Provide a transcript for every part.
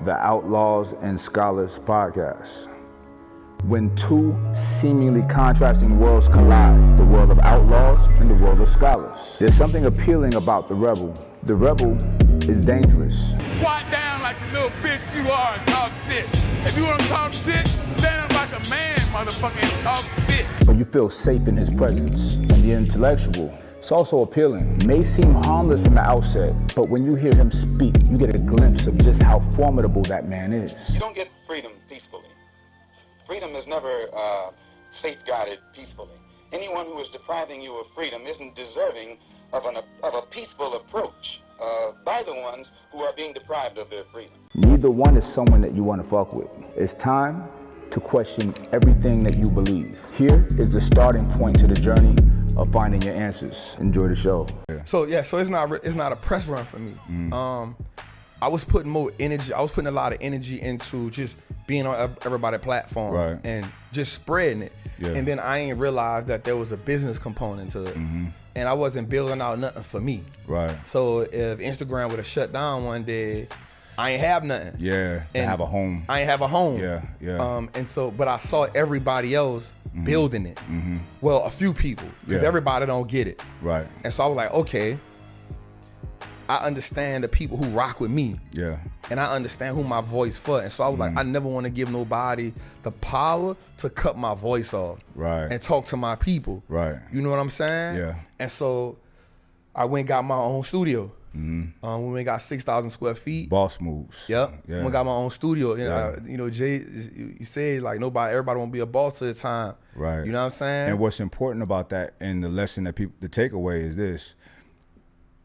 the Outlaws and Scholars podcast. When two seemingly contrasting worlds collide, the world of outlaws and the world of scholars, there's something appealing about the rebel. The rebel is dangerous. Squat down like the little bitch you are and talk shit. If you want to talk shit, stand up like a man, motherfucker, and talk shit. But you feel safe in his presence. And the intellectual, it's also appealing. It may seem harmless from the outset, but when you hear him speak, you get a glimpse of just how formidable that man is. You don't get freedom peacefully. Freedom is never safeguarded peacefully. Anyone who is depriving you of freedom isn't deserving of a peaceful approach by the ones who are being deprived of their freedom. Neither one is someone that you want to fuck with. It's time to question everything that you believe. Here is the starting point to the journey of finding your answers. Enjoy the show. So it's not a press run for me. I was putting more energy. I was putting a lot of energy into just being on everybody's platform and just spreading it. Yeah. And then I ain't realized that there was a business component to it. And I wasn't building out nothing for me. Right. So if Instagram would have shut down one day, I ain't have nothing. Yeah, and have a home. I ain't have a home. Yeah. And so, but I saw everybody else building it. Well, a few people, because everybody don't get it. Right. And so I was like, okay, I understand the people who rock with me. Yeah. And I understand who my voice for. And so I was like, I never want to give nobody the power to cut my voice off. Right. And talk to my people. Right. You know what I'm saying? Yeah. And so I went and got my own studio. We went and got 6,000 square feet. Boss moves. Yep. Yeah. Went and got my own studio. You know, Jay, you said like everybody won't be a boss at the time. Right. You know what I'm saying? And what's important about that and the lesson that the takeaway is this.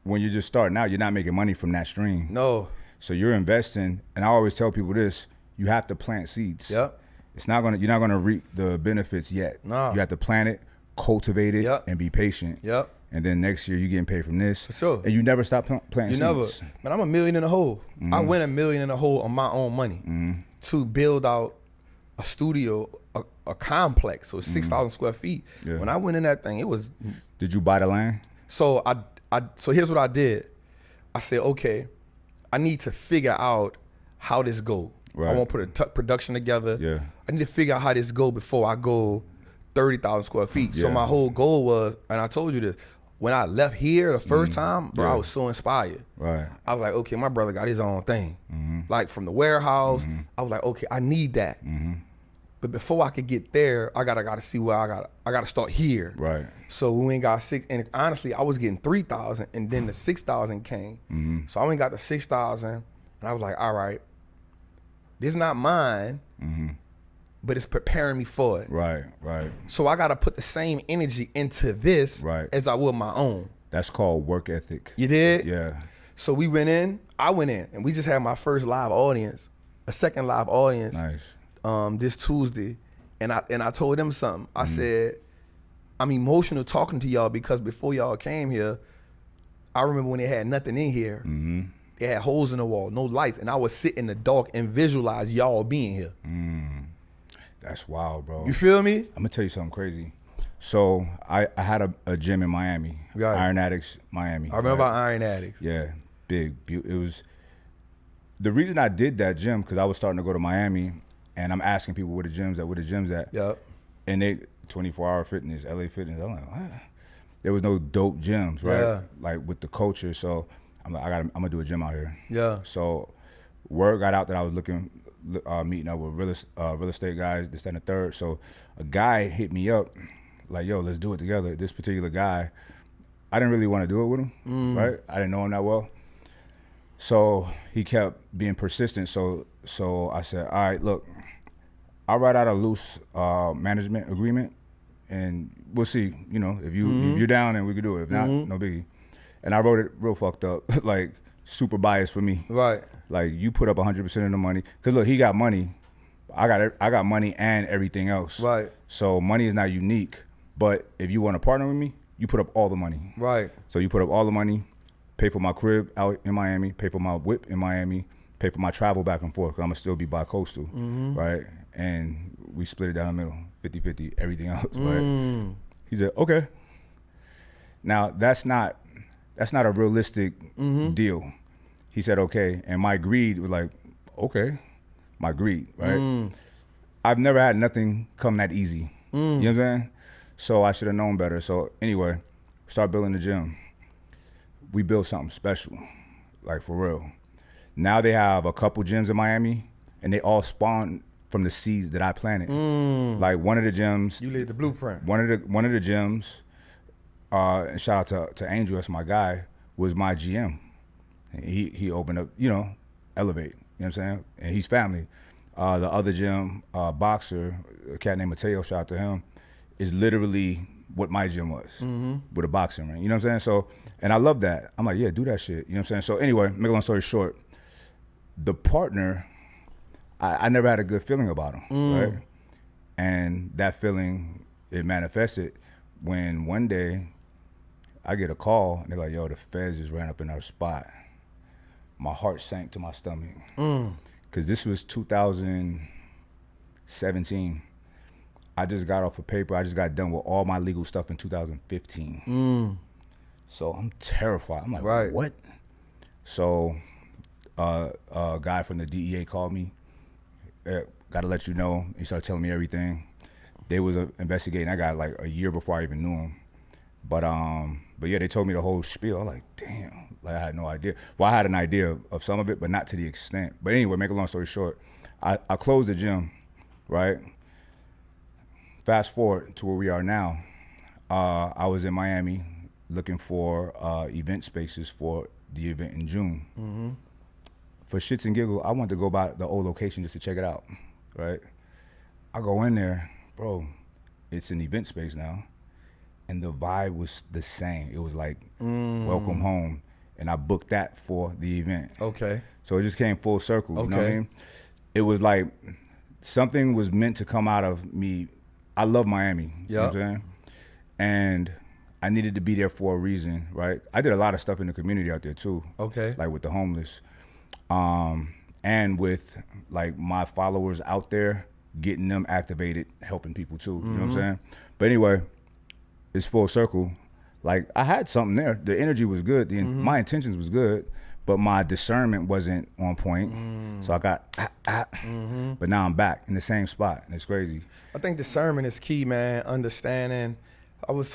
When you're just starting out, you're not making money from that stream. No. So you're investing, and I always tell people this, you have to plant seeds. Yep. You're not gonna reap the benefits yet. No. You have to plant it, cultivate it, and be patient. Yep. And then next year you're getting paid from this. For sure. And you never stop planting seeds. Never. Man, I'm $1 million in the hole. I went $1 million in the hole on my own money to build out a studio, a complex. So it's 6,000 square feet. Yeah. When I went in that thing, it was. Did you buy the land? So so here's what I did. I said, okay, I need to figure out how this go. Right. I want to put a production together. Yeah. I need to figure out how this go before I go 30,000 square feet. Yeah. So my whole goal was, and I told you this, when I left here the first time, bro, I was so inspired. Right. I was like, okay, my brother got his own thing. Like from the warehouse, I was like, okay, I need that. But before I could get there, I gotta see where I gotta start here. Right. So we went got 6, and honestly, I was getting 3,000, and then the 6,000 came. So I went got the 6,000, and I was like, all right, this is not mine, but it's preparing me for it. Right. So I gotta put the same energy into this as I would my own. That's called work ethic. You did? Yeah. So I went in, and we just had my first live audience, a second live audience. Nice. This Tuesday, and I told them something. I said, I'm emotional talking to y'all because before y'all came here, I remember when they had nothing in here. They had holes in the wall, no lights, and I would sit in the dark and visualize y'all being here. That's wild, bro. You feel me? I'm gonna tell you something crazy. So I had a gym in Miami, Iron Addicts, Miami. I remember about Iron Addicts. Yeah, big. It was the reason I did that gym because I was starting to go to Miami. And I'm asking people where the gym's at. Yep. And they 24-hour fitness, LA Fitness. I'm like, what? There was no dope gyms, right? Yeah. Like with the culture. So I'm like, I'm gonna do a gym out here. Yeah. So word got out that I was meeting up with real estate guys, this and the third. So a guy hit me up, like, yo, let's do it together. This particular guy, I didn't really want to do it with him, right? I didn't know him that well. So he kept being persistent. So I said, all right, look, I'll write out a loose management agreement, and we'll see. You know, if you're down, then we can do it. If not, no biggie. And I wrote it real fucked up, like super biased for me. Right. Like you put up 100% of the money, cause look, he got money. I got money and everything else. Right. So money is not unique, but if you want to partner with me, you put up all the money. Right. So you put up all the money, pay for my crib out in Miami, pay for my whip in Miami, pay for my travel back and forth, cause I'm gonna still be bi-coastal, right? And we split it down the middle, 50-50, everything else, right? He said, okay. Now that's not a realistic deal. He said, okay, and my greed was like, okay, my greed, right? I've never had nothing come that easy. You know what I'm saying? So I should have known better. So anyway, start building the gym. We built something special, like for real. Now they have a couple gyms in Miami, and they all spawned from the seeds that I planted. Like one of the gyms. You laid the blueprint. One of the gyms, and shout out to Angel, that's my guy, was my GM. He opened up, Elevate, you know what I'm saying? And he's family. The other gym, boxer, a cat named Mateo, shout out to him, is literally what my gym was, with a boxing ring, you know what I'm saying? So, and I love that. I'm like, yeah, do that shit, you know what I'm saying? So anyway, make a long story short, the partner, I never had a good feeling about him, right? And that feeling, it manifested when one day I get a call, and they're like, yo, the feds just ran up in our spot. My heart sank to my stomach. Because this was 2017. I just got off of paper. I just got done with all my legal stuff in 2015. So I'm terrified. I'm like, right. What? So a guy from the DEA called me. Got to let you know. He started telling me everything. They was investigating that guy like a year before I even knew him. But yeah, they told me the whole spiel. I was like, damn, like I had no idea. Well, I had an idea of some of it, but not to the extent. But anyway, make a long story short, I closed the gym, right? Fast forward to where we are now. I was in Miami looking for event spaces for the event in June. For shits and giggles, I wanted to go by the old location just to check it out, right? I go in there, bro, it's an event space now. And the vibe was the same. It was like, welcome home. And I booked that for the event. Okay. So it just came full circle, you know what I mean? It was like something was meant to come out of me. I love Miami, you know what I'm saying? And I needed to be there for a reason, right? I did a lot of stuff in the community out there too. Okay. Like with the homeless. And with like my followers out there, getting them activated, helping people too, you know what I'm saying? But anyway, it's full circle. Like I had something there. The energy was good. My intentions was good, but my discernment wasn't on point. So I got, but now I'm back in the same spot, and it's crazy. I think discernment is key, man. Understanding. We was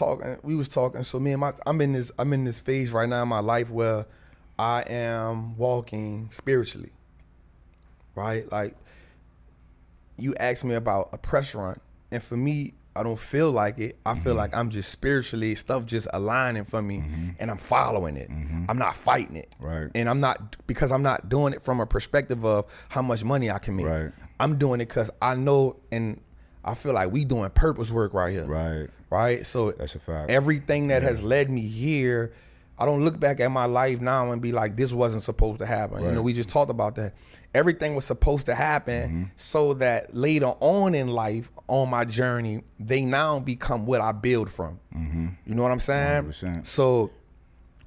talking. So I'm in this phase right now in my life where I am walking spiritually, right? Like you asked me about a press run, and for me, I don't feel like it. I feel like I'm just spiritually, stuff just aligning for me, and I'm following it. I'm not fighting it. Right. And I'm not doing it from a perspective of how much money I can make. Right. I'm doing it because I know, and I feel like we doing purpose work right here. Right. Right. So that's a fact. Everything that has led me here, I don't look back at my life now and be like, this wasn't supposed to happen. Right. You know, we just talked about that. Everything was supposed to happen so that later on in life, on my journey, they now become what I build from. You know what I'm saying? 100%. So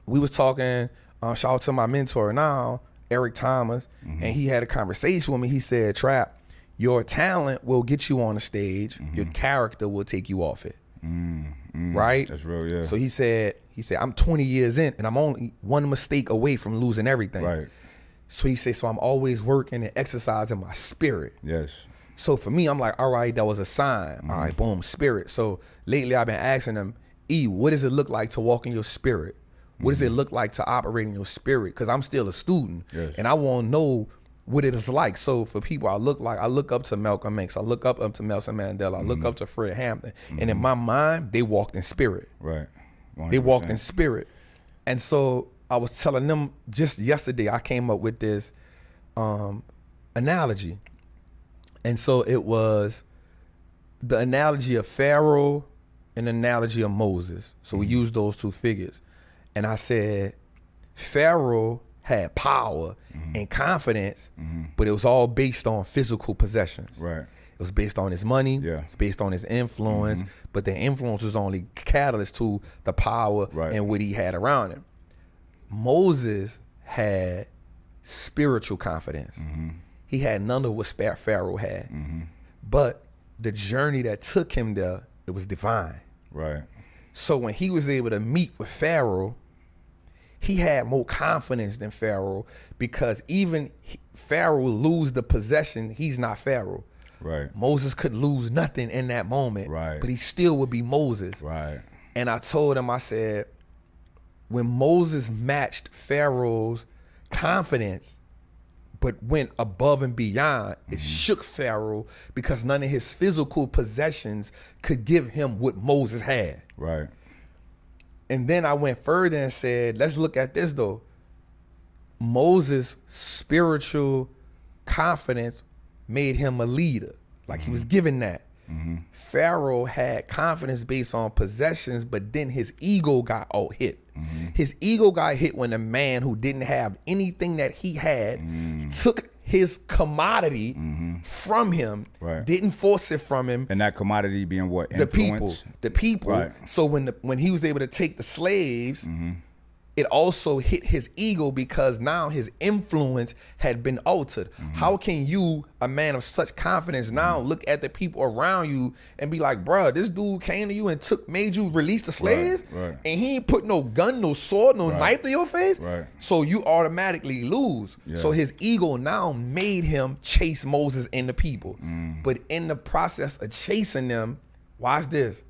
we was talking, shout out to my mentor now, Eric Thomas, and he had a conversation with me. He said, Trap, your talent will get you on the stage. Your character will take you off it. Right? That's real, yeah. So he said, I'm 20 years in and I'm only one mistake away from losing everything. Right. So he said, so I'm always working and exercising my spirit. Yes. So for me, I'm like, all right, that was a sign. All right, boom, spirit. So lately I've been asking them, what does it look like to walk in your spirit? What does it look like to operate in your spirit? Because I'm still a student and I want to know what it is like. So for people I look up to Malcolm X, I look up to Nelson Mandela, I look up to Fred Hampton. And in my mind, they walked in spirit. Right. 100%. They walked in spirit. And so I was telling them just yesterday, I came up with this analogy. And so it was the analogy of Pharaoh and the analogy of Moses. So we used those two figures. And I said, Pharaoh had power and confidence, but it was all based on physical possessions. Right. It was based on his money. Yeah. It's based on his influence, but the influence was only catalyst to the power and what he had around him. Moses had spiritual confidence. He had none of what Pharaoh had. But the journey that took him there, it was divine. Right. So when he was able to meet with Pharaoh, he had more confidence than Pharaoh because even Pharaoh lose the possession, he's not Pharaoh. Right. Moses could lose nothing in that moment, right, but he still would be Moses. Right. And I told him, I said, when Moses matched Pharaoh's confidence, but went above and beyond, it shook Pharaoh because none of his physical possessions could give him what Moses had. Right. And then I went further and said, let's look at this though. Moses' spiritual confidence made him a leader. Like he was given that. Pharaoh had confidence based on possessions, but then his ego got all hit. His ego got hit when a man who didn't have anything that he had took his commodity from him, didn't force it from him. And that commodity being what? Influence? The people. Right. So when he was able to take the slaves, it also hit his ego because now his influence had been altered. How can you, a man of such confidence, now look at the people around you and be like, bruh, this dude came to you and made you release the slaves, and he ain't put no gun, no sword, no knife to your face, so you automatically lose. So his ego now made him chase Moses and the people. But in the process of chasing them, watch this,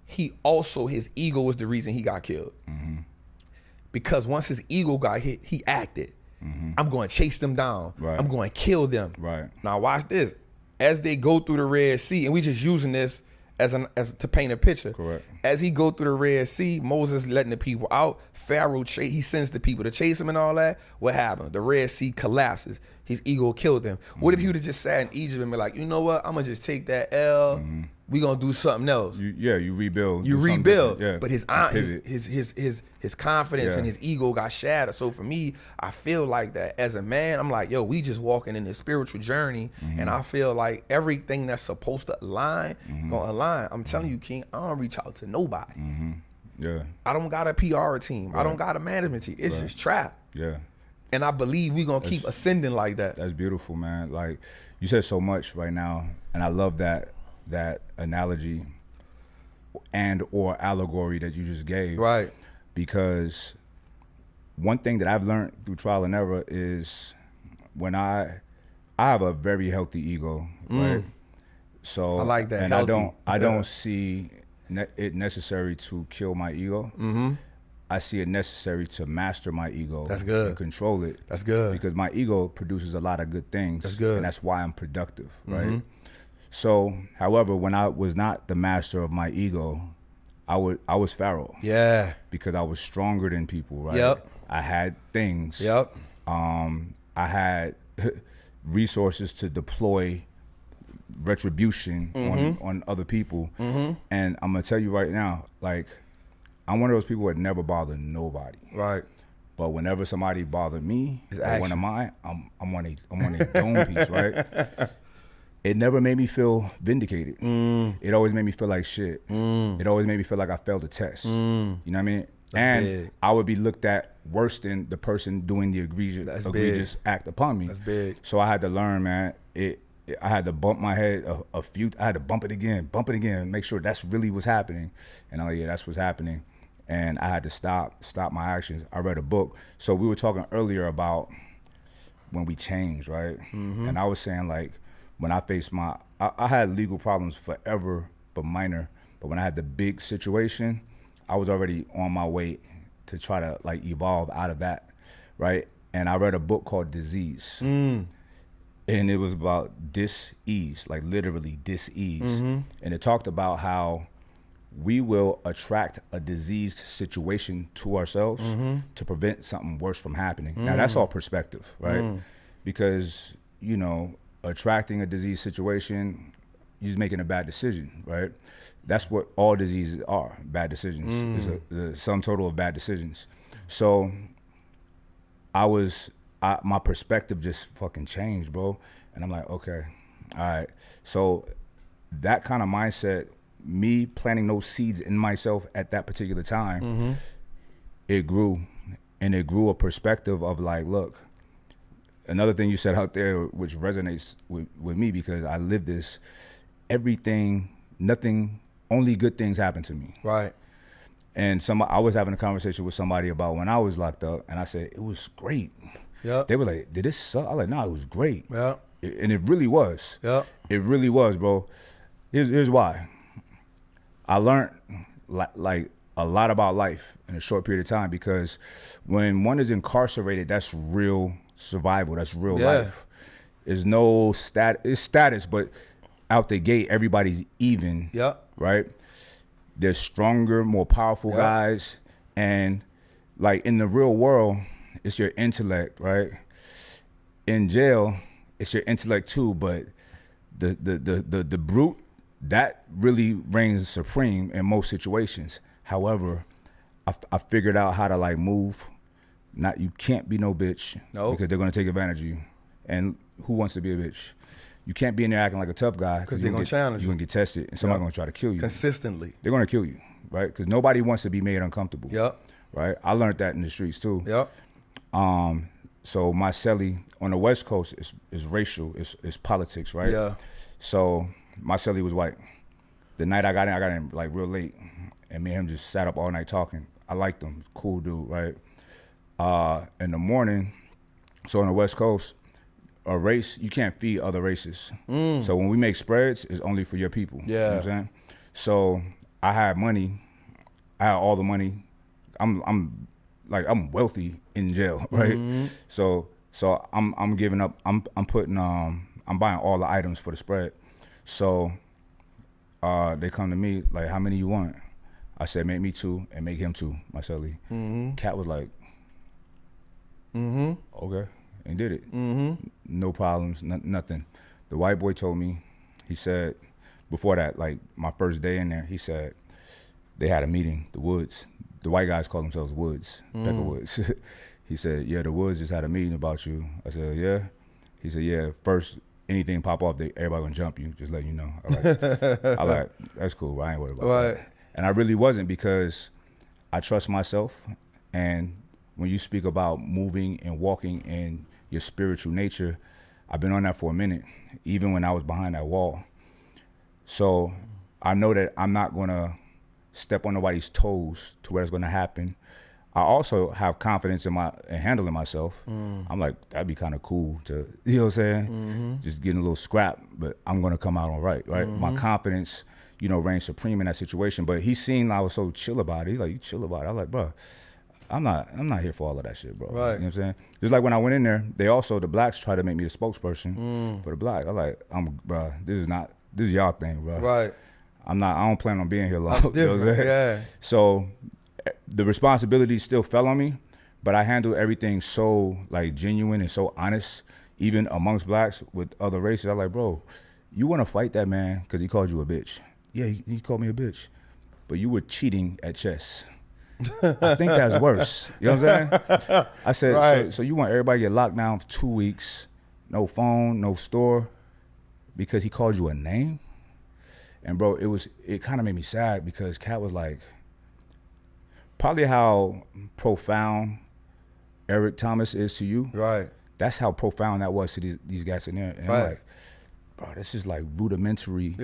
his ego was the reason he got killed. Because once his ego got hit, he acted. I'm going to chase them down. I'm going to kill them. Now watch this. As they go through the Red Sea, and we just using this as to paint a picture. Correct. As he go through the Red Sea, Moses letting the people out. Pharaoh, he sends the people to chase him and all that. What happened? The Red Sea collapses. His ego killed him. What if he would have just sat in Egypt and be like, you know what? I'm going to just take that L. We gonna do something else. You rebuild. You rebuild. Yeah. But his confidence and his ego got shattered. So for me, I feel like that as a man, I'm like, yo, we just walking in this spiritual journey, and I feel like everything that's supposed to align, gonna align. I'm telling you, King, I don't reach out to nobody. Yeah. I don't got a PR team. I don't got a management team. It's just trap. Yeah. And I believe we gonna keep ascending like that. That's beautiful, man. Like you said so much right now, and I love that analogy and or allegory that you just gave. Right. Because one thing that I've learned through trial and error is when I have a very healthy ego, right? So I like that. And healthy. I don't see it necessary to kill my ego. I see it necessary to master my ego. That's good. And control it. That's good. Because my ego produces a lot of good things. That's good. And that's why I'm productive, right? So, however, when I was not the master of my ego, I was Pharaoh. Yeah. Because I was stronger than people, right? Yep. I had things. Yep. I had resources to deploy retribution on other people. And I'm gonna tell you right now, like, I'm one of those people that never bother nobody. Right. But whenever somebody bothered me, or one of mine, I'm on a dome piece, right? It never made me feel vindicated. It always made me feel like shit. It always made me feel like I failed a test. You know what I mean? That's big. I would be looked at worse than the person doing the egregious act upon me. That's big. So I had to learn, man. I had to bump my head I had to bump it again, make sure that's really what's happening. And yeah, that's what's happening. And I had to stop my actions. I read a book. So we were talking earlier about when we changed, right? And I was saying, like, when I faced I had legal problems forever, but minor. But when I had the big situation, I was already on my way to try to like evolve out of that, right? And I read a book called Disease. And it was about dis-ease, like literally dis-ease. And it talked about how we will attract a diseased situation to ourselves to prevent something worse from happening. Now that's all perspective, right? Because, you know, attracting a disease situation, you're making a bad decision, right? That's what all diseases are, bad decisions. It's the sum total of bad decisions. So my perspective just fucking changed, bro. And I'm like, okay, all right. So that kind of mindset, me planting those seeds in myself at that particular time, it grew. And it grew a perspective of like, look, another thing you said out there, which resonates with me because I live this, only good things happen to me. Right. And I was having a conversation with somebody about when I was locked up, and I said, it was great. Yeah. They were like, did this suck? I was like, nah, it was great. Yeah. And it really was. Yeah. It really was, bro. Here's why. I learned like a lot about life in a short period of time, because when one is incarcerated, that's real survival. That's real life. There's no it's status, but out the gate, everybody's even. Yeah. Right? There's stronger, more powerful guys. And like in the real world, it's your intellect, right? In jail, it's your intellect too, but the brute, that really reigns supreme in most situations. However, I figured out how to like move. You can't be no bitch, because they're gonna take advantage of you. And who wants to be a bitch? You can't be in there acting like a tough guy, because they're gonna challenge you. You're gonna get tested, and somebody's gonna try to kill you consistently. They're gonna kill you, right? Because nobody wants to be made uncomfortable. Yep. Right. I learned that in the streets too. Yep. So my cellie on the West Coast is racial, it's politics, right? Yeah. So my cellie was white. The night I got in like real late, and me and him just sat up all night talking. I liked him, cool dude, right? In the morning, so on the West Coast, a race, you can't feed other races. So when we make spreads, it's only for your people. Yeah. You know what I'm saying? So I had money, I had all the money. I'm wealthy in jail, right? So I'm giving up. I'm buying all the items for the spread. So they come to me like, how many you want? I said, make me 2 and make him 2, my cellie. Cat was like, okay, and did it. No problems, nothing. The white boy told me, he said, before that, like my first day in there, he said they had a meeting, the Woods. The white guys call themselves Woods, Decker Woods. He said, yeah, the Woods just had a meeting about you. I said, yeah? He said, yeah, first, anything pop off, everybody gonna jump you, just letting you know. I like, that's cool, I ain't worried about that. And I really wasn't, because I trust myself, and when you speak about moving and walking in your spiritual nature, I've been on that for a minute, even when I was behind that wall. So I know that I'm not gonna step on nobody's toes to where it's gonna happen. I also have confidence in handling myself. I'm like, that'd be kind of cool to, you know what I'm saying? Just getting a little scrap, but I'm gonna come out all right? My confidence, reigns supreme in that situation. But he seen I was so chill about it. He's like, you chill about it? I was like, bro, I'm not here for all of that shit, bro. Right. You know what I'm saying? Just like when I went in there, the blacks tried to make me the spokesperson for the black. I'm like, bro, this is y'all thing, bro. Right. I don't plan on being here long. You know what I'm saying? Yeah. So the responsibility still fell on me, but I handled everything so like genuine and so honest, even amongst blacks with other races. I'm like, bro, you want to fight that man because he called you a bitch? Yeah, he called me a bitch, but you were cheating at chess. I think that's worse. You know what I'm saying? I said, right. so you want everybody to get locked down for 2 weeks, no phone, no store, because he called you a name? And bro, it kind of made me sad, because Cat was like, probably how profound Eric Thomas is to you. Right. That's how profound that was to these guys in there. And right. I'm like, bro, this is like rudimentary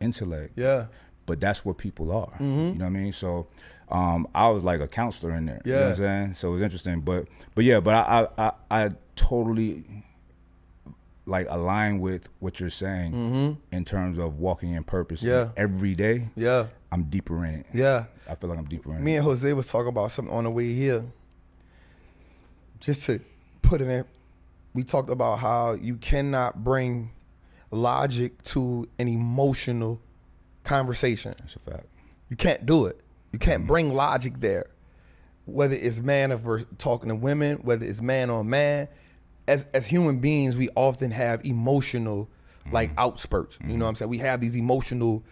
intellect. Yeah. But that's what people are. You know what I mean? So I was like a counselor in there. You know what I'm saying? So it was interesting. But I totally like align with what you're saying in terms of walking in purpose. Yeah. Every day, I'm deeper in it. Yeah. I feel like I'm deeper in it. Me and Jose was talking about something on the way here. Just to put it in, we talked about how you cannot bring logic to an emotional conversation. That's a fact. You can't do it. You can't bring logic there. Whether it's man versus talking to women, whether it's man on man, as human beings, we often have emotional like outspurts. You know what I'm saying? We have these emotional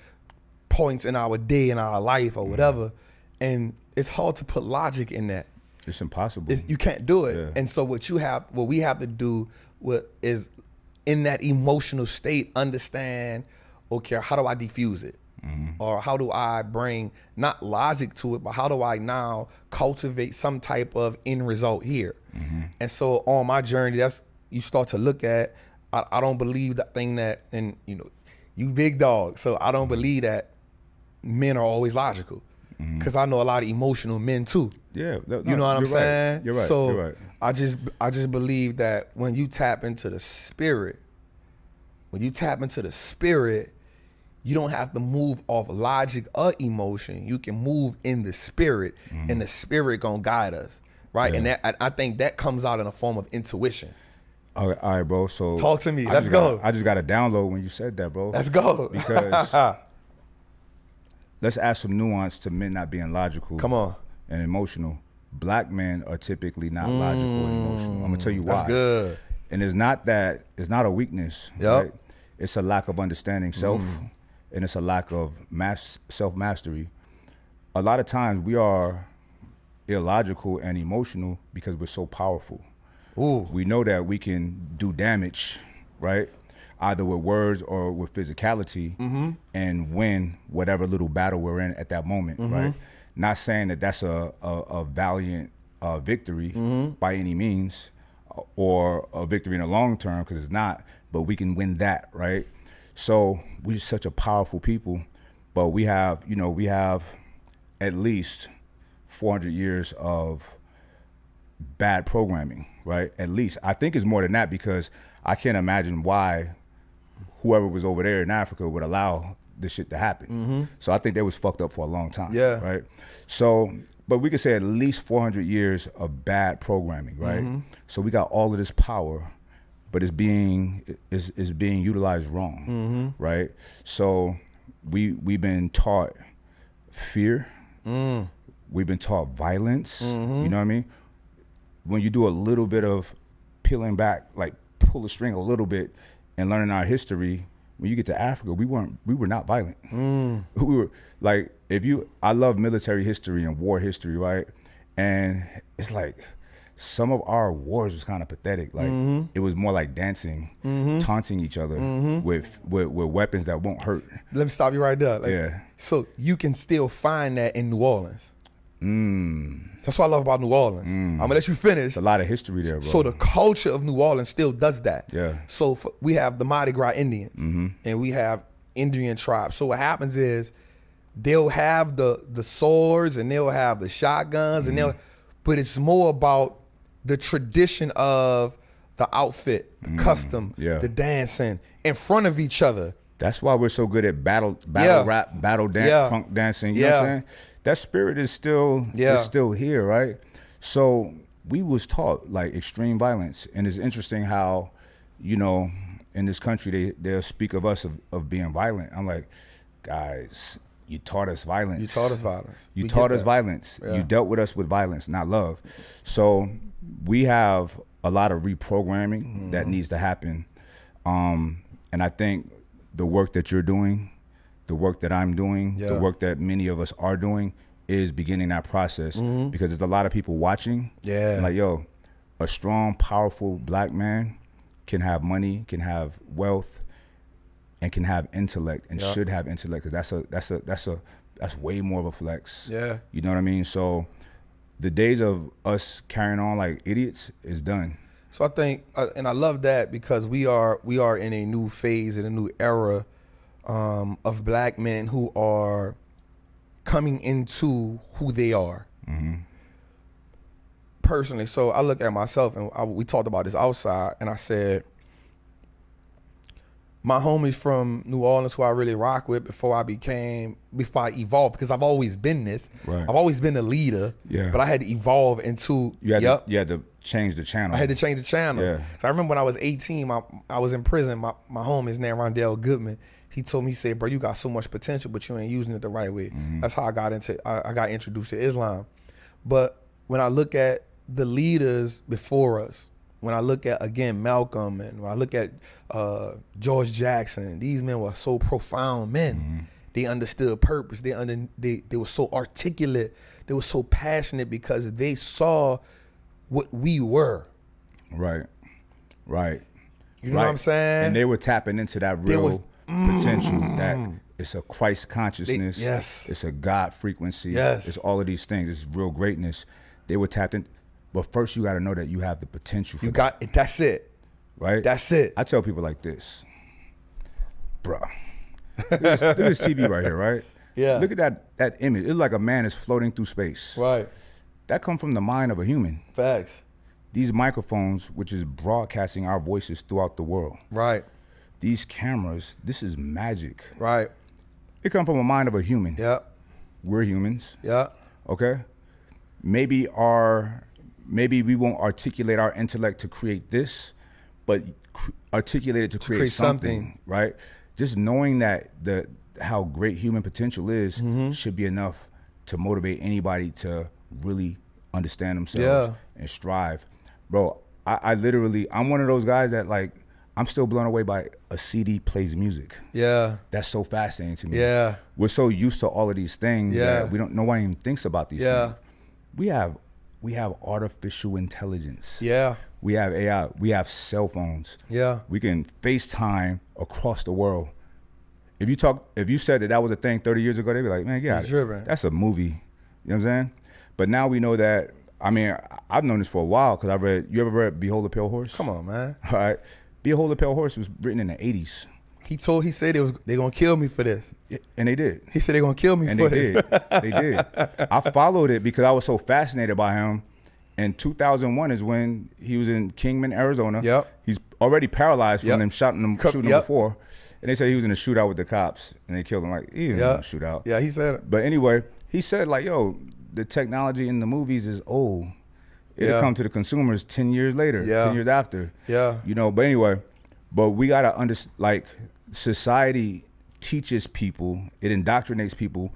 points in our day, in our life or whatever. And it's hard to put logic in that. It's impossible. You can't do it. Yeah. And so what we have to do is in that emotional state, understand, okay, how do I diffuse it? Or how do I bring not logic to it, but how do I now cultivate some type of end result here? And so on my journey, that's you start to look at, I don't believe that thing that, and you big dog, so I don't believe that men are always logical. because I know a lot of emotional men too. Yeah, you know what I'm saying? You're right. So you're right. I just believe that when you tap into the spirit, you don't have to move off logic or emotion. You can move in the spirit, and the spirit gonna guide us, right? Yeah. And I think that comes out in a form of intuition. All right, bro. So talk to me. Let's go. I just got a download when you said that, bro. Let's go. Because let's add some nuance to men not being logical. Come on. And emotional. Black men are typically not logical and emotional. I'm gonna tell you why. That's good. And it's not a weakness. Yep. Right? It's a lack of understanding self, and it's a lack of self-mastery. A lot of times we are illogical and emotional because we're so powerful. Ooh. We know that we can do damage, right? Either with words or with physicality, and win whatever little battle we're in at that moment, right? Not saying that that's a valiant victory by any means, or a victory in the long term, because it's not, but we can win that, right? So we're just such a powerful people, but we have at least 400 years of bad programming, right? At least. I think it's more than that, because I can't imagine why whoever was over there in Africa would allow this shit to happen. So I think they was fucked up for a long time, right? So, but we could say at least 400 years of bad programming, right? So we got all of this power, but it's being utilized wrong, right? So we've been taught fear, we've been taught violence, you know what I mean? When you do a little bit of peeling back, like pull the string a little bit and learning our history, when you get to Africa, we were not violent. We were like, I love military history and war history, right? And it's like some of our wars was kind of pathetic. Like it was more like dancing, taunting each other with weapons that won't hurt. Let me stop you right there. Like, so you can still find that in New Orleans. That's what I love about New Orleans. I'm gonna let you finish. There's a lot of history there, bro. So the culture of New Orleans still does that. Yeah. So we have the Mardi Gras Indians, and we have Indian tribes. So what happens is they'll have the swords and they'll have the shotguns, and but it's more about the tradition of the outfit, the custom, the dancing in front of each other. That's why we're so good at battle rap, battle dance, funk dancing. You know what I'm saying? That spirit is still here, right? So we was taught like extreme violence, and it's interesting how, in this country they'll speak of us of being violent. I'm like, guys, you taught us violence. You taught us violence. You taught us violence. Yeah. You dealt with us with violence, not love. So we have a lot of reprogramming that needs to happen, and I think the work that you're doing, the work that I'm doing, the work that many of us are doing is beginning that process, because there's a lot of people watching. Like, yo, a strong, powerful black man can have money, can have wealth, and can have intellect, and should have intellect, because that's way more of a flex. You know what I mean? So the days of us carrying on like idiots is done. So I think, and I love that, because we are in a new phase, in a new era of black men who are coming into who they are. Personally, so I look at myself, and we talked about this outside, and I said, my homies from New Orleans who I really rock with before I evolved, because I've always been this. Right. I've always been a leader, but I had to evolve into. You had to change the channel. I had to change the channel. So I remember when I was 18, I was in prison. My homie, his name Rondell Goodman. He told me, he said, bro, you got so much potential, but you ain't using it the right way. That's how I got introduced to Islam. But when I look at the leaders before us, when I look at, again, Malcolm, and when I look at George Jackson, these men were so profound men. They understood purpose. They were so articulate. They were so passionate, because they saw what we were. Right. You know what I'm saying? And they were tapping into that real potential, that it's a Christ consciousness. It's a God frequency. It's all of these things. It's real greatness. They were tapped in. But first you got to know that you have the potential for that's it. Right? That's it. I tell people like this. Bruh. This TV right here, right? Yeah. Look at that image. It's like a man is floating through space. Right. That come from the mind of a human. Facts. These microphones, which is broadcasting our voices throughout the world. Right. These cameras, this is magic. Right. It come from a mind of a human. Yeah. We're humans. Yeah. Okay? Maybe we won't articulate our intellect to create this, but articulate it to create something, right? Just knowing that how great human potential is should be enough to motivate anybody to really understand themselves and strive. Bro, I'm one of those guys that like, I'm still blown away by a CD plays music. Yeah. That's so fascinating to me. Yeah. We're so used to all of these things that nobody even thinks about these things. We have artificial intelligence. Yeah. We have AI. We have cell phones. Yeah. We can FaceTime across the world. If you said that was a thing 30 years ago, they'd be like, man, yeah, that's a movie. You know what I'm saying? But now we know that, I mean, I've known this for a while because you ever read Behold the Pale Horse? Come on, man. All right. Behold the Pale Horse was written in the 80s. He said they gonna kill me for this. And they did. He said they're gonna kill me for this. They did. I followed it because I was so fascinated by him. And 2001 is when he was in Kingman, Arizona. Yep. He's already paralyzed from them shooting him before. And they said he was in a shootout with the cops and they killed him. Like, he didn't in a shootout. Yeah, he said it. But anyway, he said like, yo, the technology in the movies is old. It'll come to the consumers 10 years later, 10 years after. Yeah. You know, but anyway, we gotta understand, like, society teaches people, it indoctrinates people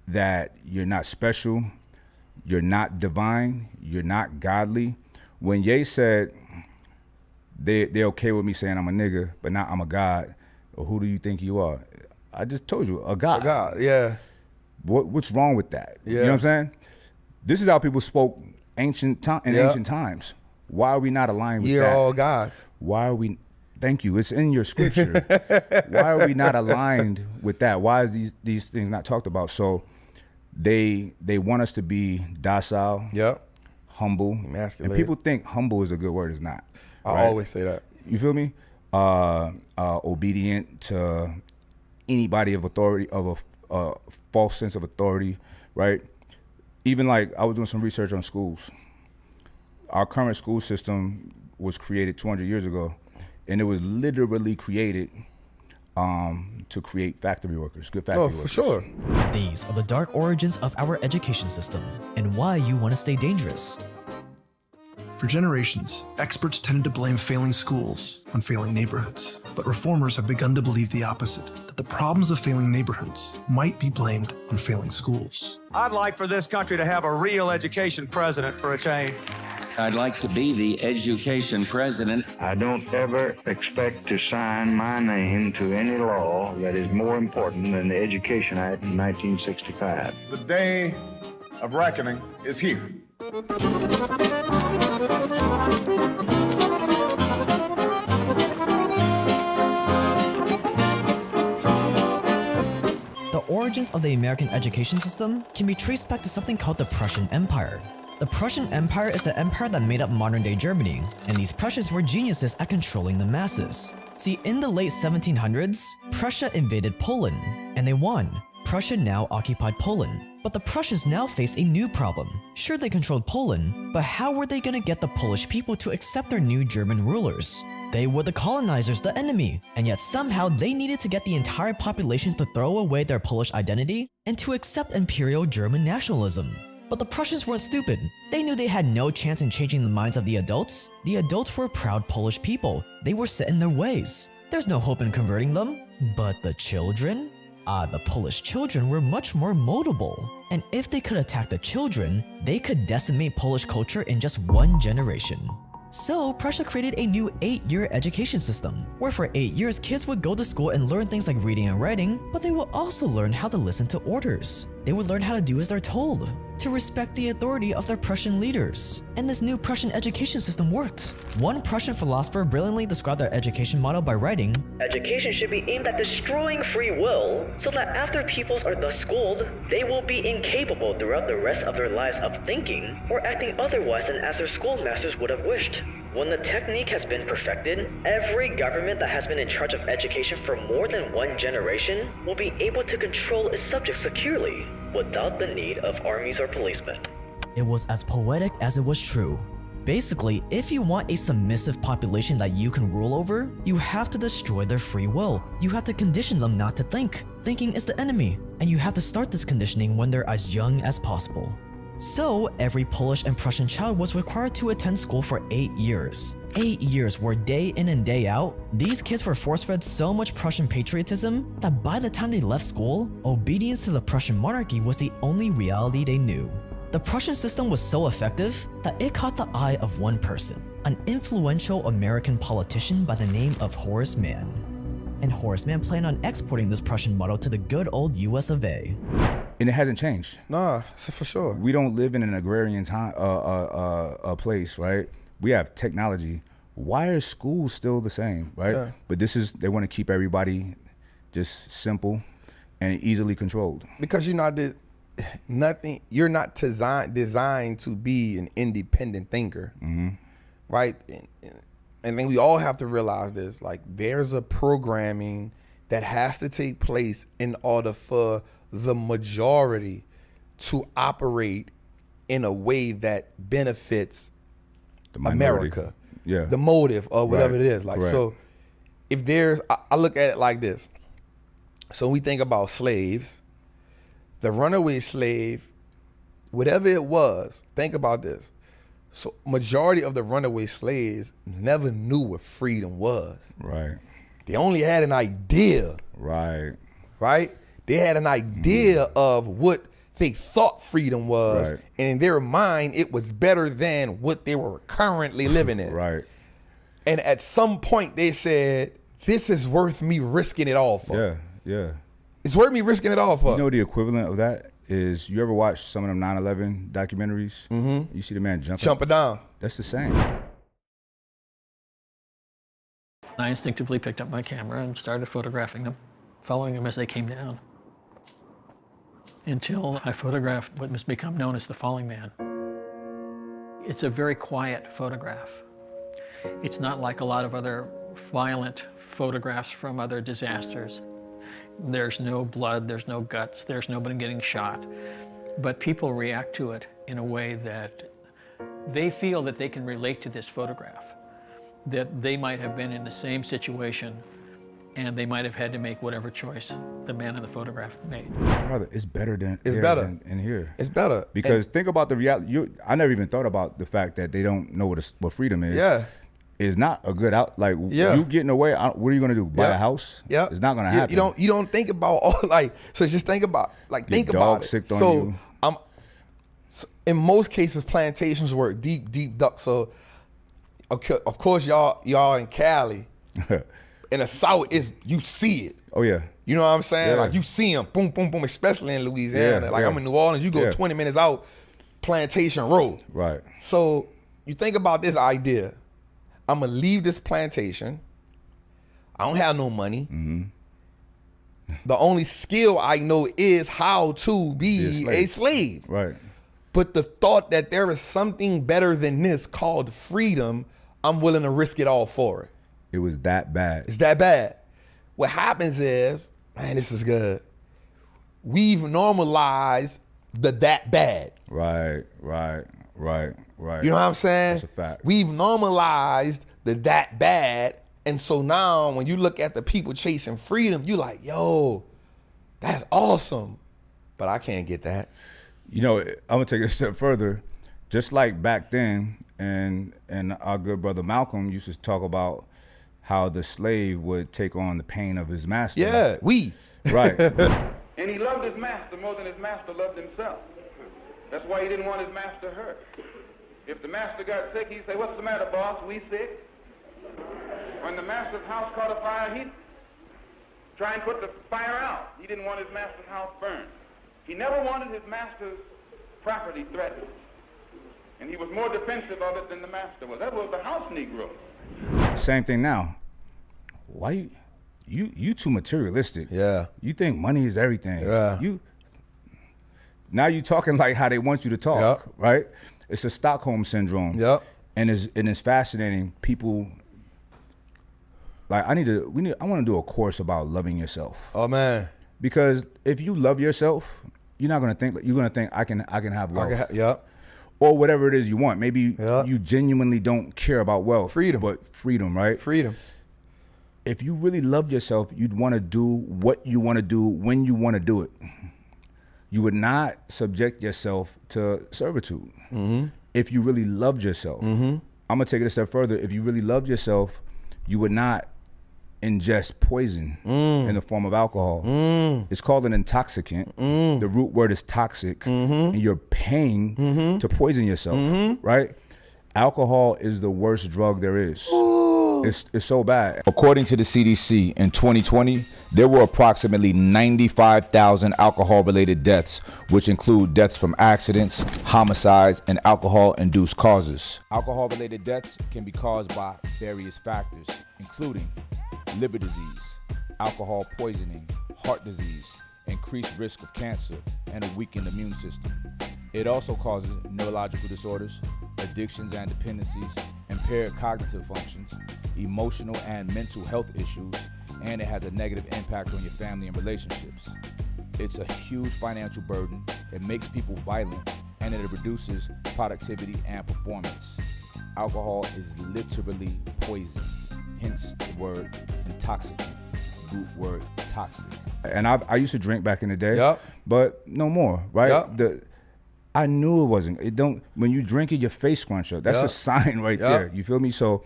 that you're not special, you're not divine, you're not godly. When Ye said they're okay with me saying I'm a nigga, but not I'm a god, or who do you think you are? I just told you, a god. A god, yeah. What's wrong with that? Yeah. You know what I'm saying? This is how people spoke ancient times. Why are we not aligned with that? You're all gods. Why are we? Thank you. It's in your scripture. Why are we not aligned with that? Why is these things not talked about? So they want us to be docile, humble, emasculated. And people think humble is a good word. It's not. I always say that. You feel me? Obedient to anybody of authority, of a false sense of authority, right? Even like I was doing some research on schools. Our current school system was created 200 years ago, and it was literally created to create factory workers, good factory workers. Oh, for sure. These are the dark origins of our education system and why you want to stay dangerous. For generations, experts tended to blame failing schools on failing neighborhoods, but reformers have begun to believe the opposite, that the problems of failing neighborhoods might be blamed on failing schools. I'd like for this country to have a real education president for a change. I'd like to be the education president. I don't ever expect to sign my name to any law that is more important than the Education Act of 1965. The day of reckoning is here. The origins of the American education system can be traced back to something called the Prussian Empire. The Prussian Empire is the empire that made up modern-day Germany, and these Prussians were geniuses at controlling the masses. See, in the late 1700s, Prussia invaded Poland, and they won. Prussia now occupied Poland, but the Prussians now face a new problem. Sure, they controlled Poland, but how were they gonna get the Polish people to accept their new German rulers? They were the colonizers, the enemy, and yet somehow they needed to get the entire population to throw away their Polish identity and to accept imperial German nationalism. But the Prussians weren't stupid. They knew they had no chance in changing the minds of the adults. The adults were proud Polish people. They were set in their ways. There's no hope in converting them. But the children? The Polish children were much more moldable. And if they could attack the children, they could decimate Polish culture in just one generation. So Prussia created a new 8-year education system, where for 8 years kids would go to school and learn things like reading and writing, but they would also learn how to listen to orders. They would learn how to do as they're told. to respect the authority of their Prussian leaders. And this new Prussian education system worked. One Prussian philosopher brilliantly described their education model by writing, "Education should be aimed at destroying free will, so that after pupils are thus schooled, they will be incapable throughout the rest of their lives of thinking or acting otherwise than as their schoolmasters would have wished. When the technique has been perfected, every government that has been in charge of education for more than one generation will be able to control its subjects securely, without the need of armies or policemen." It was as poetic as it was true. Basically, if you want a submissive population that you can rule over, you have to destroy their free will. You have to condition them not to think. Thinking is the enemy, and you have to start this conditioning when they're as young as possible. So, every Polish and Prussian child was required to attend school for 8 years. 8 years where day in and day out, these kids were force-fed so much Prussian patriotism that by the time they left school, obedience to the Prussian monarchy was the only reality they knew. The Prussian system was so effective that it caught the eye of one person, an influential American politician by the name of Horace Mann. And Horace Mann planned on exporting this Prussian model to the good old US of A. And it hasn't changed. Nah, for sure. We don't live in an agrarian time, place, right? We have technology. Why are schools still the same, right? Yeah. But they want to keep everybody just simple and easily controlled. Because you're not designed to be an independent thinker, right? And then we all have to realize this, like there's a programming that has to take place in order for the majority to operate in a way that benefits America, the motive or whatever it is. Like, so if there's, I look at it like this. So we think about slaves, the runaway slave, whatever it was, think about this. So majority of the runaway slaves never knew what freedom was. Right. They only had an idea. Right. Right? They had an idea of what they thought freedom was. Right. And in their mind, it was better than what they were currently living in. Right. And at some point they said, this is worth me risking it all for. Yeah, yeah. It's worth me risking it all for. You know the equivalent of that is, you ever watch some of them 9/11 documentaries? Mm-hmm. You see the man jumping down. That's the same. I instinctively picked up my camera and started photographing them, following them as they came down, until I photographed what must become known as the falling man. It's a very quiet photograph. It's not like a lot of other violent photographs from other disasters. There's no blood, there's no guts, there's nobody getting shot. But people react to it in a way that they feel that they can relate to this photograph, that they might have been in the same situation and they might have had to make whatever choice the man in the photograph made. Brother, it's better than in here. It's better. Because think about the reality. I never even thought about the fact that they don't know what freedom is. Yeah. It's not a good out. Like, you getting away, what are you gonna do? Buy a house? Yeah. It's not gonna happen. You don't think about all, like, so just think about, like, think about it. Sicked on so you. So in most cases, plantations were deep duck. So of course y'all in Cali. In the South, you see it. Oh yeah. You know what I'm saying? Yeah. Like, you see them, boom, boom, boom, especially in Louisiana. Yeah, like, I'm in New Orleans, you go 20 minutes out, Plantation Road. Right. So you think about this idea. I'm gonna leave this plantation. I don't have no money. Mm-hmm. The only skill I know is how to be a slave. Right. But the thought that there is something better than this called freedom, I'm willing to risk it all for it. It was that bad. It's that bad. What happens is, man, this is good. We've normalized that bad. Right. You know what I'm saying? That's a fact. We've normalized that bad. And so now when you look at the people chasing freedom, you're like, yo, that's awesome. But I can't get that. You know, I'm gonna take it a step further. Just like back then, and our good brother Malcolm used to talk about how the slave would take on the pain of his master. Yeah, Right. And he loved his master more than his master loved himself. That's why he didn't want his master hurt. If the master got sick, he'd say, what's the matter, boss? We sick? When the master's house caught a fire, he'd try and put the fire out. He didn't want his master's house burned. He never wanted his master's property threatened. And he was more defensive of it than the master was. That was the house Negro. Same thing now. Why you too materialistic? Yeah. You think money is everything. Yeah. Now you talking like how they want you to talk, right? It's a Stockholm syndrome. Yep. And it's fascinating. People like I want to do a course about loving yourself. Oh man. Because if you love yourself, you're not gonna think I can have wealth. Yep. Or whatever it is you want. Maybe you genuinely don't care about wealth. Freedom. But freedom, right? Freedom. If you really loved yourself, you'd want to do what you want to do when you want to do it. You would not subject yourself to servitude. Mm-hmm. If you really loved yourself. Mm-hmm. I'm gonna take it a step further. If you really loved yourself, you would not ingest poison in the form of alcohol. It's called an intoxicant. The root word is toxic, and you're paying to poison yourself, right? Alcohol is the worst drug there is. It's so bad. According to the CDC, in 2020, there were approximately 95,000 alcohol-related deaths, which include deaths from accidents, homicides, and alcohol-induced causes. Alcohol-related deaths can be caused by various factors, including liver disease, alcohol poisoning, heart disease, increased risk of cancer, and a weakened immune system. It also causes neurological disorders, addictions and dependencies, impaired cognitive functions, emotional and mental health issues, and it has a negative impact on your family and relationships. It's a huge financial burden, it makes people violent, and it reduces productivity and performance. Alcohol is literally poison, hence the word intoxicant, root word toxic. And I used to drink back in the day, but no more, right? I knew it wasn't. When you drink it, your face scrunch up. That's a sign right there. You feel me? So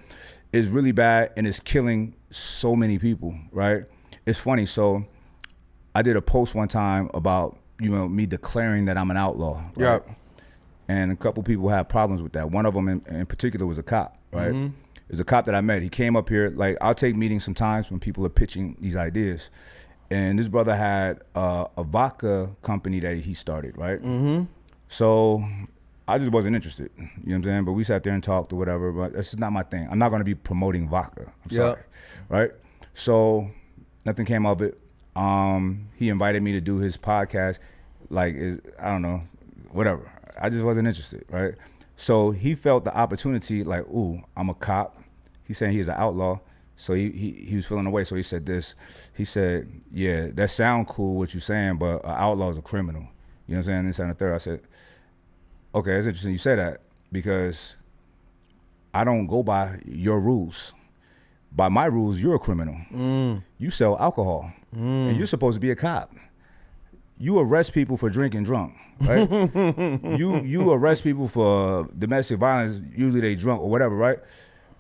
it's really bad, and it's killing so many people, right? It's funny. So I did a post one time about, me declaring that I'm an outlaw, right? And a couple people had problems with that. One of them in particular was a cop, right? It was a cop that I met. He came up here, like, I'll take meetings sometimes when people are pitching these ideas. And this brother had a vodka company that he started, right? So I just wasn't interested, you know what I'm saying? But we sat there and talked or whatever, but that's just not my thing. I'm not gonna be promoting vodka, I'm sorry, right? So nothing came of it. He invited me to do his podcast, I don't know, whatever. I just wasn't interested, right? So he felt the opportunity, like, ooh, I'm a cop. He's saying he's an outlaw. So he was feeling away, so he said this. He said, yeah, that sound cool what you're saying, but an outlaw is a criminal. You know what I'm saying? This and the third. I said, okay, it's interesting you say that, because I don't go by your rules. By my rules, you're a criminal. You sell alcohol, and you're supposed to be a cop. You arrest people for drinking drunk, right? you arrest people for domestic violence, usually they drunk or whatever, right?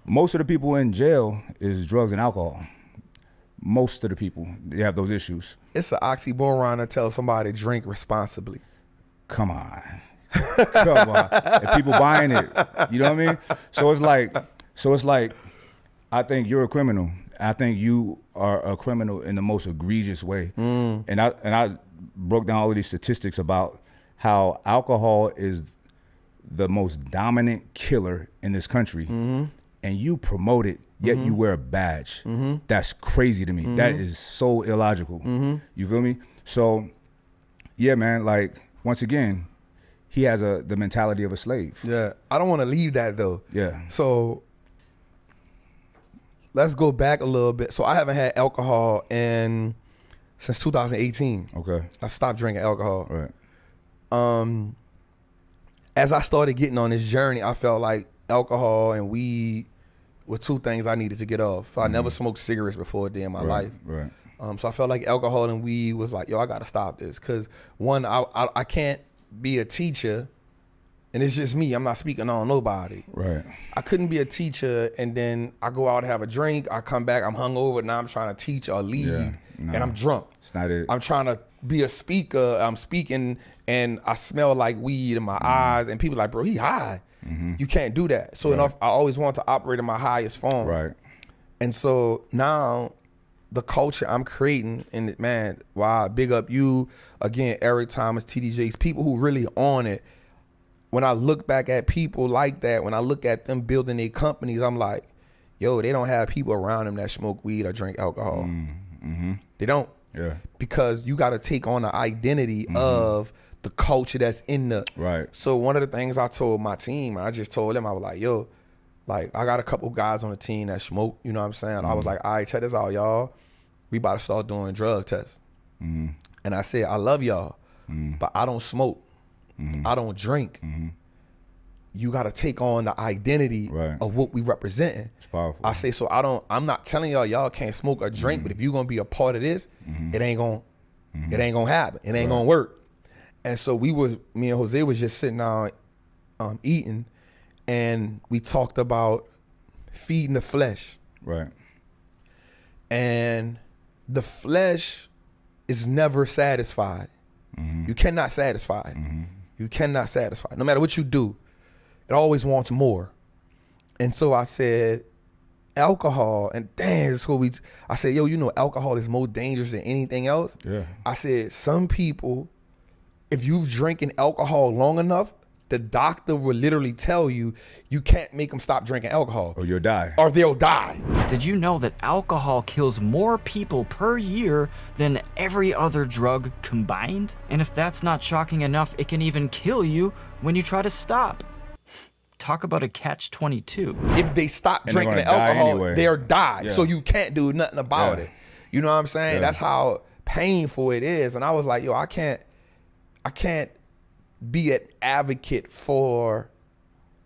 Most of the people in jail is drugs and alcohol. Most of the people, they have those issues. It's an oxymoron to tell somebody to drink responsibly. Come on. Come on. And people buying it. You know what I mean? So it's like, I think you're a criminal. I think you are a criminal in the most egregious way. And I broke down all of these statistics about how alcohol is the most dominant killer in this country. And you promote it, yet you wear a badge. That's crazy to me. That is so illogical. You feel me? So, yeah, man, like, once again, he has the mentality of a slave. Yeah, I don't want to leave that, though. Yeah. So, let's go back a little bit. So, I haven't had alcohol since 2018. Okay. I stopped drinking alcohol. Right. As I started getting on this journey, I felt like alcohol and weed were two things I needed to get off. So I never smoked cigarettes before a day in my life. Right. So I felt like alcohol and weed was like, yo, I gotta stop this. Cause one, I can't be a teacher and it's just me. I'm not speaking on nobody. Right. I couldn't be a teacher and then I go out and have a drink, I come back, I'm hungover, now I'm trying to teach or lead and I'm drunk. It's not it. I'm trying to be a speaker, I'm speaking and I smell like weed in my eyes and people like, bro, he high. You can't do that. So enough, I always want to operate in my highest form. Right. And so now the culture I'm creating, and man, wow, big up you, again, Eric Thomas, TDJs, people who really on it. when I look back at people like that, when I look at them building their companies, I'm like, yo, they don't have people around them that smoke weed or drink alcohol. They don't. Yeah. Because you got to take on the identity of the culture that's in the. Right. So one of the things I told my team, I just told them, I was like, yo, like I got a couple guys on the team that smoke, you know what I'm saying? I was like, all right, check this out, y'all. We about to start doing drug tests. And I said, I love y'all, but I don't smoke. I don't drink. You got to take on the identity of what we representing. It's powerful. I say, so I'm not telling y'all can't smoke or drink, but if you're going to be a part of this, it ain't going to happen. It ain't going to work. And so me and Jose was just sitting down eating, and we talked about feeding the flesh. Right. And the flesh is never satisfied. You cannot satisfy. You cannot satisfy. No matter what you do, it always wants more. And so I said, alcohol, and damn, I said, yo, you know, alcohol is more dangerous than anything else. Yeah. I said, some people, if you've drinking alcohol long enough, the doctor will literally tell you, you can't make them stop drinking alcohol. Or you'll die. Or they'll die. Did you know that alcohol kills more people per year than every other drug combined? And if that's not shocking enough, it can even kill you when you try to stop. Talk about a catch-22. If they stop drinking the alcohol, they'll die. So you can't do nothing about it. You know what I'm saying? That's how painful it is. And I was like, yo, I can't be an advocate for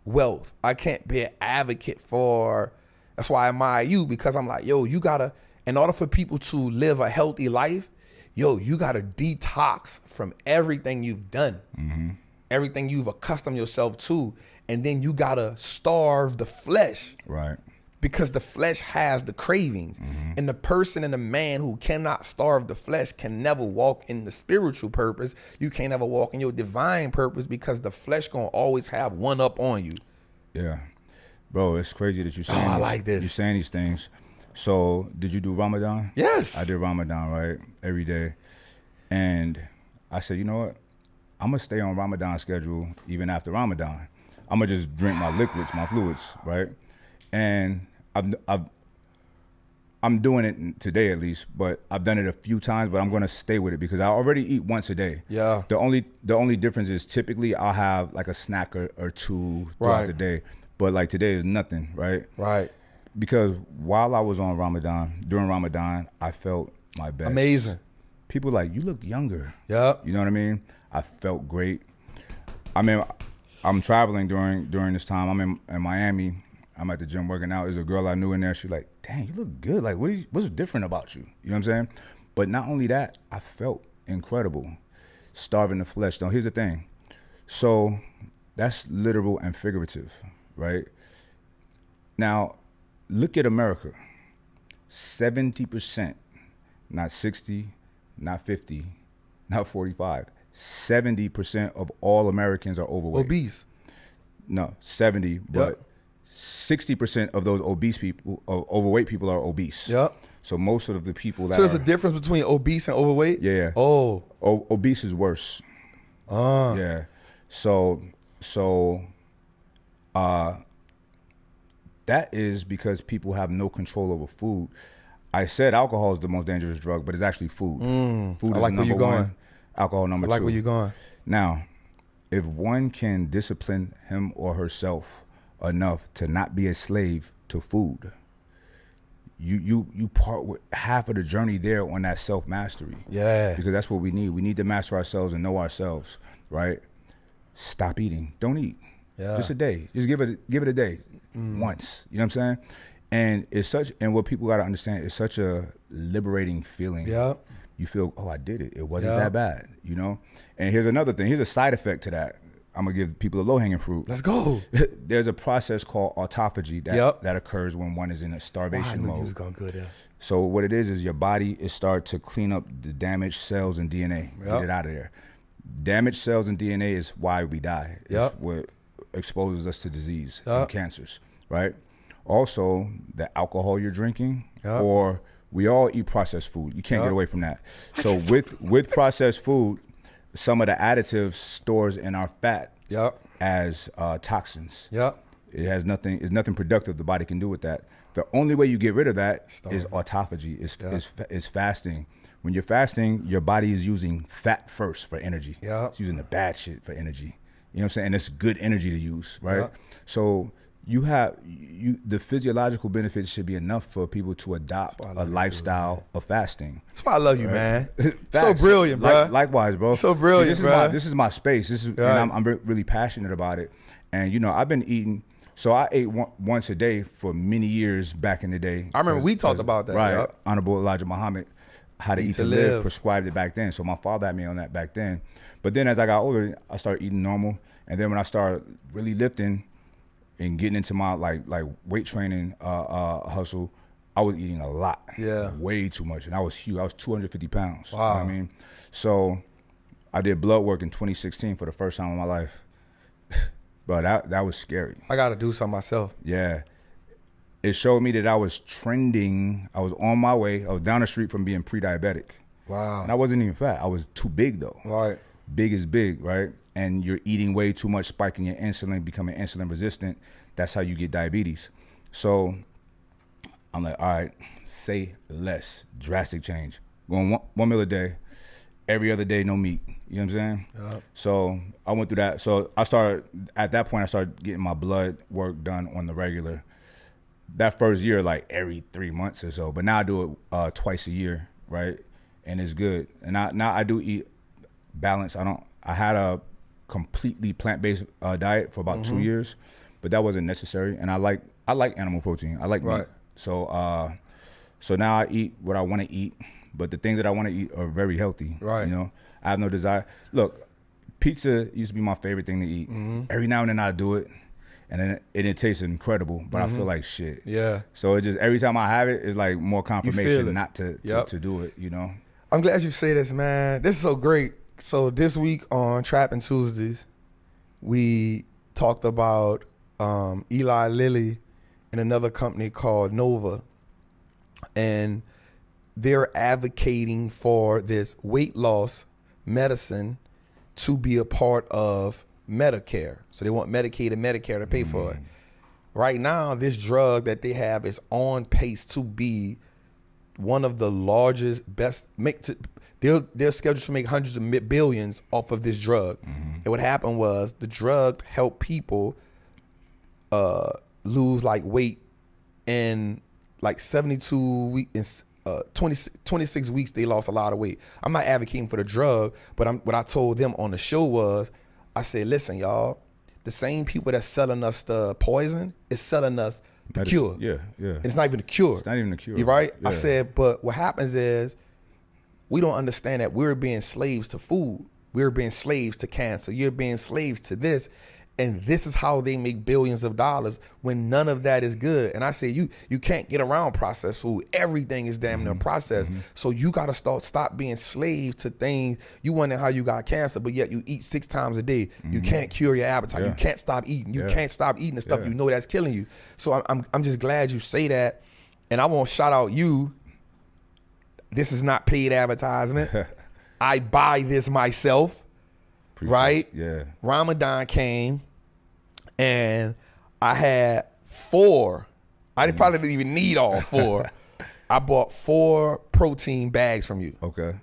wealth. I can't be an advocate for, that's why I admire you, because I'm like, yo, you gotta, in order for people to live a healthy life, yo, you gotta detox from everything you've done, everything you've accustomed yourself to, and then you gotta starve the flesh. Right. Because the flesh has the cravings. And the person and the man who cannot starve the flesh can never walk in the spiritual purpose. You can't ever walk in your divine purpose, because the flesh gonna always have one up on you. Yeah. Bro, it's crazy that you're saying I like this. You're saying these things. So did you do Ramadan? Yes. I did Ramadan, right? Every day. And I said, you know what? I'm gonna stay on Ramadan schedule even after Ramadan. I'm gonna just drink my liquids, my fluids, right? And I'm doing it today at least, but I've done it a few times, but I'm gonna stay with it because I already eat once a day. Yeah. The only difference is typically I'll have like a snack or two throughout the day, but like today is nothing, right? Right. Because while I was on Ramadan, during Ramadan, I felt my best. Amazing. People like, you look younger. Yep. You know what I mean? I felt great. I mean, I'm traveling during this time. I'm in Miami. I'm at the gym working out. There's a girl I knew in there. She's like, dang, you look good. Like, what's different about you? You know what I'm saying? But not only that, I felt incredible. Starving the flesh. Now, here's the thing. So that's literal and figurative, right? Now, look at America. 70%, not 60, not 50, not 45. 70% of all Americans are overweight. Obese. No, 70, but 60% of those obese people, overweight people are obese. Yep. So most of the people that So there's a difference between obese and overweight? Yeah. Oh. Obese is worse. Yeah. So that is because people have no control over food. I said alcohol is the most dangerous drug, but it's actually food. Food I like is where you're number one. going. Alcohol number two. I like where you're going. Now, if one can discipline him or herself enough to not be a slave to food, you part with half of the journey there on that self-mastery. Yeah. Because that's what we need. We need to master ourselves and know ourselves, right? Stop eating. Don't eat. Yeah. Just a day. Just give it a day. Once. You know what I'm saying? And what people gotta understand, it's such a liberating feeling. Yeah. You feel, oh, I did it. It wasn't that bad, you know? And here's another thing. Here's a side effect to that. I'm gonna give people a low-hanging fruit. Let's go. There's a process called autophagy that occurs when one is in a starvation mode. You was going good, yeah. So what it is your body is start to clean up the damaged cells and DNA, get it out of there. Damaged cells and DNA is why we die. It's what exposes us to disease and cancers, right? Also, the alcohol you're drinking, or we all eat processed food. You can't get away from that. So with processed food, some of the additives stores in our fat as toxins. Yep. It has nothing. It's nothing productive the body can do with that. The only way you get rid of that is autophagy. Is fasting. When you're fasting, your body is using fat first for energy. Yeah. It's using the bad shit for energy. You know what I'm saying? And it's good energy to use, right? Yeah. So the physiological benefits should be enough for people to adopt a lifestyle of fasting. That's why I love you, man. So brilliant, bro. Likewise, bro. So brilliant, bro. This is my space. And I'm really passionate about it. And you know, I've been eating. So I ate once a day for many years back in the day. I remember we talked about that. Right. Yep. Honorable Elijah Muhammad, How to Eat to Live, prescribed it back then. So my father had me on that back then. But then as I got older, I started eating normal. And then when I started really lifting and getting into my like weight training hustle, I was eating a lot. Yeah. Way too much. And I was huge. I was 250 pounds. Wow. You know what I mean? So I did blood work in 2016 for the first time in my life. Bro, that was scary. I got to do something myself. Yeah. It showed me that I was trending. I was on my way. I was down the street from being pre-diabetic. Wow. And I wasn't even fat. I was too big, though. Right. Big is big, right? And you're eating way too much, spiking your insulin, becoming insulin resistant. That's how you get diabetes. So I'm like, all right, say less. Drastic change. Going one meal a day. Every other day, no meat. You know what I'm saying? Yep. So I went through that. So at that point, I started getting my blood work done on the regular. That first year, like every 3 months or so. But now I do it twice a year, right? And it's good. And now I do eat balanced. I had a completely plant-based diet for about 2 years, but that wasn't necessary. And I like animal protein. I like meat. So now I eat what I want to eat. But the things that I want to eat are very healthy. Right. You know, I have no desire. Look, pizza used to be my favorite thing to eat. Every now and then I do it, and then it tastes incredible. But I feel like shit. Yeah. So it just every time I have it, it's like more confirmation not to do it. You know. I'm glad you say this, man. This is so great. So this week on Trapping Tuesdays, we talked about Eli Lilly and another company called Nova, and they're advocating for this weight loss medicine to be a part of Medicare. So they want Medicaid and Medicare to pay for it. Right now, this drug that they have is on pace to be one of the largest, they're scheduled to make hundreds of billions off of this drug. And what happened was the drug helped people lose like weight in like 72 weeks. 26 weeks, they lost a lot of weight. I'm not advocating for the drug, but what I told them on the show was, I said, listen, y'all, the same people that's selling us the poison is selling us the cure. Yeah. And it's not even a cure. It's not even a cure. You're right? Yeah. I said, but what happens is we don't understand that we're being slaves to food. We're being slaves to cancer. You're being slaves to this. And this is how they make billions of dollars when none of that is good. And I say you can't get around processed food. Everything is damn near processed. So you got to stop being slave to things. You wonder how you got cancer, but yet you eat 6 times a day. You can't cure your appetite. You can't stop eating. You can't stop eating the stuff you know that's killing you. So I'm just glad you say that. And I want to shout out you. This is not paid advertisement. I buy this myself. Right? Yeah. Ramadan came and I had 4. I probably didn't even need all 4. I bought 4 protein bags from you. Okay.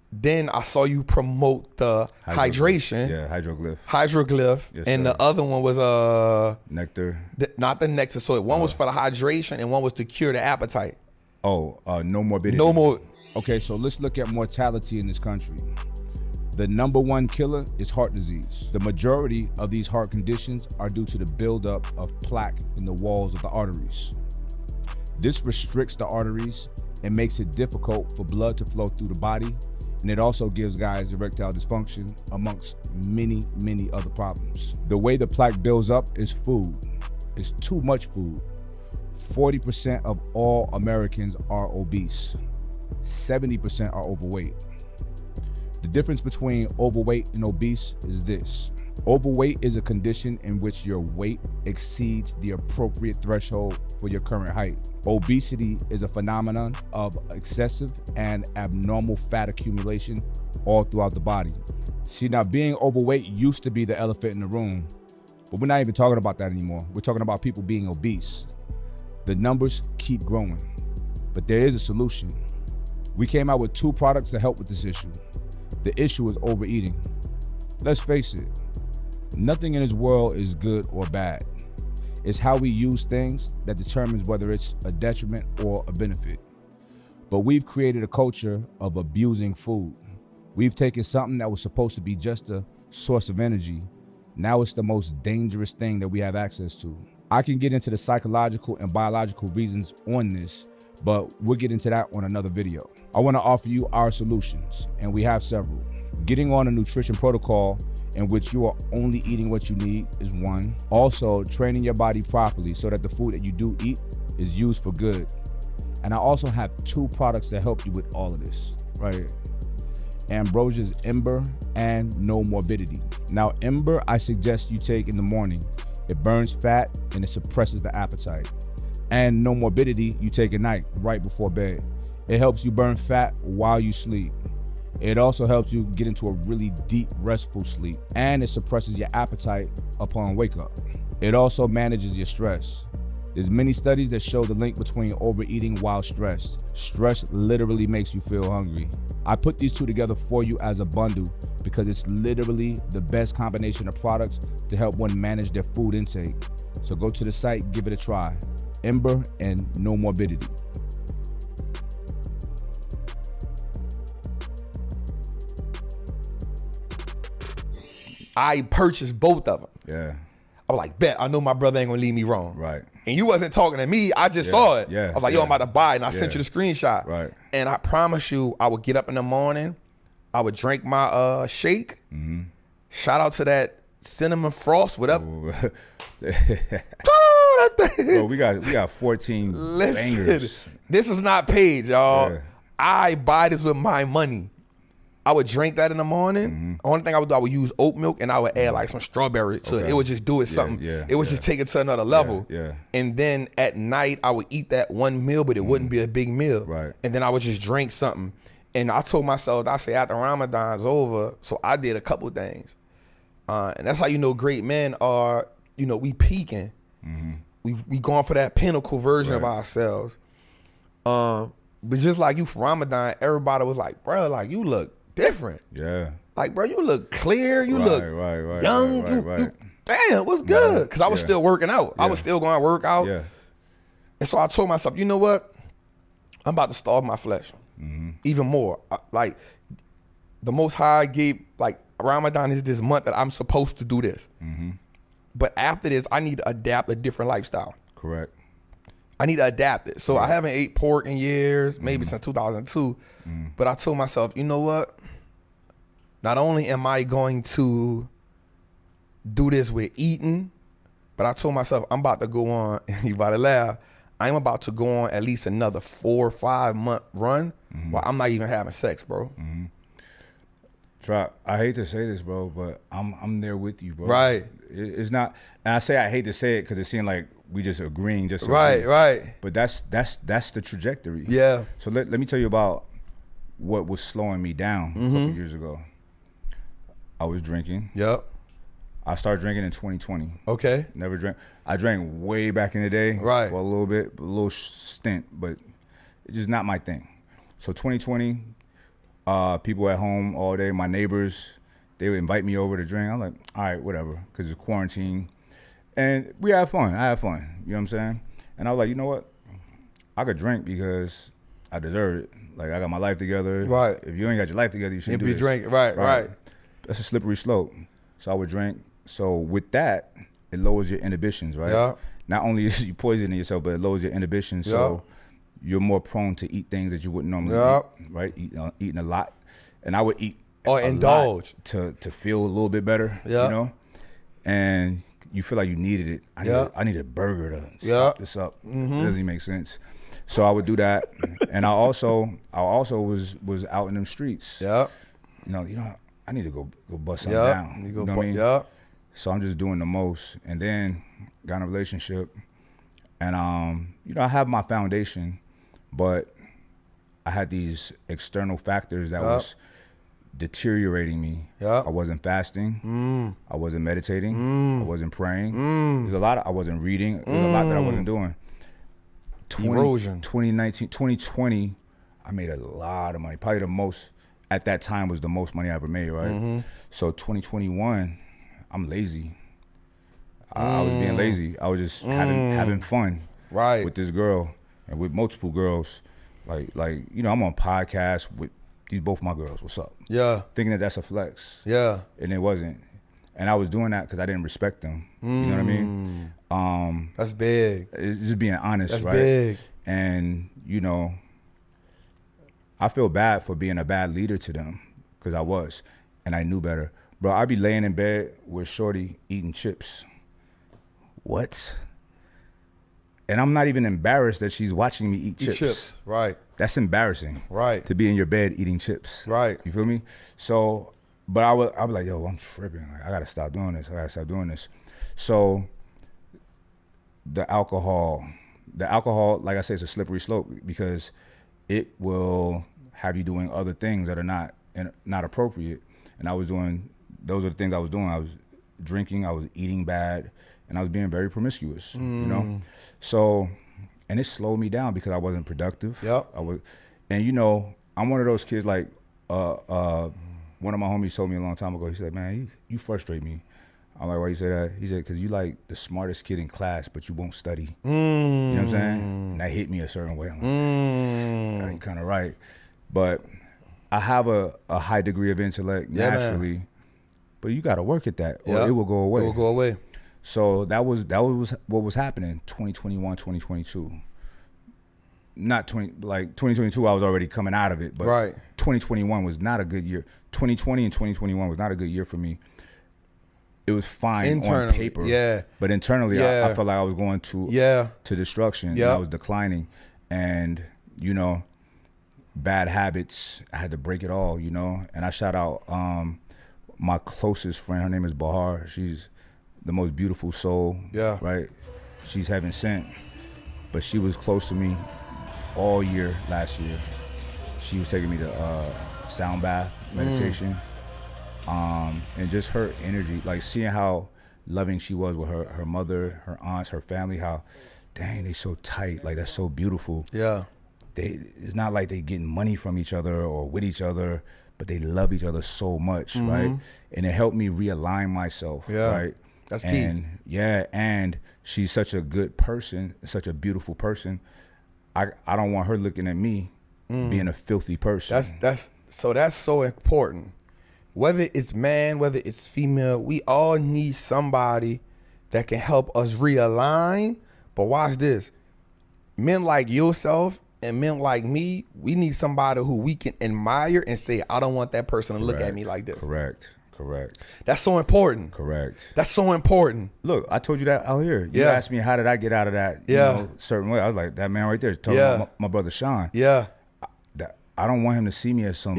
Then I saw you promote the hydration. Yeah, hydroglyph. Yes, and the other one was nectar. Not the nectar. So one was for the hydration and one was to cure the appetite. Oh, no morbidity. No more. Okay, so let's look at mortality in this country. The number 1 killer is heart disease. The majority of these heart conditions are due to the buildup of plaque in the walls of the arteries. This restricts the arteries and makes it difficult for blood to flow through the body, and it also gives guys erectile dysfunction amongst many, many other problems. The way the plaque builds up is food. It's too much food. 40% of all Americans are obese. 70% are overweight. The difference between overweight and obese is this. Overweight is a condition in which your weight exceeds the appropriate threshold for your current height. Obesity is a phenomenon of excessive and abnormal fat accumulation all throughout the body. See, now being overweight used to be the elephant in the room, But we're not even talking about that anymore. We're talking about people being obese. The numbers keep growing, but there is a solution. We came out with 2 products to help with this issue. The issue is overeating. Let's face it, nothing in this world is good or bad. It's how we use things that determines whether it's a detriment or a benefit. But we've created a culture of abusing food. We've taken something that was supposed to be just a source of energy. Now it's the most dangerous thing that we have access to. I can get into the psychological and biological reasons on this, but we'll get into that on another video. I want to offer you our solutions, and we have several. Getting on a nutrition protocol in which you are only eating what you need is one. Also, training your body properly so that the food that you do eat is used for good. And I also have 2 products that help you with all of this, right? Ambrosia's Ember and No Morbidity. Now, Ember, I suggest you take in the morning. It burns fat and it suppresses the appetite. And No Morbidity, you take at night, right before bed. It helps you burn fat while you sleep. It also helps you get into a really deep, restful sleep, and it suppresses your appetite upon wake up. It also manages your stress. There's many studies that show the link between overeating while stressed. Stress literally makes you feel hungry. I put these 2 together for you as a bundle because it's literally the best combination of products to help one manage their food intake. So go to the site, give it a try. Ember and No Morbidity. I purchased both of them. Yeah. I was like, bet, I know my brother ain't gonna leave me wrong. Right. And you wasn't talking to me, I just saw it. Yeah. I was like, yo, I'm about to buy it, and I sent you the screenshot. Right. And I promise you, I would get up in the morning, I would drink my shake. Mm-hmm. Shout out to that cinnamon frost, whatever. Bro, we got 14 bangers. This is not paid, y'all. Yeah. I buy this with my money. I would drink that in the morning. Mm-hmm. Only thing I would do, I would use oat milk and I would add like some strawberry to it. It would just do it something. It would just take it to another level. And then at night, I would eat that one meal, but it wouldn't be a big meal. Right. And then I would just drink something. And I told myself, I say after Ramadan's over, so I did a couple things. And that's how you know great men are, you know, we peaking. Mm-hmm. We going for that pinnacle version of ourselves. But just like you for Ramadan, everybody was like, bro, like you look different. Yeah. Like, bro, you look clear. You look young. You, damn, what's good? Because I was still working out. I was still going to work out. Yeah. And so I told myself, you know what? I'm about to starve my flesh even more. Like, the Most High gave, like, Ramadan is this month that I'm supposed to do this. Mm-hmm. But after this, I need to adapt a different lifestyle. Correct. I need to adapt it. So I haven't ate pork in years, maybe since 2002. But I told myself, you know what? Not only am I going to do this with eating, but I told myself I'm about to go on, you about to laugh, I'm about to go on at least another 4 or 5 month run while I'm not even having sex, bro. Trap, I hate to say this, bro, but I'm there with you, bro. Right. It's not, and I say I hate to say it because it seemed like we just agreeing just right. But that's the trajectory. Yeah. So let me tell you about what was slowing me down a couple years ago. I was drinking. Yep. I started drinking in 2020. Okay. Never drank. I drank way back in the day. Right. For a little bit, a little stint, but it's just not my thing. So 2020, people at home all day, my neighbors, they would invite me over to drink. I'm like, all right, whatever, because it's quarantine. And we had fun. I had fun. You know what I'm saying? And I was like, you know what? I could drink because I deserve it. Like, I got my life together. Right. If you ain't got your life together, you shouldn't do this. Drinking. Right. That's a slippery slope. So I would drink. So with that, it lowers your inhibitions, right? Yeah. Not only is you poisoning yourself, but it lowers your inhibitions. So you're more prone to eat things that you wouldn't normally eat, right? Eating a lot. And I would eat or indulge to feel a little bit better, you know? And you feel like you needed it. I need a burger to suck this up. It doesn't even make sense. So I would do that. And I also was out in them streets. Yeah. You know, I need to go bust something down. You know what I mean? Yeah. So I'm just doing the most. And then got in a relationship. And you know, I have my foundation, but I had these external factors that deteriorating me. I wasn't fasting. I wasn't meditating. I wasn't praying. There's a lot I wasn't reading. There's a lot that I wasn't doing. Erosion. 2019, 2020, I made a lot of money. Probably the most, at that time, was the most money I ever made, right? So 2021, I'm lazy. I was being lazy. I was just having fun with this girl and with multiple girls. Like you know, I'm on podcasts with these both my girls. What's up? Yeah. Thinking that that's a flex. Yeah. And it wasn't. And I was doing that because I didn't respect them. You know what I mean? That's big. It's just being honest, that's right? Big. And, you know, I feel bad for being a bad leader to them because I was. And I knew better. Bro, I'd be laying in bed with Shorty eating chips. What? And I'm not even embarrassed that she's watching me eat chips. Right. That's embarrassing. Right. To be in your bed eating chips. Right. You feel me? So, but I was like, yo, I'm tripping. Like, I gotta stop doing this. So the alcohol, like I said, it's a slippery slope because it will have you doing other things that are not appropriate. And those are the things I was doing. I was drinking, I was eating bad, and I was being very promiscuous, you know? So, and it slowed me down because I wasn't productive. And you know, I'm one of those kids like, one of my homies told me a long time ago, he said, man, you frustrate me. I'm like, why you say that? He said, because you like the smartest kid in class, but you won't study. You know what I'm saying? And that hit me a certain way. I'm like, you're kind of right. But I have a high degree of intellect naturally, but you got to work at that or it will go away. It will go away. So that was what was happening 2021, 2022. Not 2022, I was already coming out of it, but 2021 was not a good year. 2020 and 2021 was not a good year for me. It was fine on paper, but internally, I felt like I was going to destruction. And I was declining, and you know, bad habits. I had to break it all, you know. And I shout out my closest friend. Her name is Bahar. She's the most beautiful soul. Right. She's heaven sent, but she was close to me all year last year. She was taking me to sound bath meditation. And just her energy, like seeing how loving she was with her mother, her aunts, her family, how, dang, they so tight, like that's so beautiful. It's not like they getting money from each other or with each other, but they love each other so much, right? And it helped me realign myself, right? That's key. And and she's such a good person, such a beautiful person. I don't want her looking at me being a filthy person. That's so important. Whether it's man, whether it's female, we all need somebody that can help us realign. But watch this. Men like yourself and men like me, we need somebody who we can admire and say, I don't want that person to look at me like this. Correct. That's so important. That's so important. Look, I told you that out here. You asked me how did I get out of that you know, certain way. I was like, that man right there is talking about my brother Sean. I don't want him to see me as some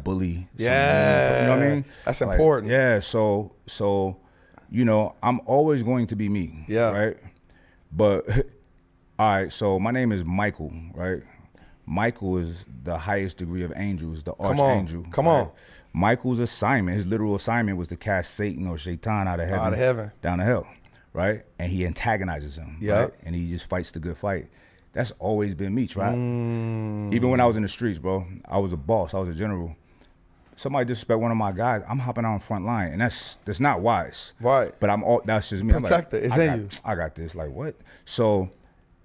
bully. You know what I mean? That's important. So, you know, I'm always going to be me. Right? But, all right, so my name is Michael, right? Michael is the highest degree of angels, the archangel. Come on. Michael's assignment, his literal assignment was to cast Satan or Shaitan out of heaven. Down to hell, right? And he antagonizes him, right? And he just fights the good fight. That's always been me, right? Even when I was in the streets, bro, I was a boss, I was a general. Somebody disrespect one of my guys, I'm hopping out on front line, and that's not wise. Right. But that's just me. Protector, it's in you. I got this, like what? So,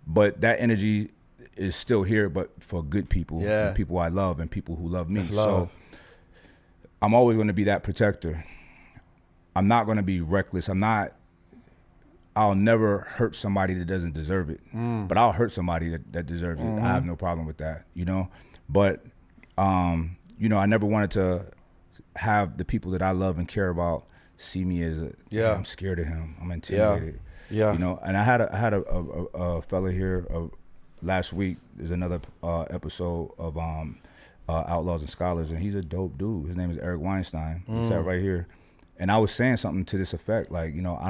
but that energy is still here, but for good people, and people I love and people who love me. So I'm always gonna be that protector. I'm not gonna be reckless. I'll never hurt somebody that doesn't deserve it, but I'll hurt somebody that deserves it. I have no problem with that, you know? But, you know, I never wanted to have the people that I love and care about see me as I'm scared of him. I'm intimidated. You know, and I had a fella here last week. There's another episode of Outlaws and Scholars, and he's a dope dude. His name is Eric Weinstein. He sat right here. And I was saying something to this effect, like, you know, I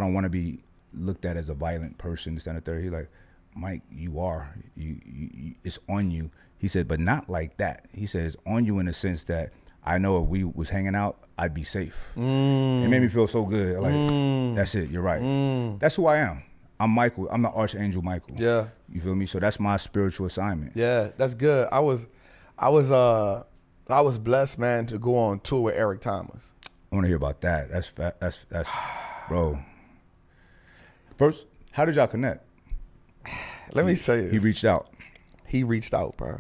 don't want to be looked at as a violent person, this, that, and the third. He's like, Mike, you are. You, it's on you. He said, but not like that. He said, it's on you in the sense that I know if we was hanging out, I'd be safe. It made me feel so good. Like, that's it. You're right. That's who I am. I'm Michael. I'm the Archangel Michael. Yeah. You feel me? So that's my spiritual assignment. Yeah, that's good. I was blessed, man, to go on tour with Eric Thomas. I want to hear about that. That's bro. First, how did y'all connect? Let me say this. He reached out. He reached out, bro.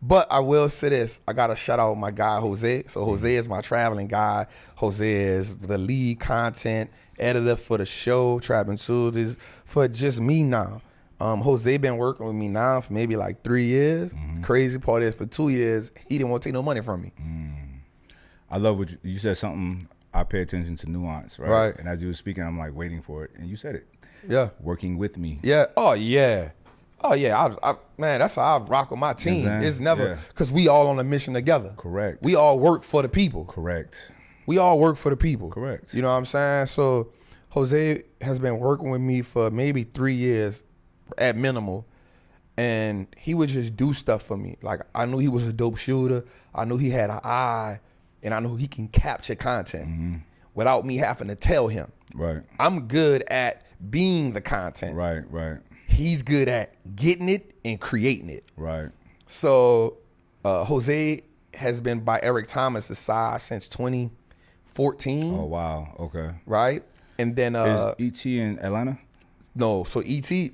But I will say this. I got to shout out my guy, Jose. So Jose is my traveling guy. Jose is the lead content editor for the show, Trapping Tuesdays, for just me now. Jose been working with me now for maybe like 3 years. Crazy part is for 2 years, he didn't want to take no money from me. I love what you said something. I pay attention to nuance, right? Right. And as you were speaking, I'm like waiting for it. And you said it. Yeah. Working with me. Yeah. Oh, yeah. Oh, yeah. Man, that's how I rock with my team. It's never, because we all on a mission together. Correct. We all work for the people. Correct. We all work for the people. Correct. You know what I'm saying? So Jose has been working with me for maybe 3 years at minimal. And he would just do stuff for me. Like, I knew he was a dope shooter. I knew he had an eye. And I know he can capture content without me having to tell him. Right. I'm good at being the content. Right, right. He's good at getting it and creating it. Right. So Jose has been by Eric Thomas' side since 2014. Oh, wow. Okay. Right? And then is E.T. in Atlanta? No. So E.T.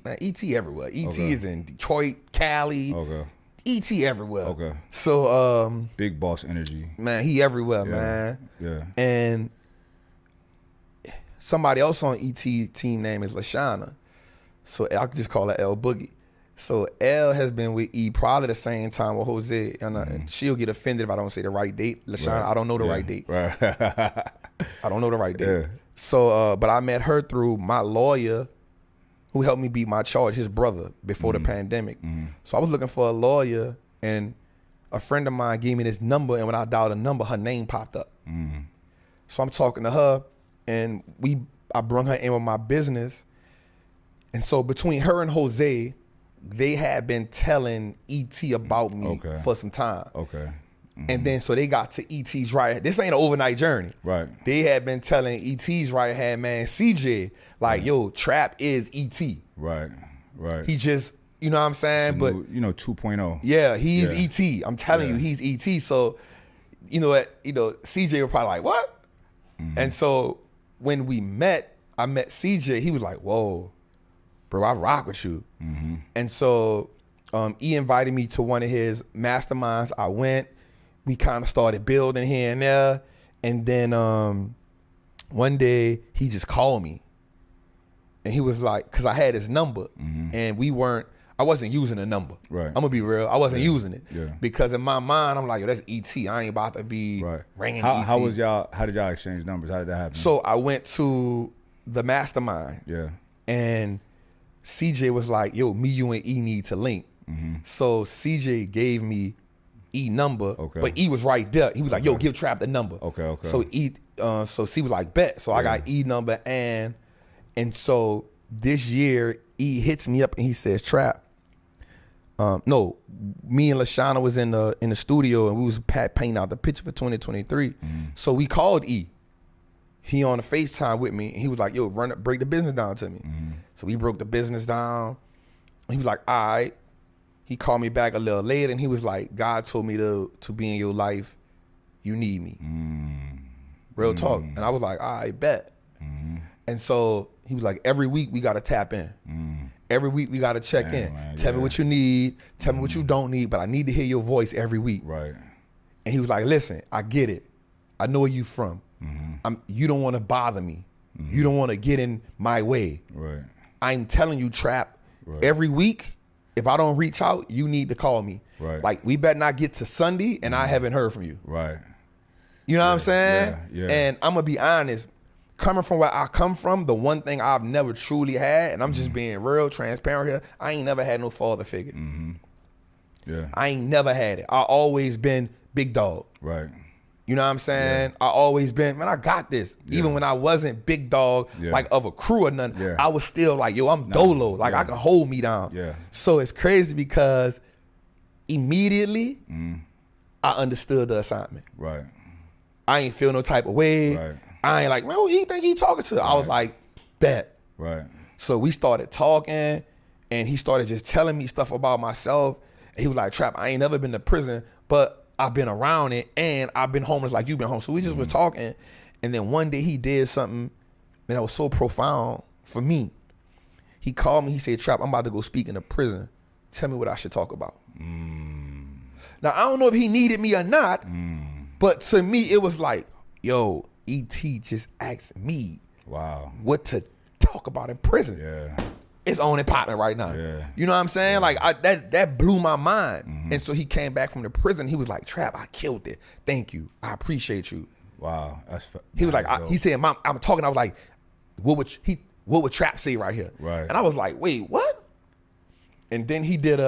everywhere. E.T. is in Detroit, Cali. Okay. E.T. everywhere. Okay. So big boss energy. Man, he everywhere, man. Yeah. And somebody else on E.T. team name is LaShawna. So I could just call her L Boogie. So L has been with E probably the same time with Jose. And she'll get offended if I don't say the right date. LaShawna, I don't know the right date. Right. I don't know the right date. Yeah. So, but I met her through my lawyer who helped me beat my charge, his brother, before the pandemic. So I was looking for a lawyer, and a friend of mine gave me this number, and when I dialed the number, her name popped up. So I'm talking to her, and I brung her in with my business. And so between her and Jose, they had been telling E.T. about me for some time. Okay. And then so they got to E.T.'s right. This ain't an overnight journey. Right. They had been telling E.T.'s right hand man, CJ, like, yo, Trap is E.T. Right. Right. He just, you know what I'm saying? But 2.0. Yeah, he's E.T. I'm telling you, he's E.T. So, you know what? CJ was probably like, what? And so when we met, I met CJ. He was like, whoa, bro, I rock with you. And so he invited me to one of his masterminds. I went. We kind of started building here and there. And then one day he just called me. And he was like, because I had his number and I wasn't using the number. Right. I'm going to be real. I wasn't using it. Yeah. Because in my mind, I'm like, yo, that's E.T. I ain't about to be ringing E.T. How did y'all exchange numbers? How did that happen? So I went to the mastermind. Yeah. And CJ was like, yo, me, you, and E need to link. So CJ gave me E number, but E was right there. He was like, yo, give Trap the number. Okay. So C was like, bet. So I got E number, and so this year E hits me up and he says, Trap. No, me and LaShawna was in the studio and we was painting out the picture for 2023. So we called E. He on the FaceTime with me and he was like, yo, break the business down to me. So we broke the business down. He was like, all right. He called me back a little later and he was like, God told me to be in your life. You need me. Real talk. And I was like, all right, bet. And so he was like, every week we got to tap in. Every week we got to check in. Man, tell me what you need. Tell me what you don't need, but I need to hear your voice every week. Right. And he was like, listen, I get it. I know where you from. You don't want to bother me. You don't want to get in my way. Right. I'm telling you, Trap, every week, if I don't reach out, you need to call me. Right. Like, we better not get to Sunday and I haven't heard from you. Right. You know what I'm saying? Yeah. And I'm going to be honest, coming from where I come from, the one thing I've never truly had, and I'm just being real transparent here, I ain't never had no father figure. Yeah. I ain't never had it. I always been big dog. Right. You know what I'm saying? I always been, man, I got this. Even when I wasn't big dog, like of a crew or nothing, I was still like, yo, I'm dolo. Like I can hold me down. So it's crazy because immediately I understood the assignment. Right. I ain't feel no type of way. Right. I ain't like, man, who he think he talking to? I was like, bet. Right. So we started talking and he started just telling me stuff about myself. And he was like, Trap, I ain't never been to prison, but I've been around it and I've been homeless like you've been home. So we just was talking. And then one day he did something that was so profound for me. He called me, he said, Trap, I'm about to go speak in a prison. Tell me what I should talk about. Now, I don't know if he needed me or not, but to me, it was like, yo, E.T. just asked me what to talk about in prison. It's on and popping right now. You know what I'm saying? Like that blew my mind. And so he came back from the prison. He was like, Trap, I killed it. Thank you. I appreciate you. Wow. He was like, he said, Mom, I'm talking. I was like, what would Trap say right here? Right. And I was like, wait, what? And then he did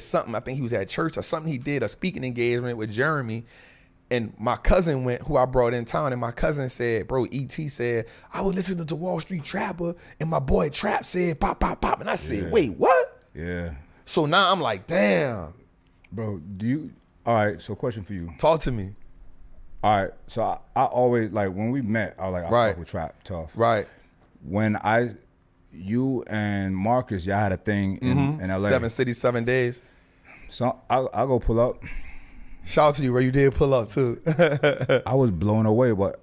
something. I think he was at church or something. He did a speaking engagement with Jeremy. And my cousin went, who I brought in town, and my cousin said, bro, E.T. said, I was listening to Wall Street Trapper, and my boy Trap said, pop, pop, pop. And I said, wait, what? Yeah. So now I'm like, damn. Bro, all right, so question for you. Talk to me. All right, so I always, like, when we met, I was like, I fuck with Trap tough. Right. When you and Marcus, y'all had a thing in L.A. 7 cities, 7 days. So I'll go pull up. Shout out to you, bro. You did pull up too. I was blown away with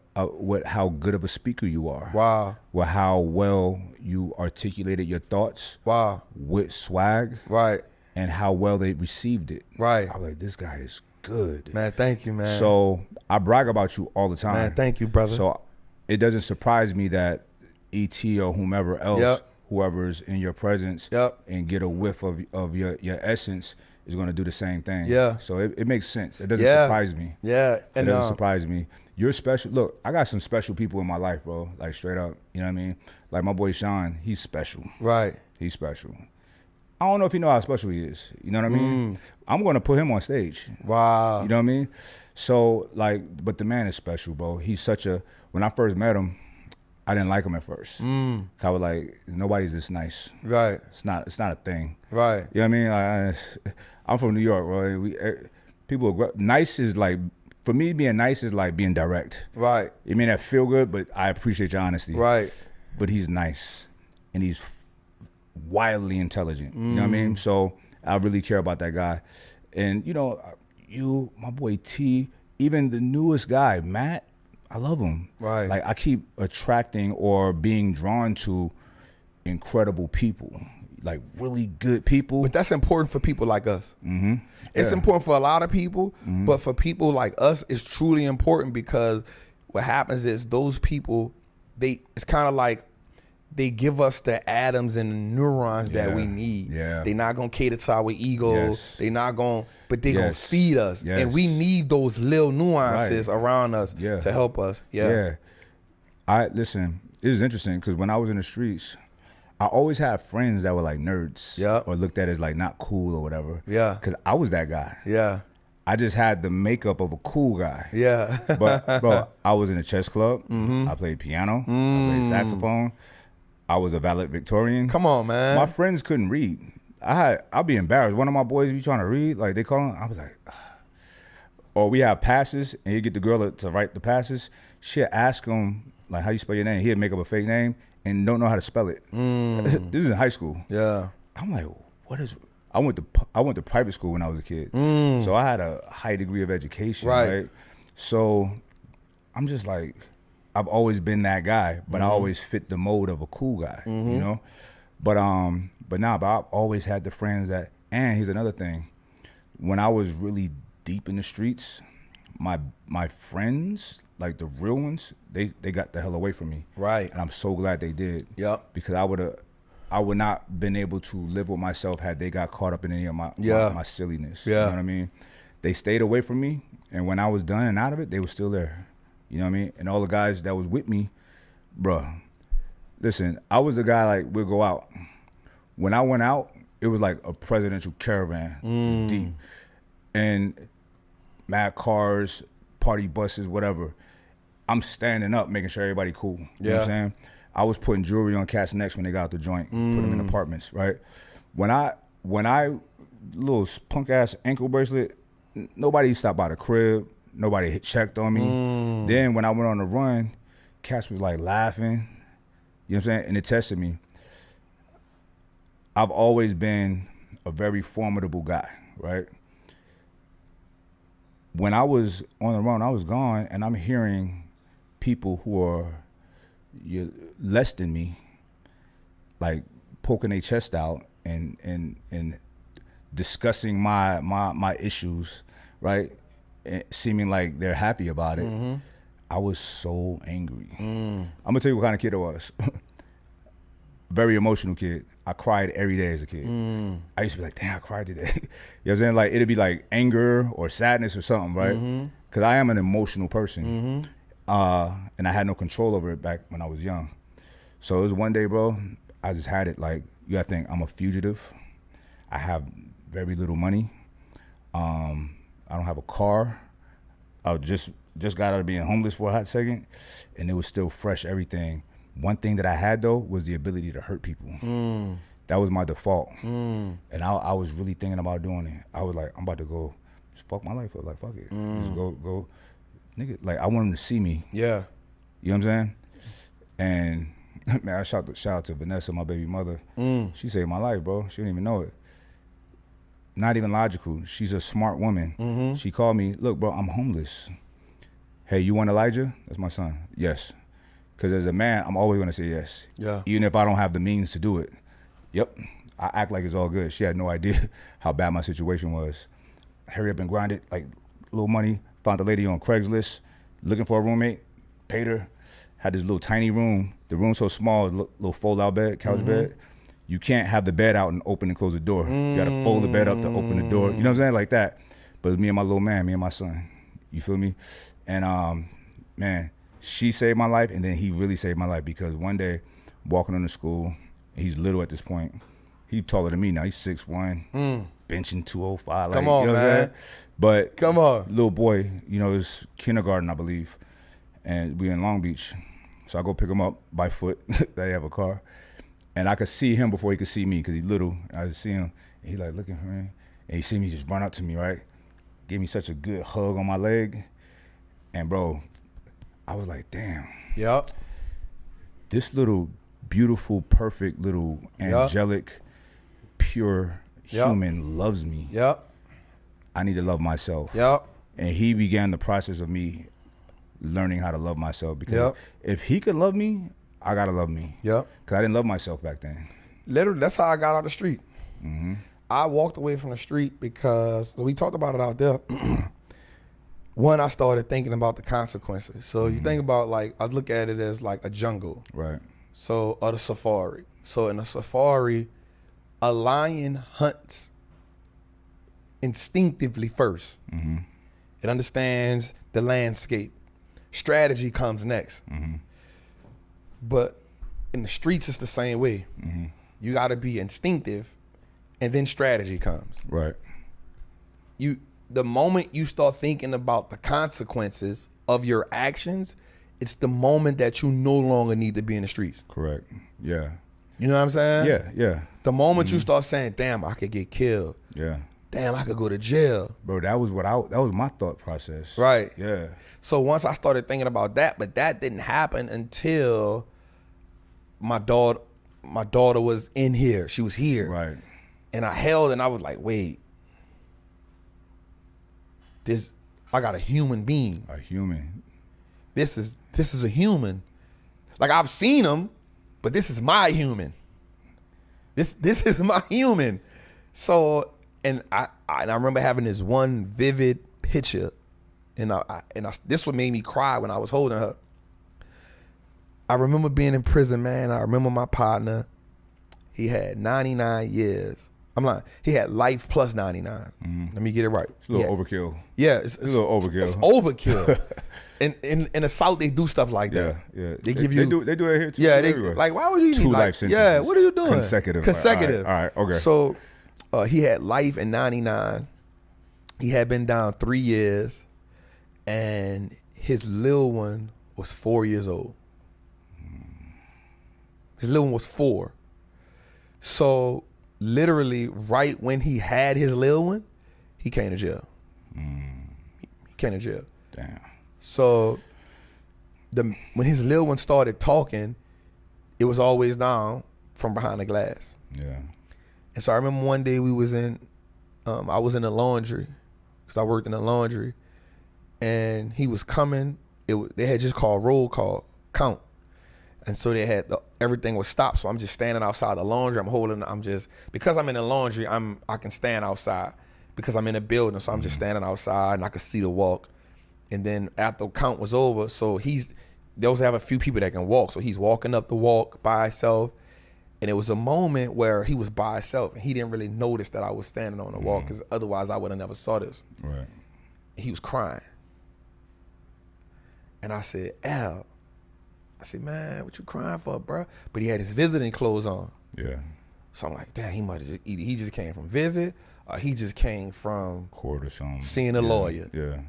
how good of a speaker you are. Wow. With how well you articulated your thoughts. Wow. With swag. Right. And how well they received it. Right. I was like, this guy is good. Man, thank you, man. So I brag about you all the time. Man, thank you, brother. So it doesn't surprise me that E.T. or whomever else, whoever's in your presence, and get a whiff of your essence is going to do the same thing. Yeah. So it makes sense. It doesn't surprise me. Yeah. It doesn't surprise me. You're special. Look, I got some special people in my life, bro. Like straight up. You know what I mean? Like my boy Sean, he's special. Right. He's special. I don't know if you know how special he is. You know what I mean? I'm going to put him on stage. Wow. You know what I mean? So like, but the man is special, bro. He's when I first met him, I didn't like him at first. I was like, nobody's this nice. Right. It's not a thing. Right. You know what I mean? I'm from New York, bro. People nice is like, for me, being nice is like being direct. Right. It may not feel good, but I appreciate your honesty. Right. But he's nice, and he's wildly intelligent. You know what I mean? So I really care about that guy. And you know, you, my boy T, even the newest guy, Matt, I love him. Right. Like I keep attracting or being drawn to incredible people. Like really good people. But that's important for people like us. It's important for a lot of people, but for people like us, it's truly important because what happens is those people, it's kind of like they give us the atoms and the neurons that we need. They're not gonna cater to our ego. They not gonna, but they gonna feed us, and we need those little nuances around us to help us. Listen. It is interesting because when I was in the streets, I always had friends that were like nerds or looked at as like not cool or whatever. Because I was that guy. I just had the makeup of a cool guy. But bro, I was in a chess club. I played piano. I played saxophone. I was a valedictorian. Come on, man. My friends couldn't read. I'd be embarrassed. One of my boys be trying to read, like they call him. I was like, or we have passes, and you get the girl to write the passes. She'd ask him like, how you spell your name? He'd make up a fake name and don't know how to spell it. This is in high school. I'm like, what is? I went to private school when I was a kid, so I had a high degree of education. Right. So I'm just like, I've always been that guy, but I always fit the mode of a cool guy, you know. But I've always had the friends that. And here's another thing: when I was really deep in the streets, my friends, like the real ones, they got the hell away from me. Right. And I'm so glad they did. Yep. Because I would not been able to live with myself had they got caught up in any of my silliness. You know what I mean? They stayed away from me, and when I was done and out of it, they were still there. You know what I mean? And all the guys that was with me, bruh, listen, I was the guy like, we'll go out. When I went out, it was like a presidential caravan, deep. And mad cars, party buses, whatever. I'm standing up, making sure everybody cool. You know what I'm saying? I was putting jewelry on cats' necks when they got out the joint, put them in apartments, right? When I little punk ass ankle bracelet, nobody stopped by the crib, nobody checked on me. Then when I went on the run, cats was like laughing, you know what I'm saying? And it tested me. I've always been a very formidable guy, right? When I was on the run, I was gone, and I'm hearing people who are less than me, like poking their chest out and discussing my issues, right? And seeming like they're happy about it. I was so angry. I'm gonna tell you what kind of kid I was. Very emotional kid. I cried every day as a kid. I used to be like, damn, I cried today. You know what I'm saying? Like, it'd be like anger or sadness or something, right? Because I am an emotional person. And I had no control over it back when I was young. So it was one day, bro, I just had it. Like, you gotta think, I'm a fugitive. I have very little money. I don't have a car. I just got out of being homeless for a hot second, and it was still fresh, everything. One thing that I had, though, was the ability to hurt people. That was my default. And I was really thinking about doing it. I was like, I'm about to go just fuck my life up. Like, fuck it. Just go. Nigga, like, I want him to see me. Yeah. You know what I'm saying? And, man, shout out to Vanessa, my baby mother. She saved my life, bro. She didn't even know it. Not even logical. She's a smart woman. She called me, look, bro, I'm homeless. Hey, you want Elijah? That's my son. Yes. Because as a man, I'm always going to say yes. Yeah. Even if I don't have the means to do it. Yep. I act like it's all good. She had no idea how bad my situation was. Hurry up and grind it, like, little money. Found a lady on Craigslist, looking for a roommate, paid her. Had this little tiny room. The room's so small, little fold-out bed, couch bed. You can't have the bed out and open and close the door. You gotta fold the bed up to open the door. You know what I'm saying? Like that. But me and my little man, me and my son. You feel me? And man, she saved my life, and then he really saved my life, because one day, walking into school, he's little at this point. He taller than me now. He's 6'1", benching 205. Like, come on, you know man. What I'm saying? But come on, little boy, you know, it's kindergarten, I believe, and we in Long Beach. So I go pick him up by foot. They have a car, and I could see him before he could see me, because he's little. I just see him, and he's like looking for me, and he see me just run up to me, right? Give me such a good hug on my leg, and bro, I was like, damn. Yep. This little beautiful, perfect, little angelic, pure human loves me. Yep. I need to love myself. Yep. And he began the process of me learning how to love myself, because if he could love me, I gotta love me. Yep. Because I didn't love myself back then. Literally, that's how I got out the street. I walked away from the street because we talked about it out there. One, I started thinking about the consequences. So you think about, like, I look at it as like a jungle. Right. So, or the safari. So in a safari, a lion hunts instinctively first. It understands the landscape. Strategy comes next. But in the streets, it's the same way. You gotta be instinctive, and then strategy comes. Right. The moment you start thinking about the consequences of your actions, it's the moment that you no longer need to be in the streets. Correct. Yeah. You know what I'm saying? Yeah, yeah. The moment you start saying, damn, I could get killed. Yeah. Damn, I could go to jail. Bro, that was my thought process. Right. Yeah. So once I started thinking about that, but that didn't happen until my daughter was in here. She was here. Right. And I held, and I was like, wait. I got a human being. A human. This is a human. Like, I've seen him, but this is my human. This is my human. So, and I remember having this one vivid picture, and this what made me cry when I was holding her. I remember being in prison, man. I remember my partner. He had 99 years. I'm lying. He had life plus 99. Let me get it right. It's a little overkill. Yeah, it's a little overkill. It's overkill. in the South, they do stuff like that. Yeah. They give you. They do it here too. Yeah, like, why would you need life sentences? Yeah, what are you doing? Consecutive. Consecutive. All right. Okay. So he had life and 99, He had been down 3 years, and his little one was 4 years old. His little one was 4. So literally right when he had his little one, he came to jail. He came to jail. Damn. So when his little one started talking, it was always down from behind the glass. Yeah. And so I remember one day we was in, I was in the laundry, because I worked in the laundry, and he was coming. They had just called roll call, count. And so they had, everything was stopped. So I'm just standing outside the laundry. Because I'm in the laundry, I can stand outside because I'm in a building. So I'm just standing outside and I could see the walk. And then after the count was over, so they also have a few people that can walk. So he's walking up the walk by himself. And it was a moment where he was by himself and he didn't really notice that I was standing on the walk, because otherwise I would have never saw this. Right. He was crying. And I said, Al, I said, man, what you crying for, bro? But he had his visiting clothes on. Yeah. So I'm like, damn, he might have either he just came from visit or he just came from court or something, seeing a lawyer. Yeah.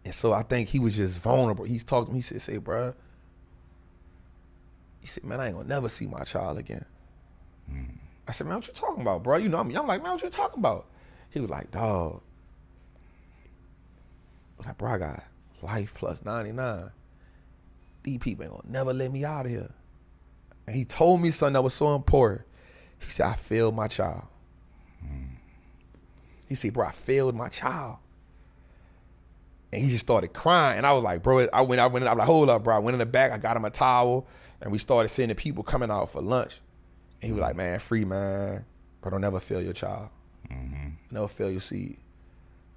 And so I think he was just vulnerable. He's talking to me, he said, bro, he said, man, I ain't gonna never see my child again. I said, man, what you talking about, bro? You know, I'm like, man, what you talking about? He was like, dog. I was like, bro, I got life plus 99. These people ain't gonna never let me out of here. And he told me something that was so important. He said, I failed my child. He said, bro, I failed my child. And he just started crying. And I was like, bro, I went, I'm like, hold up, bro. I went in the back, I got him a towel, and we started seeing the people coming out for lunch. And he was like, man, free, man. Bro, don't never fail your child. Never fail your seed.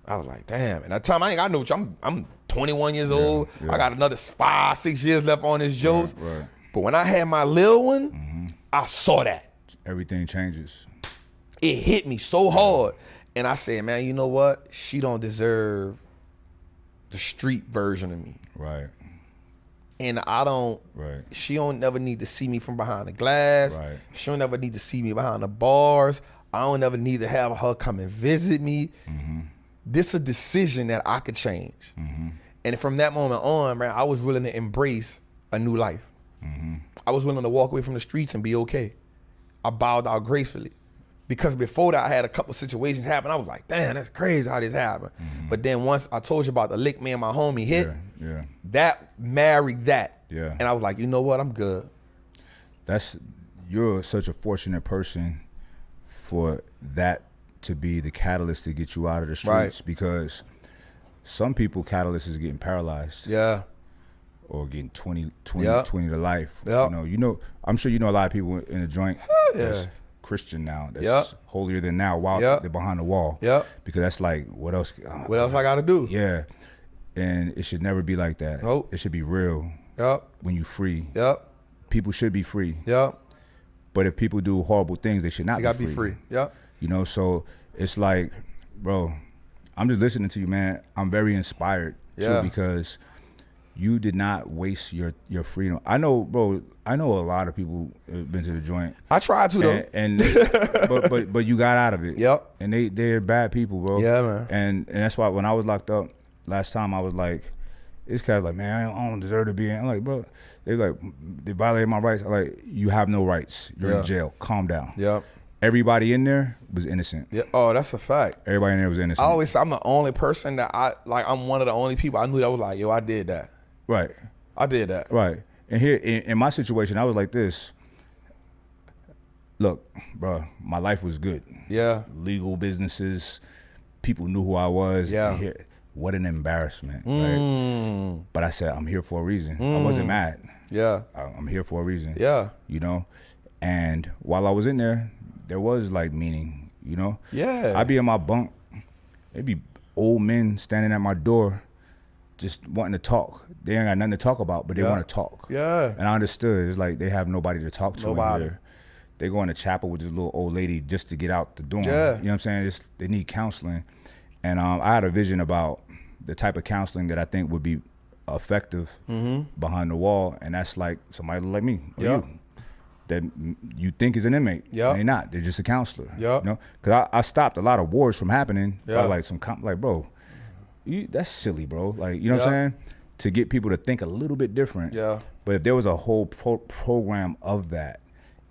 I was like, damn. And at the time, I ain't got no, I'm 21 years old. Yeah. I got another 5-6 years left on this Joe's. Right. But when I had my little one, I saw that. Everything changes. It hit me so hard. And I said, man, you know what? She don't deserve the street version of me. Right. And I don't, she don't never need to see me from behind the glass. Right. She don't never need to see me behind the bars. I don't ever need to have her come and visit me. This is a decision that I could change. And from that moment on, man, I was willing to embrace a new life. I was willing to walk away from the streets and be okay. I bowed out gracefully. Because before that, I had a couple of situations happen. I was like, damn, that's crazy how this happened. But then once I told you about the lick me and my homie hit, that married that. And I was like, you know what, I'm good. You're such a fortunate person for that to be the catalyst to get you out of the streets, because some people catalyst is getting paralyzed. Or getting 20 to life. You know, I'm sure you know a lot of people in the joint that's Christian now, that's holier than now while they're behind the wall. Because that's like, what else? What else I gotta do? And it should never be like that. Nope. It should be real. When you free. People should be free. But if people do horrible things, they should not be free. You know, so it's like, bro, I'm just listening to you, man. I'm very inspired too, because you did not waste your freedom. I know, bro. I know a lot of people have been to the joint. I tried to though, and but you got out of it. And they're bad people, bro. Man. And that's why when I was locked up last time, I was like, this guy's like, man, I don't deserve to be in. I'm like, bro, they violated my rights. I'm like, you have no rights. You're in jail. Calm down. Everybody in there was innocent. Oh, that's a fact. Everybody in there was innocent. I always say I'm the only person that I'm one of the only people I knew that was like, yo, I did that. I did that. And here, in my situation, I was like this. Look, bro, my life was good. Legal businesses, people knew who I was. Here, what an embarrassment, right? But I said, I'm here for a reason. I wasn't mad. I'm here for a reason. You know? And while I was in there was like meaning, you know? I'd be in my bunk. There'd be old men standing at my door just wanting to talk. They ain't got nothing to talk about, but they want to talk. And I understood. It's like they have nobody to talk to in here. They go in the chapel with this little old lady just to get out the door. You know what I'm saying? They need counseling. And I had a vision about the type of counseling that I think would be effective behind the wall, and that's like somebody like me or you. that you think is an inmate. Yeah. They're not. They're just a counselor. Yeah. You know, because I stopped a lot of wars from happening. Yeah. By like like, bro, that's silly, bro. Like, you know what I'm saying? To get people to think a little bit different. Yeah. But if there was a whole program of that,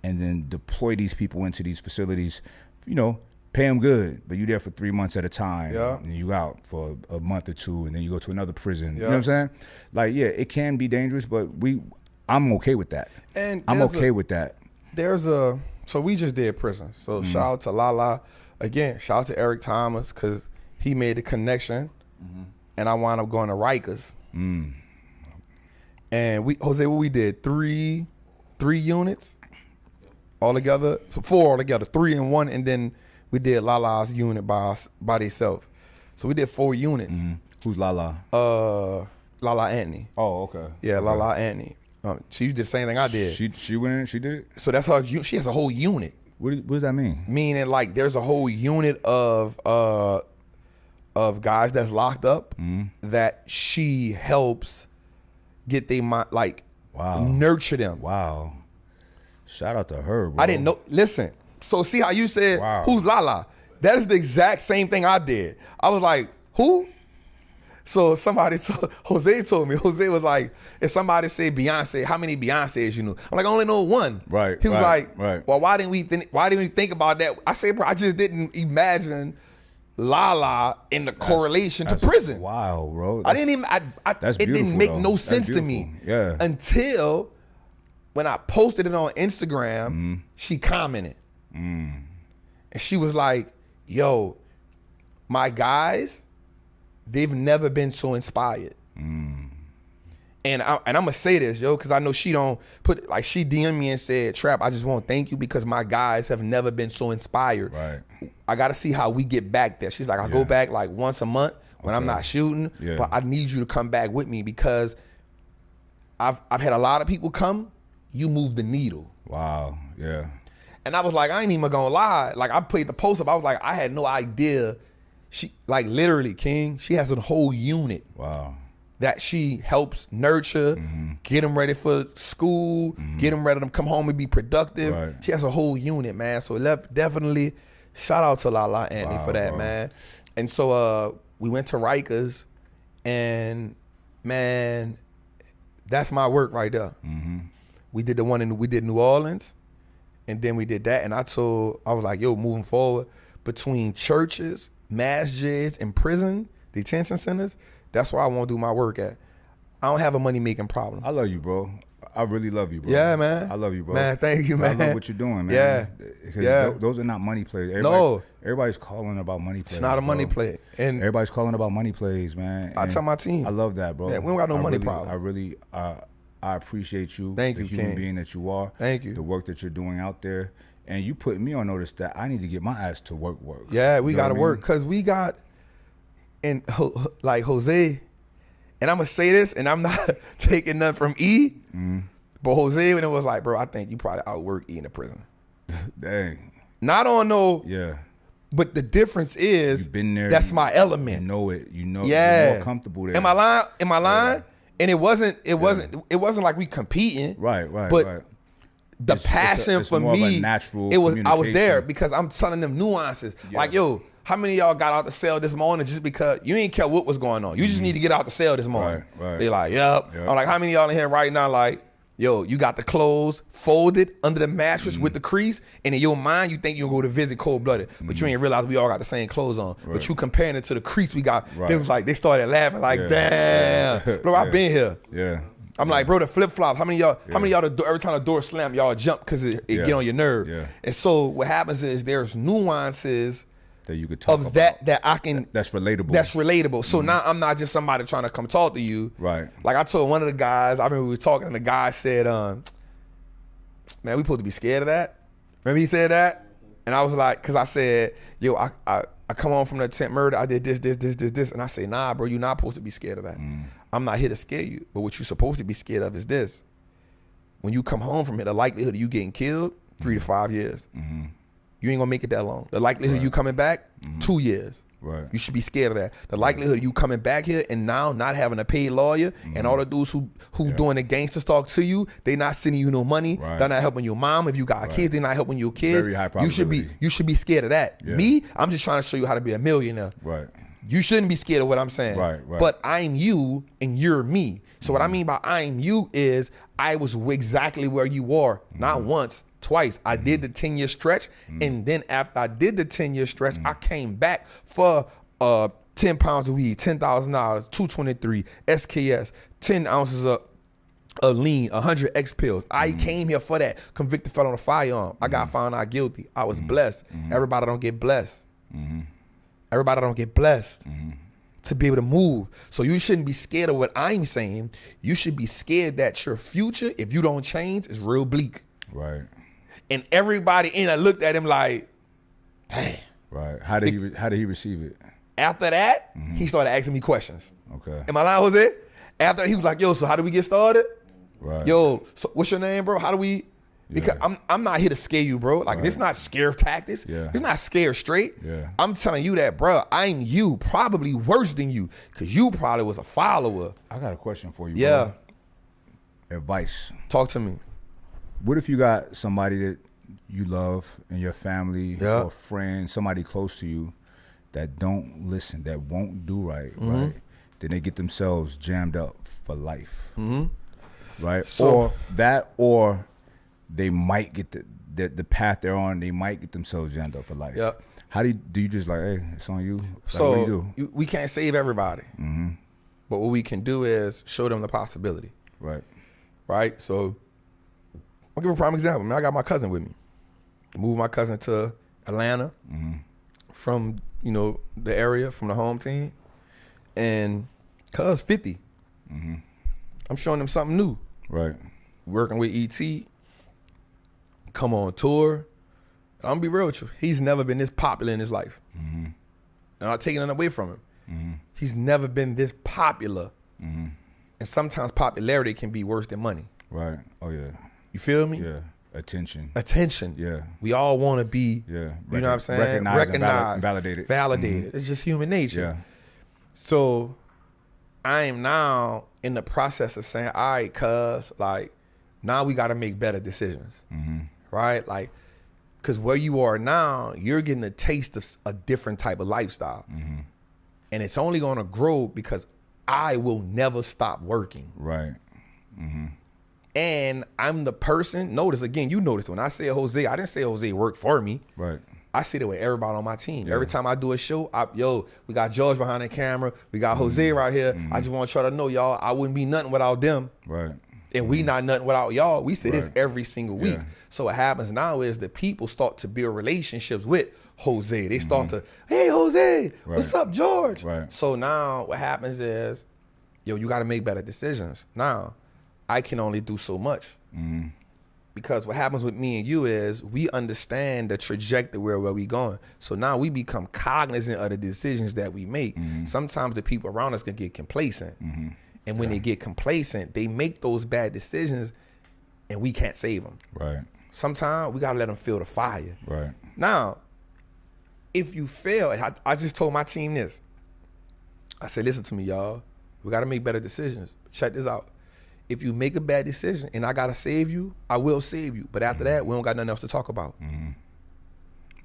and then deploy these people into these facilities, you know, pay them good, but you there for 3 months at a time. Yeah. And you out for a month or two, and then you go to another prison. Yeah. You know what I'm saying? Like, yeah, it can be dangerous, but I'm okay with that. And I'm okay with that. So we just did prison. So shout out to Lala. Again, shout out to Eric Thomas, because he made the connection, and I wound up going to Rikers. And Jose, what we did, three units altogether. So 4 altogether, 3 in 1, and then we did Lala's unit by themselves. So we did 4 units. Who's Lala? Lala Anthony. Oh, okay. Yeah, okay. Lala Anthony. She did the same thing I did. She went in, she did it? So that's her, she has a whole unit. What does that mean? Meaning, like, there's a whole unit of guys that's locked up that she helps get their mind, like, nurture them. Wow. Shout out to her, bro. I didn't know. Listen, so see how you said, who's Lala? That is the exact same thing I did. I was like, who? So Jose told me, Jose was like, if somebody said Beyonce, how many Beyonces you knew? I'm like, I only know one. Right. He was like, right. Well, why didn't we think about that? I said, bro, I just didn't imagine Lala in the correlation to prison. Wow, bro. I didn't even, it didn't make no sense to me. Yeah. Until when I posted it on Instagram, she commented. And she was like, yo, my guys, they've never been so inspired. And I'm gonna say this, yo, because I know she don't put, like, she DM'd me and said, Trap, I just want to thank you because my guys have never been so inspired. Right. I gotta see how we get back there. She's like, I go back like once a month when I'm not shooting, but I need you to come back with me because I've had a lot of people come, you move the needle. Wow, yeah. And I was like, I ain't even gonna lie. Like, I played the post up, I was like, I had no idea. She, like, literally, King, she has a whole unit. Wow. That she helps nurture, get them ready for school, get them ready to come home and be productive. Right. She has a whole unit, man. So definitely shout out to Lala Anthony for that, man. And so we went to Rikers, and man, that's my work right there. We did we did New Orleans, and then we did that. And I was like, yo, moving forward, between churches, masjids, and prison detention centers, that's where I want to do my work at. I don't have a money-making problem. I love you, bro. I really love you, bro. Yeah, man. I love you, bro. Man, thank you, man. I love what you're doing, man. Yeah. Because those are not money plays. Everybody's calling about money plays. It's not a money play. And everybody's calling about money plays, man. I tell my team. I love that, bro. Yeah, we don't got no money problem. I appreciate you. Thank you, the human King. being that you are. Thank you. The work that you're doing out there. And you put me on notice that I need to get my ass to work. Yeah, we got to work because we got, and like Jose, and I'm going to say this, and I'm not taking nothing from E, but Jose, when it was like, bro, I think you probably outwork E in the prison. Dang. Not on no. Yeah. But the difference is, you've been there, that's my element. You know it. You know. Yeah. You're more comfortable there. Am I lying? Yeah. And it wasn't like we competing. Right. But the passion it's for more me, of a natural I was there because I'm telling them nuances. Yeah. Like, yo, how many of y'all got out the cell this morning just because you ain't care what was going on? You just need to get out the cell this morning. Right. They like, yep. I'm like, how many of y'all in here right now like, yo, you got the clothes folded under the mattress with the crease, and in your mind you think you'll go to visit cold-blooded, but you ain't realize we all got the same clothes on. Right. But you comparing it to the crease we got, it was like, they started laughing like, damn, bro, I've been here. Yeah. I'm like, bro, the flip-flops, how many of y'all every time the door slam, y'all jump because it get on your nerve. Yeah. And so what happens is there's nuances that you could talk about. that I can. That's relatable. That's relatable. So now I'm not just somebody trying to come talk to you. Right. Like I told one of the guys, I remember we were talking and the guy said, man, we supposed to be scared of that? Remember he said that? And I was like, cause I said, yo, I come home from the attempt murder, I did this. And I say, nah, bro, you're not supposed to be scared of that. I'm not here to scare you. But what you're supposed to be scared of is this. When you come home from here, the likelihood of you getting killed, 3 to 5 years. You ain't gonna make it that long. The likelihood of you coming back, 2 years. Right. You should be scared of that. The likelihood of you coming back here and now not having a paid lawyer and all the dudes who doing the gangster talk to you, they not sending you no money. Right. They're not helping your mom. If you got kids, they're not helping your kids. Very high You should be scared of that. Yeah. Me, I'm just trying to show you how to be a millionaire. Right. You shouldn't be scared of what I'm saying. Right. But I'm you and you're me. So what I mean by I'm you is I was exactly where you are. Not once, twice. I did the 10-year stretch. And then after I did the 10-year stretch, I came back for 10 pounds of weed, $10,000, 223, SKS, 10 ounces of lean, 100 X pills. I came here for that. Convicted felon on a firearm. I got found out guilty. I was blessed. Everybody don't get blessed. Everybody don't get blessed to be able to move. So you shouldn't be scared of what I'm saying. You should be scared that your future, if you don't change, is real bleak. Right. And everybody in there looked at him like, damn. Right. How did he receive it? After that, he started asking me questions. Okay. Am I lying, Jose? After that, he was like, yo, so how do we get started? Right. Yo, so what's your name, bro? How do we? Because I'm not here to scare you, bro. Like, this not scare tactics. Yeah. It's not scare straight. Yeah. I'm telling you that, bro. I'm you, probably worse than you, because you probably was a follower. I got a question for you, yeah. bro. Advice. Talk to me. What if you got somebody that you love in your family or friend, somebody close to you that don't listen, that won't do right, right? Then they get themselves jammed up for life, right? So, or they might get the path they're on, they might get themselves jammed up for life. Yep. How do you just like, hey, it's on you? Like, so what do you do? We can't save everybody. But what we can do is show them the possibility. Right. Right? So I'll give a prime example. Man, I got my cousin with me. Moved my cousin to Atlanta from, the area, from the home team. And cuz 50. I'm showing them something new. Right. Working with ET. Come on tour. I'm gonna be real with you. He's never been this popular in his life. And I'm not taking it away from him. He's never been this popular. And sometimes popularity can be worse than money. Right. Oh yeah. You feel me? Yeah. Attention. Yeah. We all want to be, you know what I'm saying? Recognized. Validated. Validated. It's just human nature. Yeah. So I am now in the process of saying, all right, cuz, like, now we got to make better decisions. Right? Like, because where you are now, you're getting a taste of a different type of lifestyle. And it's only going to grow because I will never stop working. Right. And I'm the person, notice again, you notice when I say Jose, I didn't say Jose worked for me. Right. I see that with everybody on my team. Every time I do a show, we got George behind the camera. We got Jose right here. I just want y'all to know, y'all, I wouldn't be nothing without them. Right. And we not nothing without y'all. We say this every single week. So what happens now is the people start to build relationships with Jose. They start to, hey, Jose, what's up, George? Right. So now what happens is, you got to make better decisions. Now, I can only do so much. Because what happens with me and you is we understand the trajectory where we going. So now we become cognizant of the decisions that we make. Sometimes the people around us can get complacent. And when they get complacent, they make those bad decisions and we can't save them. Right. Sometimes we got to let them feel the fire. Right. Now, if you fail, and I just told my team this. I said, listen to me, y'all. We got to make better decisions. Check this out. If you make a bad decision and I got to save you, I will save you. But after that, we don't got nothing else to talk about.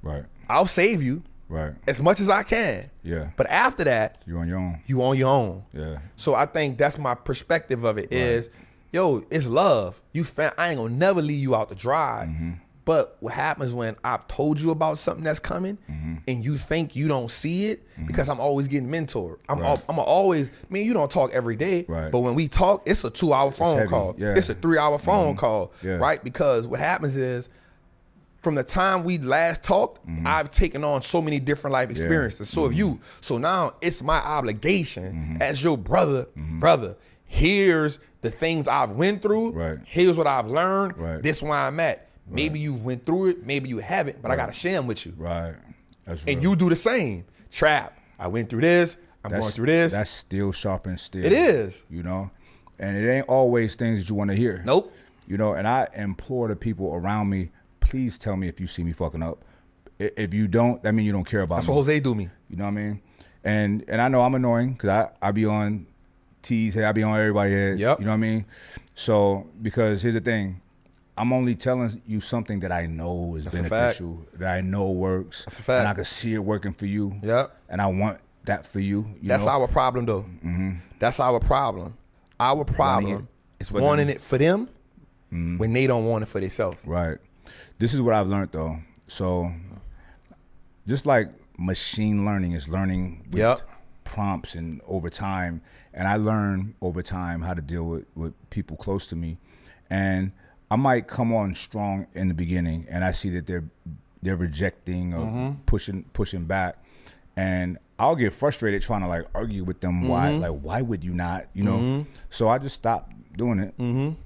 Right. I'll save you. Right. As much as I can. Yeah. But after that, you on your own. You on your own. Yeah. So I think that's my perspective of it is, yo, it's love. I ain't gonna never leave you out to dry. But what happens when I've told you about something that's coming and you think you don't see it because I'm always getting mentored. I'm always, you don't talk every day, but when we talk, it's a 2-hour phone call. Yeah. It's a 3-hour phone call, right? Because what happens is, from the time we last talked, I've taken on so many different life experiences. So have you. So now it's my obligation as your brother, here's the things I've went through. Here's what I've learned. This is where I'm at. Maybe you went through it, maybe you haven't, but I got to share them with you. Right. That's and you do the same. Trap, I went through this, I'm going through this. That's still sharpening steel. It is. And it ain't always things that you want to hear. Nope. And I implore the people around me, please tell me if you see me fucking up. If you don't, that means you don't care about me. That's what Jose do me. You know what I mean? And I know I'm annoying because I be on T's head, I be on everybody's head. Yep. You know what I mean? So, because here's the thing, I'm only telling you something that I know is beneficial, that I know works. That's a fact. And I can see it working for you. Yep. And I want that for you. That's know? our problem, though. Mm-hmm. That's our problem. Our problem is wanting it for them when they don't want it for themselves. Right. This is what I've learned, though. So, just like machine learning is learning with prompts and over time, and I learn over time how to deal with people close to me. And I might come on strong in the beginning, and I see that they're rejecting or pushing back, and I'll get frustrated trying to like argue with them why would you not, you know? So I just stopped doing it,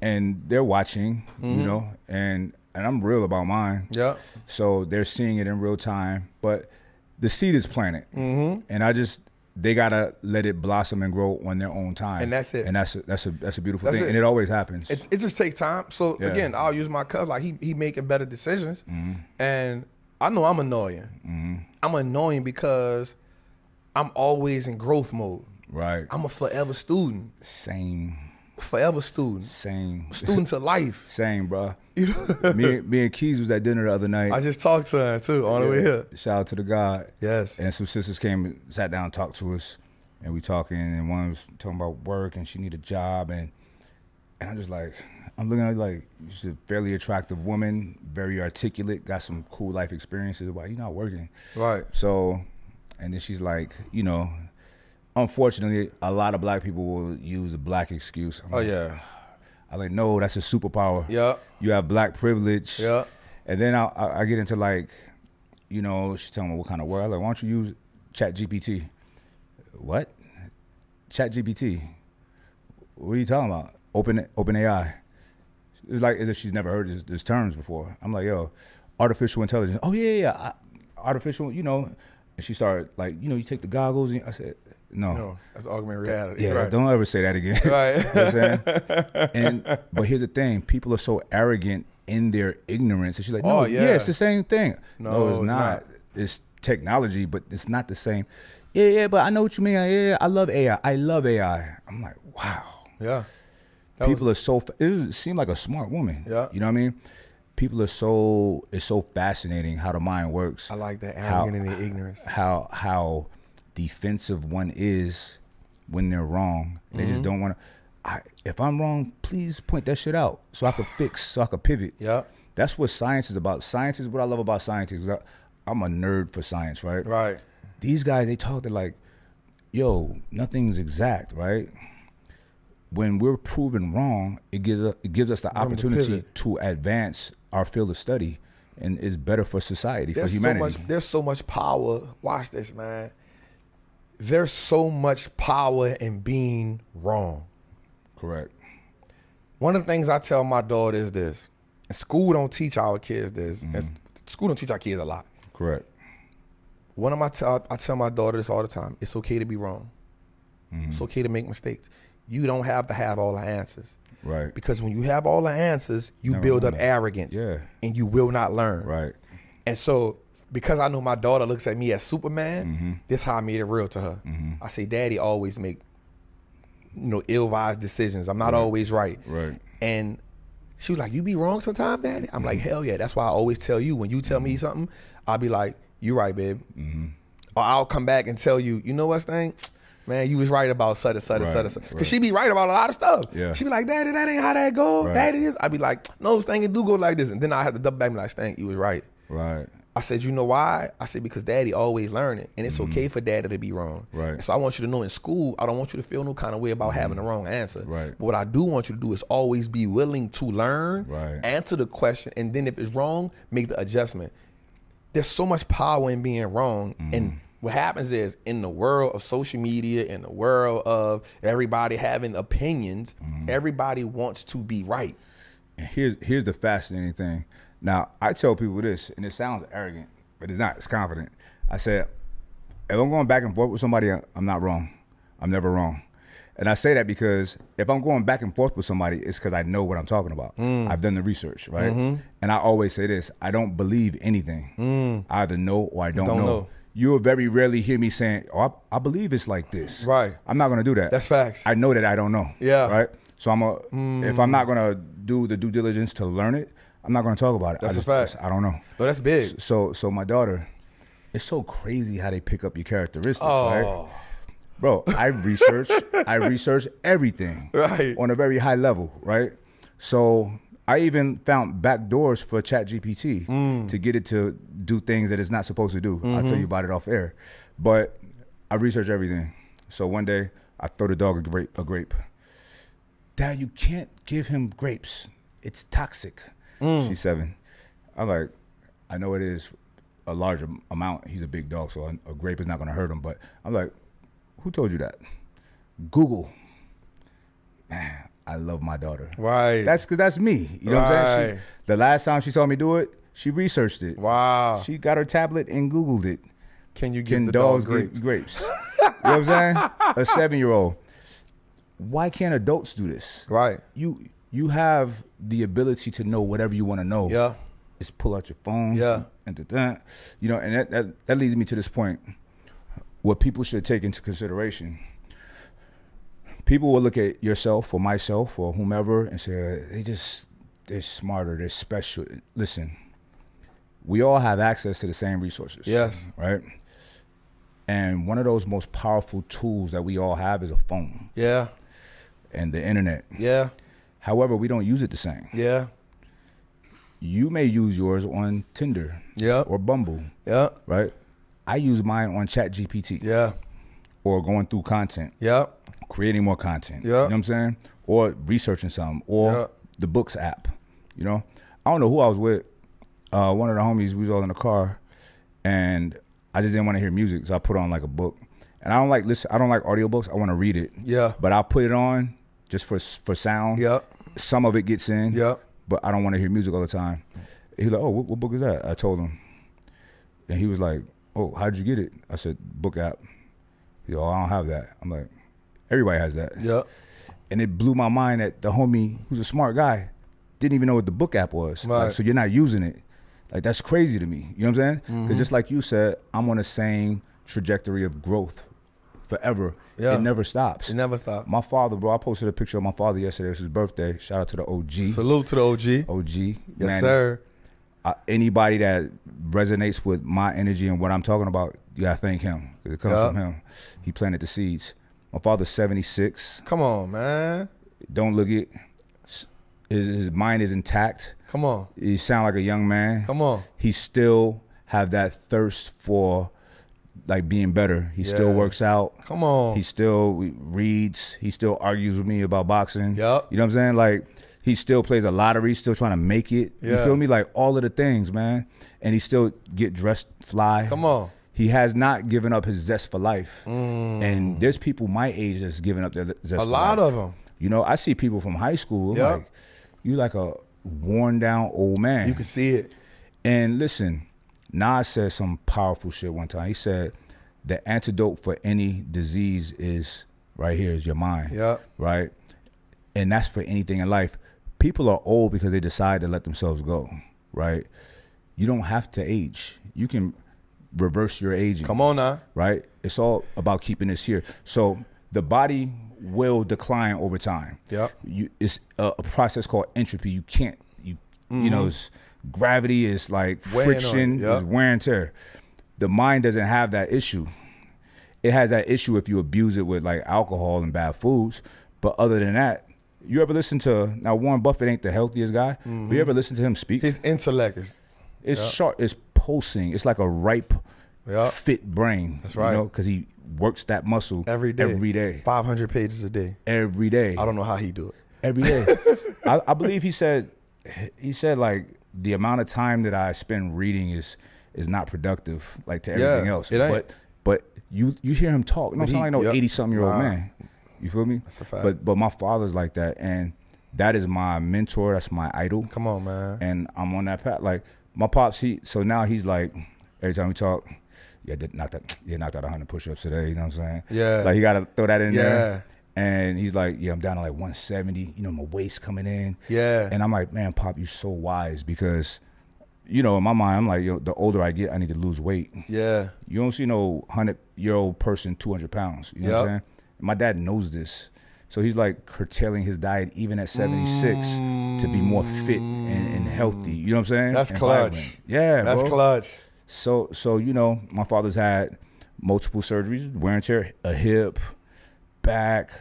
and they're watching, you know, and I'm real about mine. Yeah. So they're seeing it in real time, but the seed is planted, and they gotta let it blossom and grow on their own time, and that's it. And that's a beautiful thing, and it always happens. It just takes time. So again, I'll use my cousin. Like he making better decisions, and I know I'm annoying. I'm annoying because I'm always in growth mode. Right. I'm a forever student. Same. Forever student. Same. Student to life. Same, bro. me and Keys was at dinner the other night. I just talked to her too on the way here. Shout out to the God. Yes. And some sisters came and sat down and talked to us, and we talking, and one was talking about work, and she need a job, and I'm just like, I'm looking at her like, she's a fairly attractive woman, very articulate, got some cool life experiences. Why you not working? Right. So, and then she's like, you know, unfortunately, a lot of black people will use a black excuse. I'm like, no, that's a superpower. Yeah. You have black privilege. Yeah. And then I get into like, you know, she's telling me what kind of word. I'm like, why don't you use ChatGPT? What? ChatGPT? What are you talking about? Open AI. It's like as if she's never heard this terms before. I'm like, yo, artificial intelligence. Oh yeah. Artificial, you know. And she started like, you know, you take the goggles, and I said, no, that's augmented reality. Yeah, right. Don't ever say that again. Right. You know what I'm saying? But here's the thing: people are so arrogant in their ignorance. And she's like, no, it's the same thing. No, it's not. It's technology, but it's not the same. Yeah, but I know what you mean. Yeah, I love AI. I love AI. I'm like, wow. Yeah. People are so. It seemed like a smart woman. Yeah. You know what I mean? People are so. It's so fascinating how the mind works. I like that arrogant in their ignorance. How defensive one is when they're wrong. They just don't want to. If I'm wrong, please point that shit out so I could fix, so I could pivot. Yeah. That's what science is about. Science is what I love about scientists. I'm a nerd for science, right? Right. These guys, they talk, they're like, yo, nothing's exact, right? When we're proven wrong, it gives us the opportunity to advance our field of study, and it's better for society, for humanity. There's so much power. Watch this, man. There's so much power in being wrong. Correct. One of the things I tell my daughter is this. And school don't teach our kids this. School don't teach our kids a lot. Correct. I tell my daughter this all the time. It's okay to be wrong. It's okay to make mistakes. You don't have to have all the answers. Right. Because when you have all the answers, you build up arrogance. Yeah. And you will not learn. Right. And so, because I know my daughter looks at me as Superman, this is how I made it real to her. I say, Daddy always make, ill-advised decisions. I'm not always right. Right. And she was like, you be wrong sometimes, Daddy? I'm like, hell yeah. That's why I always tell you, when you tell me something, I'll be like, you right, babe. Or I'll come back and tell you, you know what, Sting? Man, you was right about such and such and such and such. Because she be right about a lot of stuff. Yeah. She be like, Daddy, that ain't how that go. Right. Daddy, this. I be like, no, Sting, it do go like this. And then I have to double back and be like, Sting, you was right. Right. I said, you know why? I said, because Daddy always learning. And it's okay for Daddy to be wrong. Right. And so I want you to know in school, I don't want you to feel no kind of way about having the wrong answer. Right. But what I do want you to do is always be willing to learn, answer the question, and then if it's wrong, make the adjustment. There's so much power in being wrong. And what happens is, in the world of social media, in the world of everybody having opinions, everybody wants to be right. And here's the fascinating thing. Now, I tell people this, and it sounds arrogant, but it's not. It's confident. I said, if I'm going back and forth with somebody, I'm not wrong. I'm never wrong. And I say that because if I'm going back and forth with somebody, it's because I know what I'm talking about. I've done the research, right? And I always say this, I don't believe anything. I either know or I don't know. you'll very rarely hear me saying, "Oh, I believe it's like this." Right. I'm not gonna do that. That's facts. I know that I don't know. Yeah. Right. So if I'm not gonna do the due diligence to learn it, I'm not gonna talk about it. That's a fact. I don't know. No, that's big. So my daughter, it's so crazy how they pick up your characteristics, right? Bro, I research everything on a very high level, right? So I even found back doors for ChatGPT to get it to do things that it's not supposed to do. I'll tell you about it off air. But I research everything. So one day I throw the dog a grape. Dad, you can't give him grapes. It's toxic. She's 7. I'm like, I know it is a large amount. He's a big dog, so a grape is not gonna hurt him. But I'm like, who told you that? Google. Man, I love my daughter. Right. That's because that's me. You know what I'm saying? The last time she saw me do it, she researched it. Wow. She got her tablet and Googled it. Can you give the dogs grapes? You know what I'm saying? A 7-year-old. Why can't adults do this? Right. You have the ability to know whatever you want to know. Yeah. Just pull out your phone. Yeah. And you know, and that leads me to this point. What people should take into consideration. People will look at yourself or myself or whomever and say, they're smarter, they're special. Listen, we all have access to the same resources. Yes. Right? And one of those most powerful tools that we all have is a phone. Yeah. And the internet. Yeah. However, we don't use it the same. Yeah. You may use yours on Tinder. Yeah. Or Bumble. Yeah. Right? I use mine on ChatGPT. Yeah. Or going through content. Yeah. Creating more content. Yeah. You know what I'm saying? Or researching something. Or the Books app. You know? I don't know who I was with. One of the homies, we was all in the car, and I just didn't want to hear music, so I put on like a book. And I don't like audiobooks. I want to read it. Yeah. But I'll put it on just for sound. Yeah. Some of it gets in. Yeah. But I don't want to hear music all the time. He's like, "Oh, what book is that?" I told him. And he was like, "Oh, how'd you get it?" I said, "Book app." He's like, "Oh, I don't have that." I'm like, everybody has that. Yeah. And it blew my mind that the homie, who's a smart guy, didn't even know what the Book app was. Right. Like, so you're not using it. Like, that's crazy to me. You know what I'm saying? Because just like you said, I'm on the same trajectory of growth forever. Yeah. It never stops. It never stops. My father, bro, I posted a picture of my father yesterday. It was his birthday. Shout out to the OG. Salute to the OG. OG. Yes, man, sir. Anybody that resonates with my energy and what I'm talking about, you gotta thank him. It comes from him. He planted the seeds. My father's 76. Come on, man. Don't look it. His mind is intact. Come on. He sound like a young man. Come on. He still have that thirst for like being better. He still works out. Come on. He still reads. He still argues with me about boxing. Yep. You know what I'm saying? Like, he still plays a lottery, still trying to make it. You feel me? Like, all of the things, man. And he still get dressed fly. Come on. He has not given up his zest for life. And there's people my age that's giving up their zest for life. A lot of them. You know, I see people from high school, like, you like a worn down old man. You can see it. And listen, Nas said some powerful shit one time. He said, the antidote for any disease is right here, is your mind. Yeah. Right? And that's for anything in life. People are old because they decide to let themselves go, right? You don't have to age. You can reverse your aging. Come on now. Right? It's all about keeping this here. So the body will decline over time. Yep. It's a process called entropy. You can't, you know, gravity is like friction, is wear and tear. The mind doesn't have that issue. It has that issue if you abuse it with like alcohol and bad foods. But other than that, you ever listen to, now Warren Buffett ain't the healthiest guy, but you ever listen to him speak? His intellect is sharp, it's pulsing. It's like a ripe, fit brain. That's right. You know, because he works that muscle every day. 500 pages a day. Every day. I don't know how he do it. Every day. I believe he said like the amount of time that I spend reading is not productive, like, to everything else. It ain't. But you hear him talk. You don't sound like no 80-something-year-old man. You feel me? That's a fact. But my father's like that, and that is my mentor. That's my idol. Come on, man. And I'm on that path. Like, my pops, so now he's like, every time we talk, knocked out 100 push-ups today. You know what I'm saying? Yeah. Like, he got to throw that in there. And he's like, I'm down to like 170. You know, my waist coming in. Yeah. And I'm like, man, Pop, you so wise, because you know, in my mind, I'm like, yo, the older I get, I need to lose weight. Yeah. You don't see no 100-year-old person 200 pounds. You know what I'm saying? And my dad knows this. So he's like curtailing his diet even at 76 to be more fit and healthy. You know what I'm saying? That's and clutch. Vibrant. Yeah, that's bro. clutch. So you know, my father's had multiple surgeries, wear and tear, a hip, back,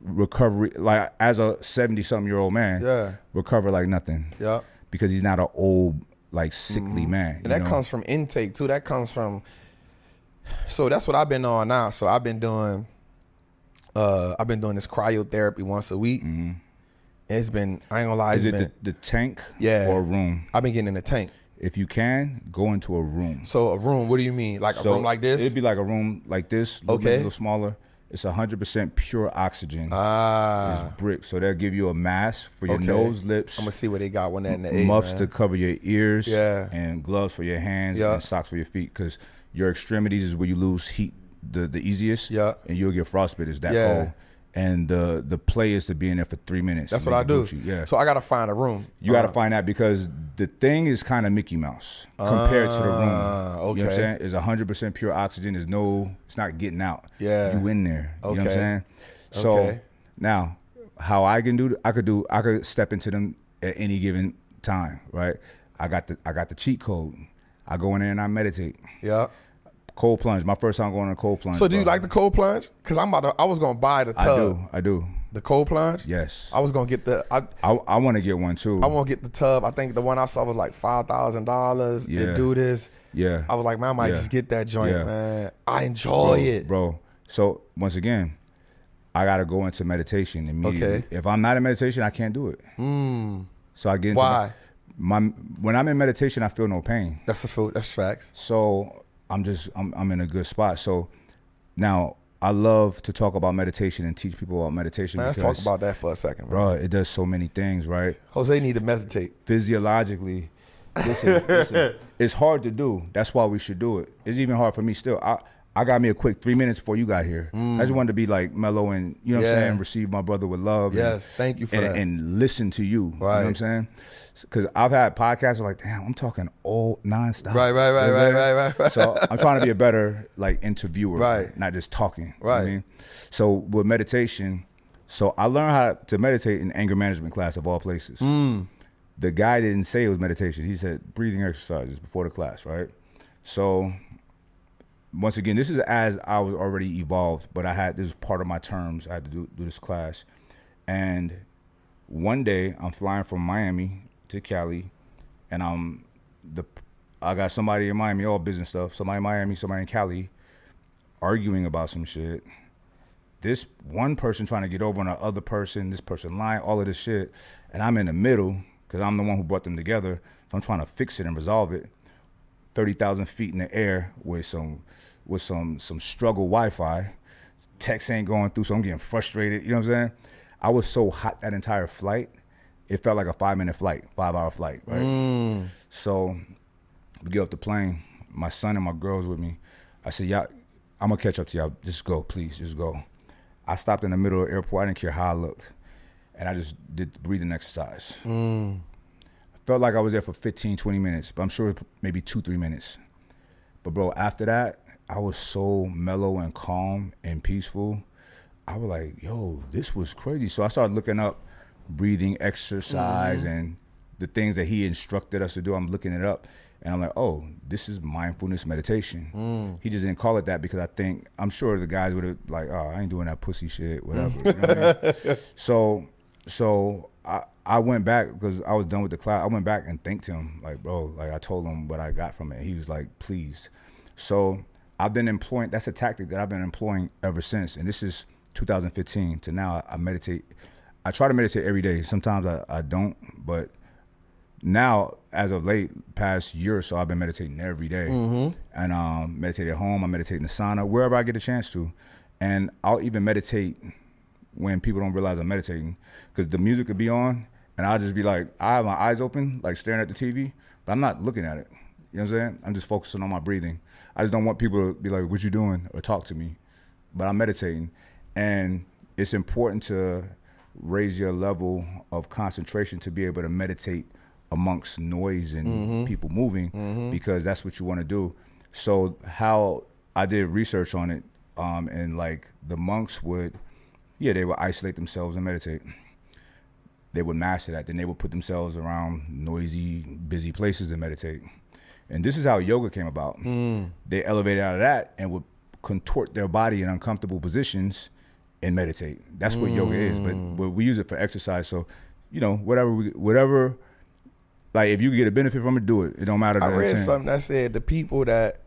recovery. Like as a 70-something-year-old man, recover like nothing. Yeah. Because he's not an old, like sickly man. And that comes from intake too. That comes from. So that's what I've been on now. So I've been doing this cryotherapy once a week. And it's been, I ain't gonna lie. Is it the tank or a room? I've been getting in the tank. If you can, go into a room. So a room, what do you mean? Like a room like this? It'd be like a room like this, a little smaller. It's 100% pure oxygen. It's brick. So they'll give you a mask for your nose, lips. I'm gonna see what they got one that in the muffs to cover your ears. Yeah. And gloves for your hands and socks for your feet. Because your extremities is where you lose heat the easiest. Yeah. And you'll get frostbite. It's that cold. And the play is to be in there for 3 minutes. That's what I do. Yeah. So I gotta find a room. You gotta find that because the thing is kind of Mickey Mouse compared to the room. You know what I'm saying? It's 100% pure oxygen. It's not getting out. Yeah. You in there. You know what I'm saying? So now, how I can do, I could step into them at any given time, right? I got the cheat code. I go in there and I meditate. Yeah. Cold plunge. My first time going on a cold plunge. So do you like the cold plunge? Because I was gonna buy the tub. I do. The cold plunge? Yes. I was gonna get I want to get one too. I want to get the tub. I think the one I saw was like $5,000. Yeah. To do this. Yeah. I was like, man, I might just get that joint, man. I enjoy it, bro. So once again, I gotta go into meditation immediately. Okay. If I'm not in meditation, I can't do it. So I get into why? When I'm in meditation, I feel no pain. That's facts. So I'm in a good spot. So now I love to talk about meditation and teach people about meditation. Man, let's talk about that for a second, bro. It does so many things, right? Jose need to meditate. Physiologically, listen, it's hard to do. That's why we should do it. It's even hard for me still. I got me a quick 3 minutes before you got here. I just wanted to be like mellow and, you know what I'm saying, receive my brother with love. Yes, thank you for that. And listen to you. Right. You know what I'm saying? Because I've had podcasts like, damn, I'm talking all nonstop. Right. So I'm trying to be a better like interviewer, right? Not just talking. Right. You know what I mean? So with meditation, so I learned how to meditate in anger management class of all places. The guy didn't say it was meditation. He said breathing exercises before the class, right? So once again, this is as I was already evolved, but this is part of my terms. I had to do this class. And one day I'm flying from Miami to Cali, and I got somebody in Miami, all business stuff, somebody in Miami, somebody in Cali, arguing about some shit. This one person trying to get over on the other person, this person lying, all of this shit, and I'm in the middle because I'm the one who brought them together. So I'm trying to fix it and resolve it. 30,000 feet in the air with some struggle Wi-Fi. Text ain't going through, so I'm getting frustrated. You know what I'm saying? I was so hot that entire flight. It felt like a 5-minute flight, 5-hour flight, right? So we get off the plane. My son and my girls with me. I said, y'all, I'm gonna catch up to y'all. Just go, please, just go. I stopped in the middle of the airport. I didn't care how I looked. And I just did the breathing exercise. I felt like I was there for 15, 20 minutes, but I'm sure maybe 2-3 minutes. But bro, after that, I was so mellow and calm and peaceful. I was like, yo, this was crazy. So I started looking up breathing exercise and the things that he instructed us to do. I'm looking it up and I'm like, oh, this is mindfulness meditation. He just didn't call it that because I'm sure the guys would have like, oh, I ain't doing that pussy shit, whatever. You know what I mean? So I went back because I was done with the class. I went back and thanked him, like, bro, like I told him what I got from it. He was like, please. So I've been employing, that's a tactic that I've been employing ever since. And this is 2015 to now. I meditate. I try to meditate every day. Sometimes I don't, but now, as of late, past year or so, I've been meditating every day. And meditate at home, I meditate in the sauna, wherever I get a chance to. And I'll even meditate when people don't realize I'm meditating, because the music could be on, and I'll just be like, I have my eyes open, like staring at the TV, but I'm not looking at it. You know what I'm saying? I'm just focusing on my breathing. I just don't want people to be like, what you doing? Or talk to me. But I'm meditating. And it's important to raise your level of concentration to be able to meditate amongst noise and people moving because that's what you want to do. So how I did research on it, and like the monks would, they would isolate themselves and meditate. They would master that. Then they would put themselves around noisy, busy places and meditate. And this is how yoga came about. They elevated out of that and would contort their body in uncomfortable positions and meditate. That's what yoga is. But we use it for exercise. So, whatever, like if you can get a benefit from it, do it. It don't matter. I read something that said the people that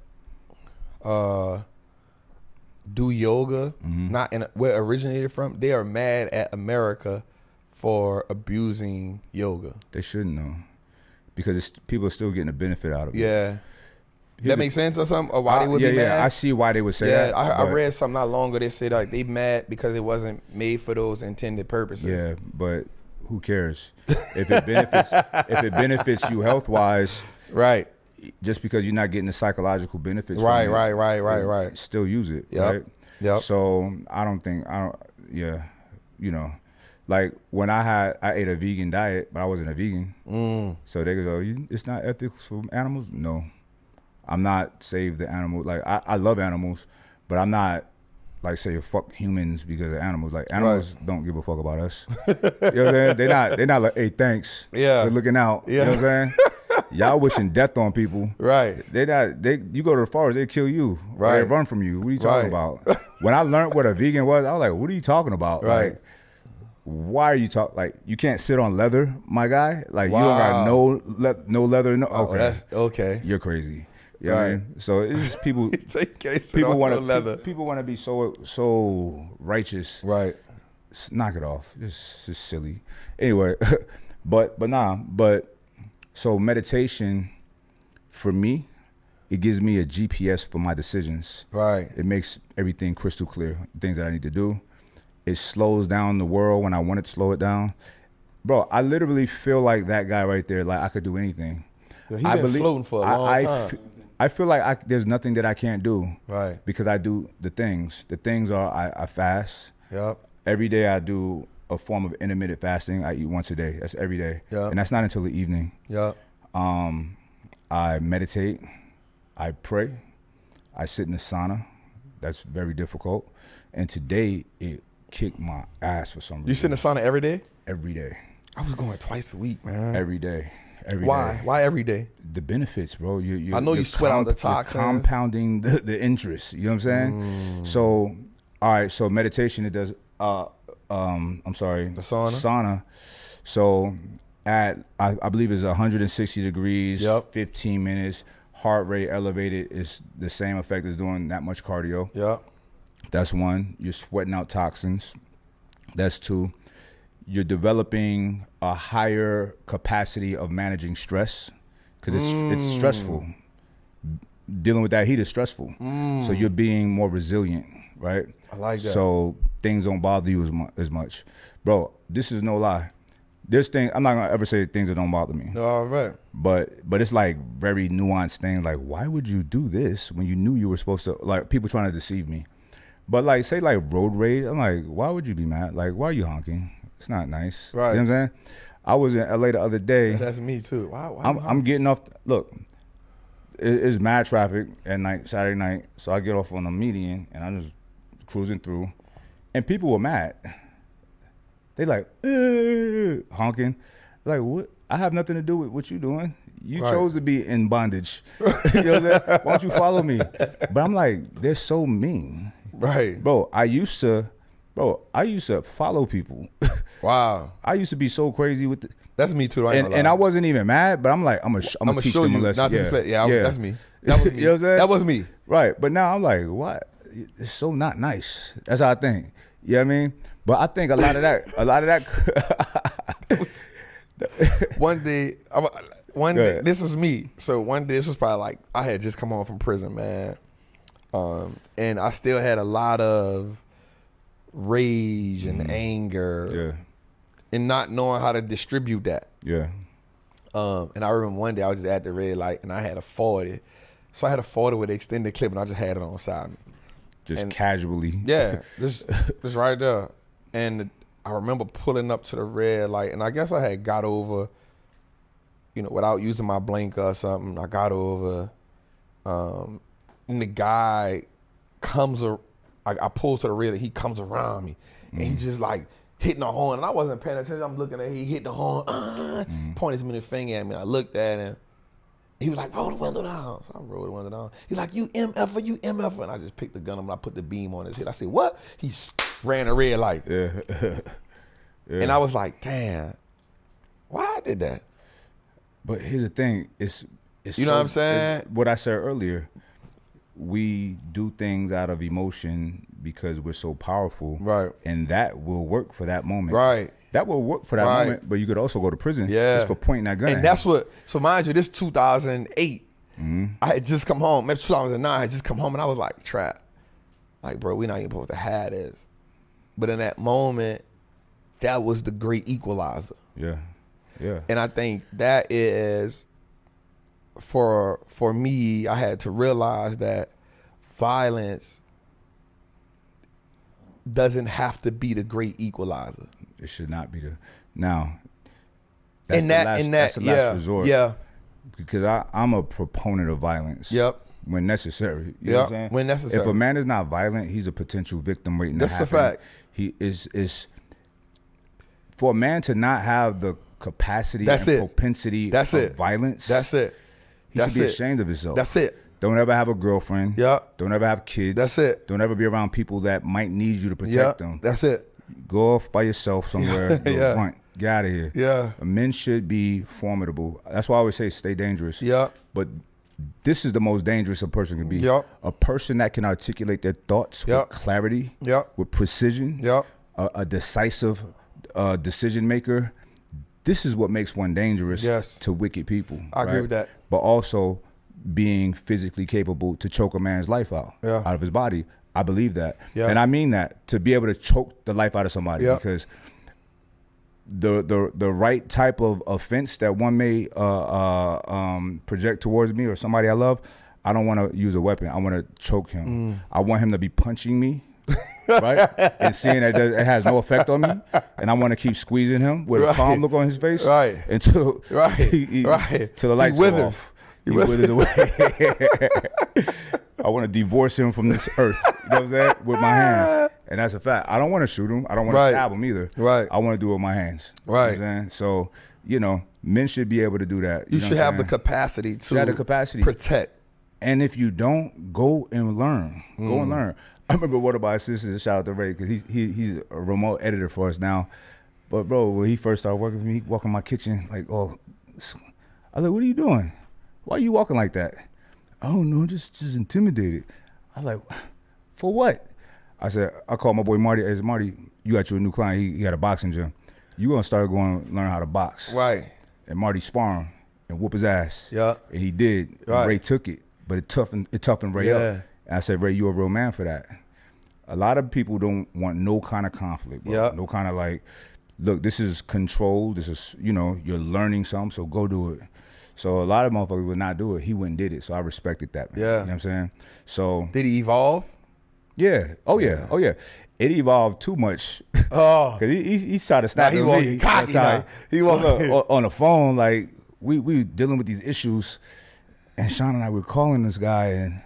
do yoga, not in where it originated from, they are mad at America for abusing yoga. They shouldn't know, because people are still getting a benefit out of it. Yeah. That makes sense or something? Or why they would be mad? Yeah, I see why they would say that. Yeah, I read something not long ago. They said like they mad because it wasn't made for those intended purposes. Yeah, but who cares? If it benefits you health wise, right? Just because you're not getting the psychological benefits, right. Still use it, right? Yep. So like when I ate a vegan diet, but I wasn't a vegan. So they go, it's not ethical for animals. No, I'm not save the animal. Like I love animals, but I'm not like say fuck humans because of animals. Like animals don't give a fuck about us. You know what I'm saying? They're not like, hey, thanks. Yeah. For looking out. Yeah. You know what I'm saying? Y'all wishing death on people. Right. You go to the forest, they kill you. Right. They run from you. What are you talking about? When I learned what a vegan was, I was like, what are you talking about? Right. Like, why are you talking? Like, you can't sit on leather, my guy. Like, you don't got no leather. No, okay. That's okay. You're crazy. You know what I mean? So it's just people. People want to be so righteous. Right. Knock it off. It's just silly. Anyway, but so meditation, for me, it gives me a GPS for my decisions. Right. It makes everything crystal clear. Things that I need to do. It slows down the world when I want it to slow it down. Bro, I literally feel like that guy right there. Like I could do anything. He's been floating for a long time. I feel like there's nothing that I can't do. Right. Because I do the things. The things are I fast. Yep. Every day I do a form of intermittent fasting. I eat once a day. That's every day. Yep. And that's not until the evening. Yep. I meditate. I pray. I sit in the sauna. That's very difficult. And today it kicked my ass for some reason. You sit in the sauna every day? Every day. I was going twice a week, man. Every day. Why? Why every day? The benefits, bro. I know you sweat out the toxins. Compounding the interest. You know what I'm saying? So, all right. So meditation, it does. I'm sorry. The sauna. Sauna. So at I believe it's 160 degrees. Yep. 15 minutes. Heart rate elevated is the same effect as doing that much cardio. Yep. That's one. You're sweating out toxins. That's two. You're developing a higher capacity of managing stress because it's stressful. Dealing with that heat is stressful. So you're being more resilient, right? I like that. So things don't bother you as much. Bro, this is no lie. There's things, I'm not gonna ever say things that don't bother me. All right. But it's like very nuanced things. Like, why would you do this when you knew you were supposed to, like people trying to deceive me. But like, say like road rage, I'm like, why would you be mad? Like, why are you honking? It's not nice. Right. You know what I'm saying? I was in LA the other day. Yeah, that's me too. Why I'm getting off. Look, it's mad traffic at night, Saturday night. So I get off on the median and I'm just cruising through. And people were mad. They like, honking. Like, what? I have nothing to do with what you doing. You chose to be in bondage. You know what I'm saying? Why don't you follow me? But I'm like, they're so mean. Right. Bro, I used to follow people. Wow. I used to be so crazy with That's me too. And I wasn't even mad, but I'm like, I'm gonna teach them a lesson. Not to be fair. Yeah, that's me. That was me. You know what I'm saying? That was me. Right. But now I'm like, what? It's so not nice. That's how I think. You know what I mean? But I think a lot of that one day, this is me. So one day, this was probably like, I had just come home from prison, man. And I still had a lot of rage and anger and not knowing how to distribute that. Yeah. And I remember one day I was just at the red light and I had a 40. So I had a 40 with an extended clip and I just had it on side me. Just casually. Yeah, just right there. And I remember pulling up to the red light and I guess I had got over you know, without using my blinker or something, I got over, and the guy comes, I pull to the rear, and he comes around me, and he just like hitting the horn, and I wasn't paying attention. I'm looking at him, he hit the horn, pointed his middle finger at me, and I looked at him. He was like, roll the window down. So I rolled the window down. He's like, you MFer, you MFer. And I just picked the gun up and I put the beam on his head. I said, what? He ran a red light. Yeah. And I was like, damn, why I did that? But here's the thing. It's you know what I'm saying? What I said earlier, we do things out of emotion because we're so powerful. Right. And that will work for that moment. Right. That will work for that moment, but you could also go to prison just for pointing that gun and at that's him. what, so mind you, this 2008, I had just come home, maybe 2009, I had just come home and I was like, trap. Like, bro, we not even supposed to have this. But in that moment, that was the great equalizer. Yeah, yeah. And I think that is, for me, I had to realize that violence doesn't have to be the great equalizer. It should not be the now. That's the last resort. Yeah. Because I'm a proponent of violence. Yep. When necessary. You know what I'm saying? When necessary. If a man is not violent, he's a potential victim waiting to happen. That's a fact. He is for a man to not have the capacity and propensity of violence. That's it. He should be ashamed of himself. That's it. Don't ever have a girlfriend. Yep. Don't ever have kids. That's it. Don't ever be around people that might need you to protect them. That's it. Go off by yourself somewhere. Grunt. Get out of here. Yeah. Men should be formidable. That's why I always say stay dangerous. Yeah. But this is the most dangerous a person can be. Yep. A person that can articulate their thoughts with clarity, with precision, a decisive decision maker. This is what makes one dangerous to wicked people. I agree with that. But also being physically capable to choke a man's life out of his body. I believe that. Yeah. And I mean that, to be able to choke the life out of somebody, because the right type of offense that one may project towards me or somebody I love, I don't want to use a weapon. I want to choke him. I want him to be punching me, right? And seeing that it has no effect on me, and I want to keep squeezing him with a calm look on his face, until till the lights go off. He withers away. I want to divorce him from this earth. You know what I'm saying? With my hands. And that's a fact. I don't want to shoot him. I don't want to stab him either. Right. I want to do it with my hands. Right. You know what I'm saying? So, you know, men should be able to do that. You should have the capacity to protect. And if you don't, go and learn. Go and learn. I remember one of my assistants, shout out to Ray, because he's a remote editor for us now. But bro, when he first started working for me, he walked in my kitchen like, I was like, what are you doing? Why are you walking like that? I don't know, just intimidated. I was like, for what? I said, I called my boy Marty. I said, Marty, you got your new client. He had a boxing gym. You gonna start going and learn how to box. Right. And Marty spar him and whoop his ass. Yeah. And he did. Right. And Ray took it, but it toughened Ray up. And I said, Ray, you a real man for that. A lot of people don't want no kind of conflict, bro. No kind of like, look, this is control. This is, you know, you're learning something, so go do it. So a lot of motherfuckers would not do it. He went and did it. So I respected that, man. Yeah. You know what I'm saying? So did he evolve? Yeah. Oh yeah. Oh yeah. It evolved too much. Oh. Cause he tried to snap he at walking me. cocky now. He walking on the phone, like we were dealing with these issues, and Sean and I were calling this guy, and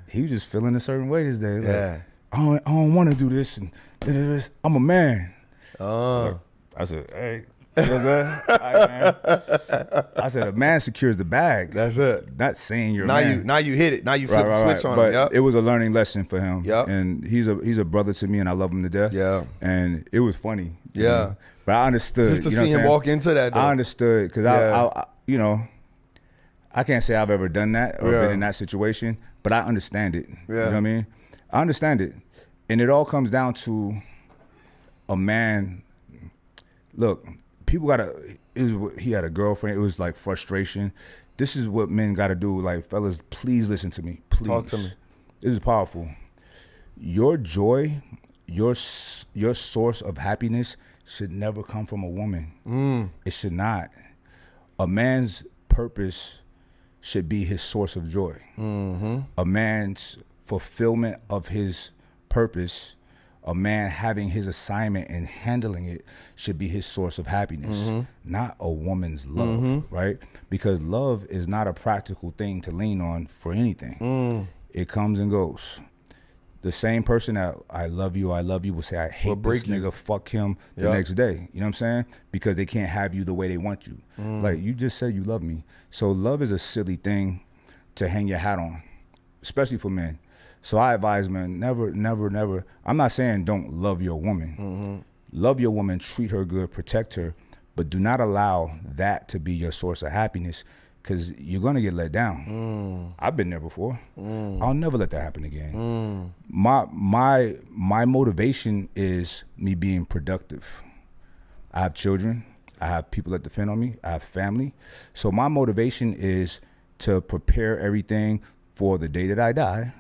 he was just feeling a certain way this day. Like, I don't want to do this and this. I'm a man. I said, hey. You know what I'm saying? Right, I said, a man secures the bag. That's it. Not saying you're now a man. Now you hit it. Now you flip the switch on but him. Yep. It was a learning lesson for him. Yep. And he's a brother to me, and I love him to death. Yeah. And it was funny. Yeah. You know? But I understood. Just to see him walk into that, though. I understood, because I, you know, I can't say I've ever done that or been in that situation, but I understand it. You know what I mean? I understand it. And it all comes down to a man. Look, people he had a girlfriend. It was like frustration. This is what men got to do. Like, fellas, please listen to me. Please. Talk to me. This is powerful. Your joy, your source of happiness should never come from a woman. It should not. A man's purpose should be his source of joy. A man's fulfillment of his purpose a man having his assignment and handling it should be his source of happiness, not a woman's love, right? Because love is not a practical thing to lean on for anything. It comes and goes. The same person that I love you will say, I hate this nigga, fuck him the next day. You know what I'm saying? Because they can't have you the way they want you. Like, you just said you love me. So love is a silly thing to hang your hat on, especially for men. So I advise men, never, I'm not saying don't love your woman. Love your woman, treat her good, protect her, but do not allow that to be your source of happiness, because you're gonna get let down. I've been there before. I'll never let that happen again. My motivation is me being productive. I have children. I have people that depend on me. I have family. So my motivation is to prepare everything for the day that I die.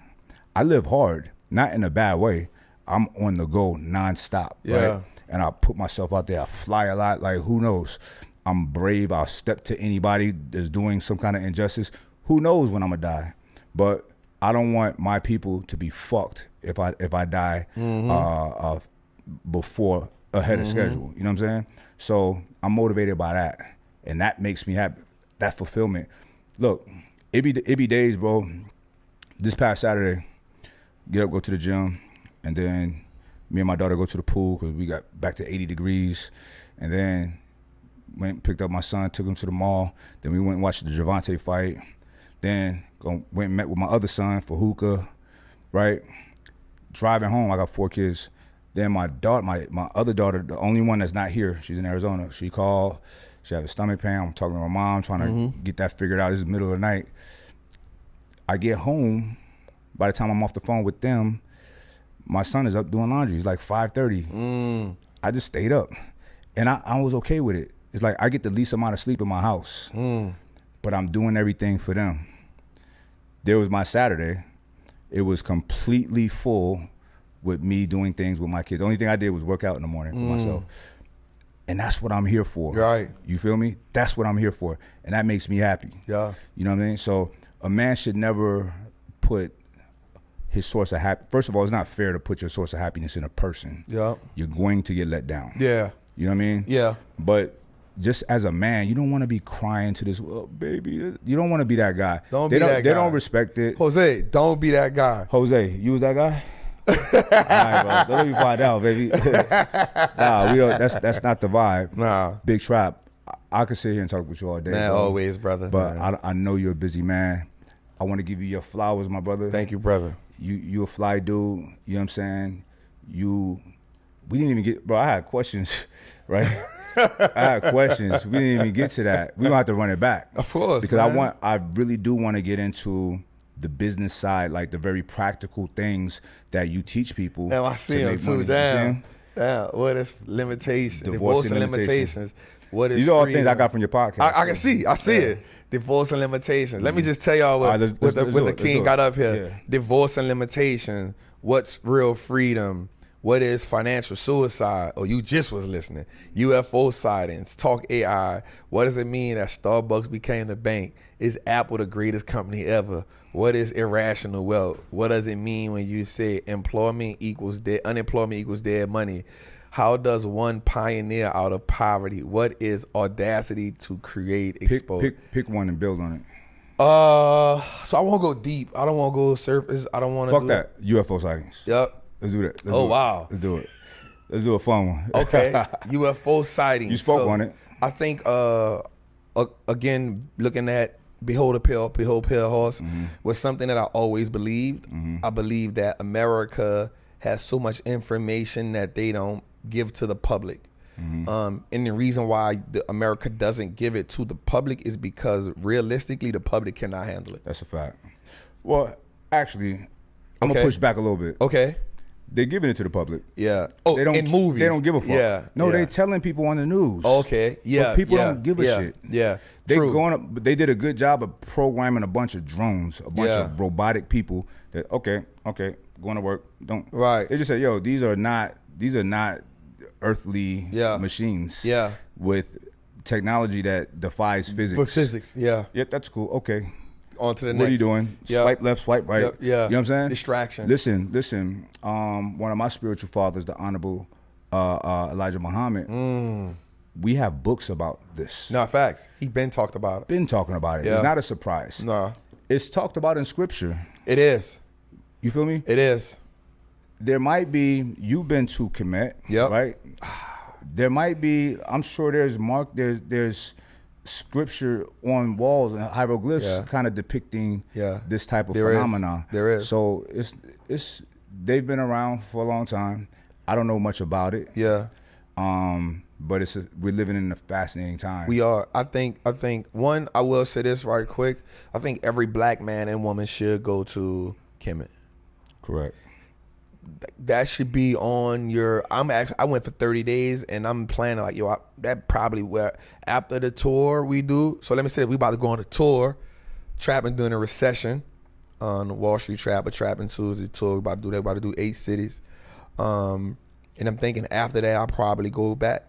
I live hard, not in a bad way. I'm on the go nonstop, right? And I put myself out there. I fly a lot. Like, who knows? I'm brave. I'll step to anybody that's doing some kind of injustice. Who knows when I'm gonna die? But I don't want my people to be fucked if I die before ahead of schedule. You know what I'm saying? So I'm motivated by that, and that makes me happy. That fulfillment. Look, it be days, bro. This past Saturday, get up, go to the gym, and then me and my daughter go to the pool because we got back to 80 degrees, and then went and picked up my son, took him to the mall. Then we went and watched the Javante fight. Then went and met with my other son for hookah, right? Driving home, I got 4 kids. Then my daughter, my other daughter, the only one that's not here, she's in Arizona. She called, she had a stomach pain. I'm talking to my mom, trying to get that figured out. This is the middle of the night. I get home, by the time I'm off the phone with them, my son is up doing laundry. It's like 5:30. I just stayed up, and I was okay with it. It's like I get the least amount of sleep in my house, but I'm doing everything for them. There was my Saturday. It was completely full with me doing things with my kids. The only thing I did was work out in the morning for myself. And that's what I'm here for. Right. You feel me? That's what I'm here for. And that makes me happy. Yeah. You know what I mean? So a man should never put his source of happiness. First of all, it's not fair to put your source of happiness in a person. Yeah. You're going to get let down. Yeah. You know what I mean? Yeah. But just as a man, you don't want to be crying to this, oh, baby. You don't want to be that guy. Don't be that guy. They don't respect it. Jose, don't be that guy. Jose, you was that guy? All right, bro. Don't let me find out, baby. Nah, we don't. That's not the vibe. Nah. Big Trap. I could sit here and talk with you all day. Man, bro. always, brother. But I know you're a busy man. I want to give you your flowers, my brother. Thank you, brother. You a fly dude. You know what I'm saying? We didn't even get, bro. I had questions, right? I had questions. We didn't even get to that. We don't have to run it back. Of course, because man. I really do want to get into the business side, like the very practical things that you teach people. Damn, I see them too. Damn. What is limitations? Divorce and limitations. What is these are all things I got from your podcast. I can see. I see it. Divorce and limitations. Let me just tell y'all what the king got up here. Yeah. Divorce and limitations. What's real freedom? What is financial suicide? Oh, you just was listening. UFO sightings, talk AI. What does it mean that Starbucks became the bank? Is Apple the greatest company ever? What is irrational wealth? What does it mean when you say unemployment equals dead money? How does one pioneer out of poverty? What is audacity to create? Pick one and build on it. So I won't go deep. I don't want to go surface. I don't want to. Fuck that. UFO sightings. Yep. Let's do that. Wow. Let's do it. Let's do a fun one. Okay. UFO sightings. You spoke on it. I think again, looking at Behold a Pale Horse was something that I always believed. I believe that America has so much information that they don't give to the public. And the reason why America doesn't give it to the public is because realistically the public cannot handle it. That's a fact. Well, actually, I'm gonna push back a little bit. Okay. They're giving it to the public. Yeah. Oh, they don't, in movies. They don't give a fuck. Yeah. No, they're telling people on the news. Okay. Yeah. So people don't give a shit. Yeah. They going up. They did a good job of programming a bunch of drones, a bunch of robotic people. That okay, going to work. Don't. Right. They just say, yo, these are not earthly machines. Yeah. With technology that defies physics. For physics. Yeah. Yep, that's cool. Okay. on to the next. What are you doing? Yep. Swipe left, swipe right. Yep. Yeah. You know what I'm saying? Distraction. Listen. One of my spiritual fathers, the Honorable Elijah Muhammad, we have books about this. No, facts. He been talked about it. Been talking about it. Yeah. It's not a surprise. No. It's talked about in scripture. It is. You feel me? It is. There might be, you've been to Kemet, right? There might be, I'm sure there's scripture on walls and hieroglyphs kind of depicting this type of phenomenon. There is. So it's they've been around for a long time. I don't know much about it. Yeah. But we're living in a fascinating time. We are. I think one, I will say this right quick. I think every black man and woman should go to Kemet. Correct. That should be on your. I went for 30 days and I'm planning like, that probably where after the tour we do. So let me say we about to go on a tour, trapping during a recession, on Wall Street Trapper, Trapping Tuesday tour. We about to do that. We about to do 8 cities, and I'm thinking after that I'll probably go back.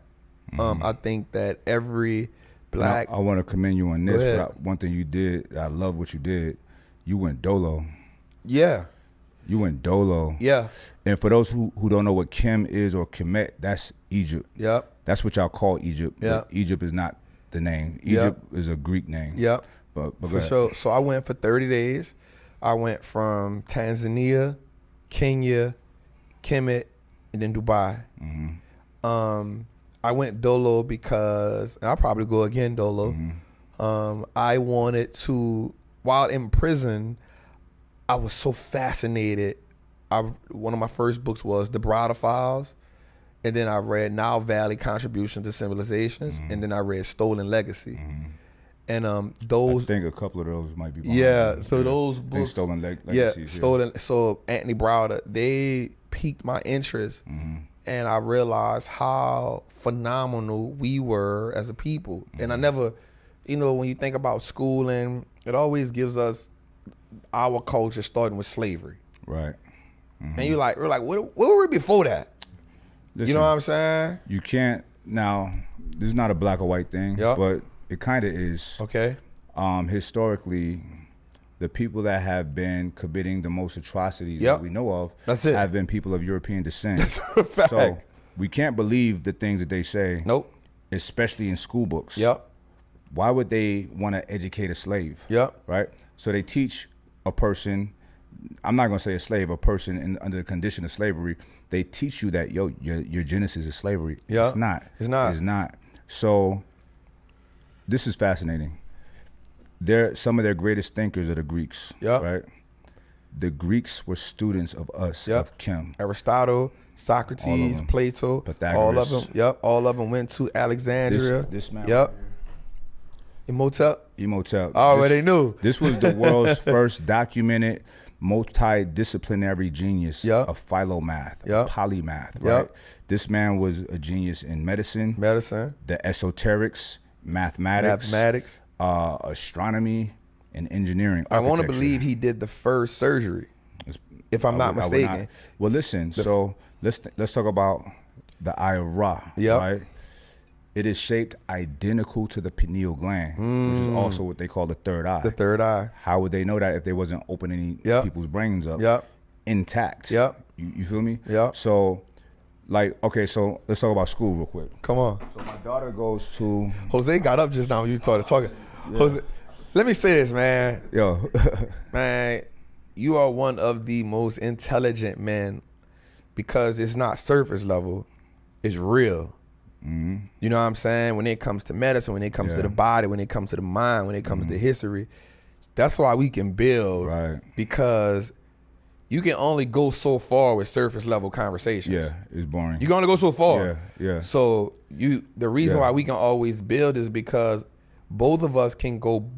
I think that every black. Now, I want to commend you on this. But one thing you did, I love what you did. You went dolo. Yeah. You went dolo. Yeah. And for those who don't know what Kim is or Kemet, that's Egypt. Yep. That's what y'all call Egypt. Yep. But Egypt is not the name. Egypt is a Greek name. Yep. But for sure. So I went for 30 days. I went from Tanzania, Kenya, Kemet, and then Dubai. I went dolo because, and I'll probably go again dolo. I wanted to, while in prison, I was so fascinated. One of my first books was The Browder Files, and then I read Nile Valley Contribution to Civilizations, and then I read Stolen Legacy. And those, I think a couple of those might be. So those books, Stolen Legacy. Stolen. So Anthony Browder, they piqued my interest, and I realized how phenomenal we were as a people. And I never, when you think about schooling, it always gives us our culture starting with slavery, right? And we're like, what were we before that? Listen, you know what I'm saying? You can't. Now, this is not a black or white thing, but it kind of is. Okay. Historically, the people that have been committing the most atrocities that we know of have been people of European descent. That's a fact. So we can't believe the things that they say. Nope. Especially in school books. Yep. Why would they want to educate a slave? Yep. Right? So they teach a person, I'm not going to say a slave, a person under the condition of slavery, they teach you that, your genesis is slavery. Yeah. It's not. It's not. It's not. So this is fascinating. Some of their greatest thinkers are the Greeks. Yep. Right? The Greeks were students of us, of Kim. Aristotle, Socrates, Plato, Pythagoras. all of them. Yep. All of them went to Alexandria. This man. Yep. Imhotep. I already knew. This was the world's first documented multidisciplinary genius of philomath, polymath, right? This man was a genius in medicine, the esoterics, mathematics, astronomy, and engineering. I want to believe he did the first surgery, if I'm not mistaken. Well, listen, so let's talk about the eye of Ra, right? It is shaped identical to the pineal gland, which is also what they call the third eye. The third eye. How would they know that if they wasn't opening people's brains up intact? You feel me? So, okay, so let's talk about school real quick. Come on. So my daughter goes to... Jose got up just now when you started talking. Jose, let me say this, man. Man, you are one of the most intelligent men because it's not surface level, it's real. You know what I'm saying? When it comes to medicine, when it comes to the body, when it comes to the mind, when it comes to history, that's why we can build. Right. Because you can only go so far with surface level conversations. Yeah, it's boring. You can only go so far. Yeah. So the reason why we can always build is because both of us can go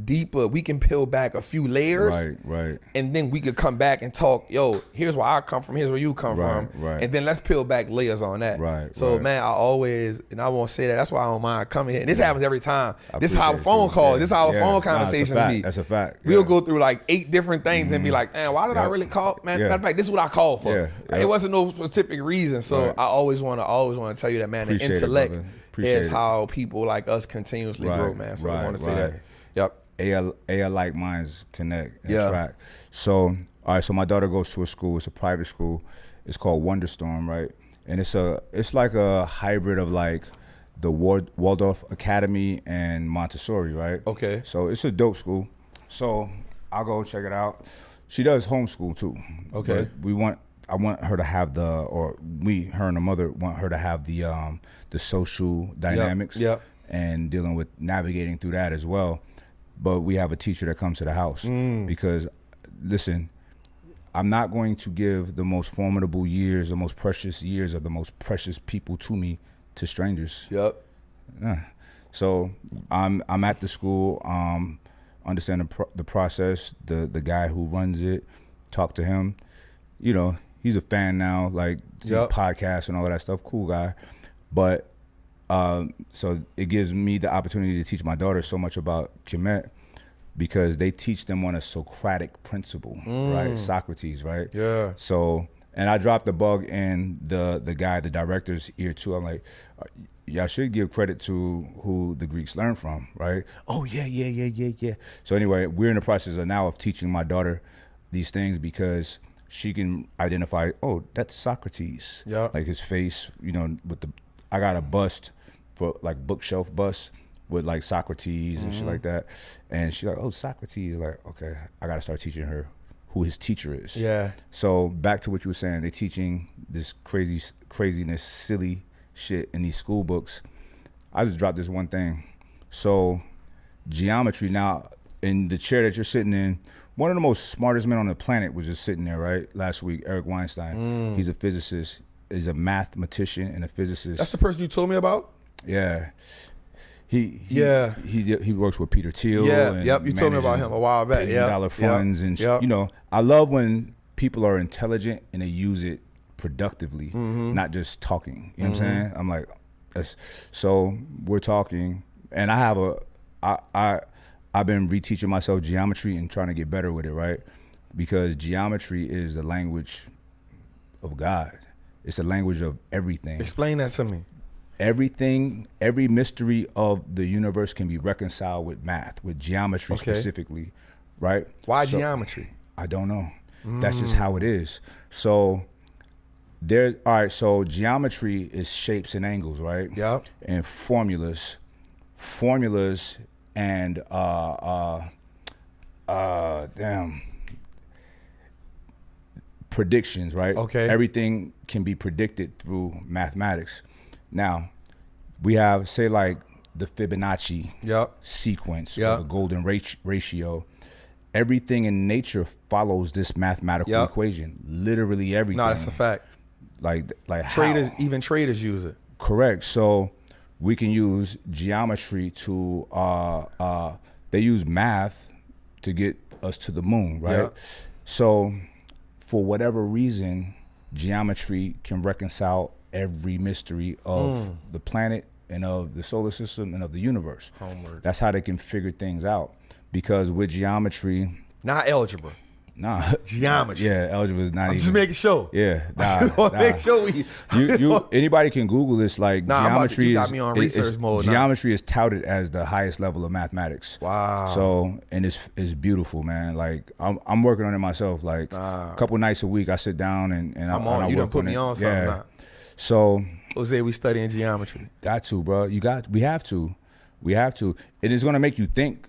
deeper. We can peel back a few layers, right, and then we could come back and talk. Here's where I come from. Here's where you come from, and then let's peel back layers on that. So man, I always, and I won't say that. That's why I don't mind coming here. And this happens every time. This is how phone calls. This is how phone conversations be. That's a fact. We'll go through like 8 different things and be like, man, why did I really call? Man, matter of fact, this is what I called for. It wasn't no specific reason. So I always want to tell you that, man. The intellect is how people like us continuously grow, man. So I want to say that. Yep. alike minds connect and attract. So, all right, so my daughter goes to a school. It's a private school. It's called Wonderstorm, right? And it's like a hybrid of like the Waldorf Academy and Montessori, right? Okay. So it's a dope school. So I'll go check it out. She does homeschool too. Okay. But I want her to have her and her mother want her to have the social dynamics and dealing with navigating through that as well. But we have a teacher that comes to the house because, listen, I'm not going to give the most formidable years, the most precious years of the most precious people to me to strangers. Yep. So I'm at the school, understand the process, the guy who runs it, talk to him. You know, he's a fan now, like podcasts and all of that stuff. Cool guy. But so it gives me the opportunity to teach my daughter so much about Kemet because they teach them on a Socratic principle, right? Socrates, right? Yeah. So, and I dropped the bug in the director's ear too. I'm like, y'all should give credit to who the Greeks learned from, right? Oh, yeah. So anyway, we're in the process of teaching my daughter these things because she can identify, oh, that's Socrates. Yeah. Like his face, you know, I got a bust for like bookshelf bust with like Socrates and shit like that. And she's like, oh, Socrates. Like, okay, I got to start teaching her who his teacher is. Yeah. So back to what you were saying, they're teaching this craziness, silly shit in these school books. I just dropped this one thing. So geometry now, in the chair that you're sitting in, one of the most smartest men on the planet was just sitting there, right? Last week, Eric Weinstein. He's a physicist. He's a mathematician and a physicist. That's the person you told me about? Yeah. He works with Peter Thiel. Yeah, and you told me about him a while back. Dollar funds and you know, I love when people are intelligent and they use it productively, not just talking. You know what I'm saying? I'm like, so we're talking, and I've been reteaching myself geometry and trying to get better with it, right? Because geometry is the language of God. It's the language of everything. Explain that to me. Everything, every mystery of the universe can be reconciled with math, with geometry specifically, right? Why geometry? I don't know. That's just how it is. So so geometry is shapes and angles, right? Yeah. And formulas and predictions, right? Okay. Everything can be predicted through mathematics. Now, we have, say, like the Fibonacci sequence or the golden ratio. Everything in nature follows this mathematical equation. Literally everything. No, that's a fact. Like traders, how? even traders use it. Correct. So we can use geometry to they use math to get us to the moon, right? Yeah. So for whatever reason, geometry can reconcile every mystery of the planet and of the solar system and of the universe. Homework. That's how they can figure things out. Because with geometry, not algebra. Nah. Geometry. Yeah, algebra is not I'm just making sure. Yeah. I just want to make sure you anybody can Google this. Like geometry you got me on research mode. Geometry is touted as the highest level of mathematics. Wow. So, and it's beautiful, man. Like I'm working on it myself. Like a couple nights a week I sit down and I'm on. You done put me on something. Yeah. So Jose, we studying geometry. Got to, bro. We have to. And it's gonna make you think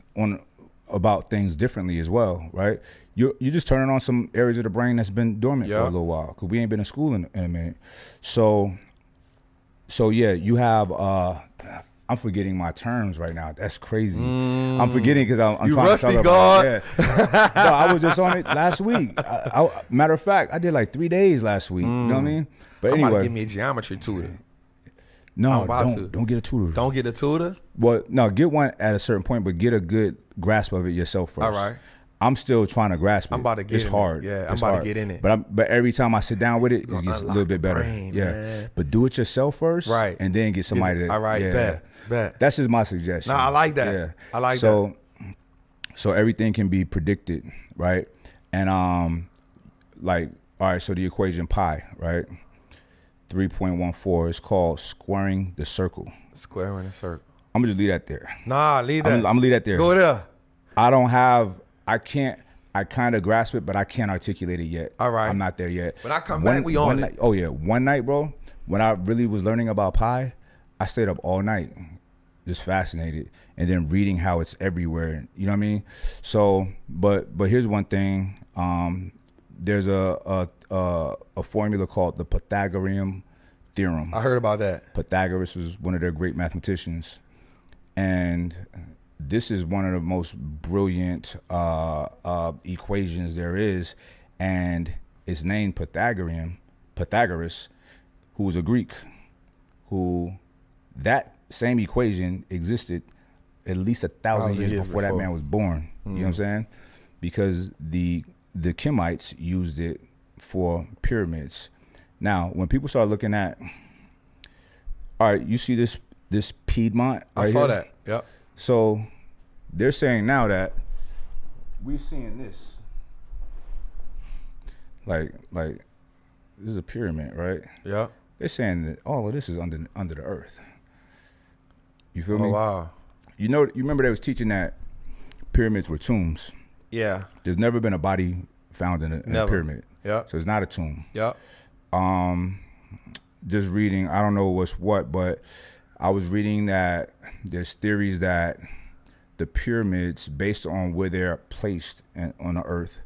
about things differently as well, right? You just turning on some areas of the brain that's been dormant for a little while because we ain't been in school in a minute. So yeah, you have. I'm forgetting my terms right now. That's crazy. I'm forgetting because I'm trying to talk about it. Yeah. No, I was just on it last week. Matter of fact, I did like 3 days last week. You know what I mean? But anyway, I'm about to give me a geometry tutor. No, don't get a tutor. Don't get a tutor? Well, no, get one at a certain point, but get a good grasp of it yourself first. All right. I'm still trying to grasp it. I'm about to get it's in hard. it. Yeah, it's I'm about hard. to get in it. But every time I sit down with it, it gets a little bit better. Brain, yeah. Man. But do it yourself first. Right. And then get somebody to. All right, bet. That's just my suggestion. No, I like that. Yeah. I like that. So everything can be predicted, right? And like, all right, so the equation pi, right? 3.14 is called squaring the circle. Squaring the circle. I'm gonna just leave that there. Nah, leave that. I'm gonna leave that there. Go there. I don't have. I can't. I kind of grasp it, but I can't articulate it yet. All right. I'm not there yet. When I come back, we on it. Oh yeah, one night, bro. When I really was learning about pi, I stayed up all night, just fascinated, and then reading how it's everywhere. You know what I mean? So, but here's one thing. There's a formula called the Pythagorean theorem. I heard about that. Pythagoras was one of their great mathematicians, and this is one of the most brilliant equations there is, and it's named Pythagoras, who was a Greek, who that same equation existed at least 1,000 years before that man was born. You know what I'm saying? Because the Kemites used it for pyramids. Now, when people start looking at, all right, you see this Piedmont? I saw that. Yep. So they're saying now that we're seeing this, like this is a pyramid, right? Yeah. They're saying that all of this is under the earth. You feel me? Oh wow. You remember they was teaching that pyramids were tombs. Yeah. There's never been a body found in a pyramid. Yeah. So it's not a tomb. Yeah. Just reading, I don't know what's what, but I was reading that there's theories that the pyramids, based on where they're placed on the earth,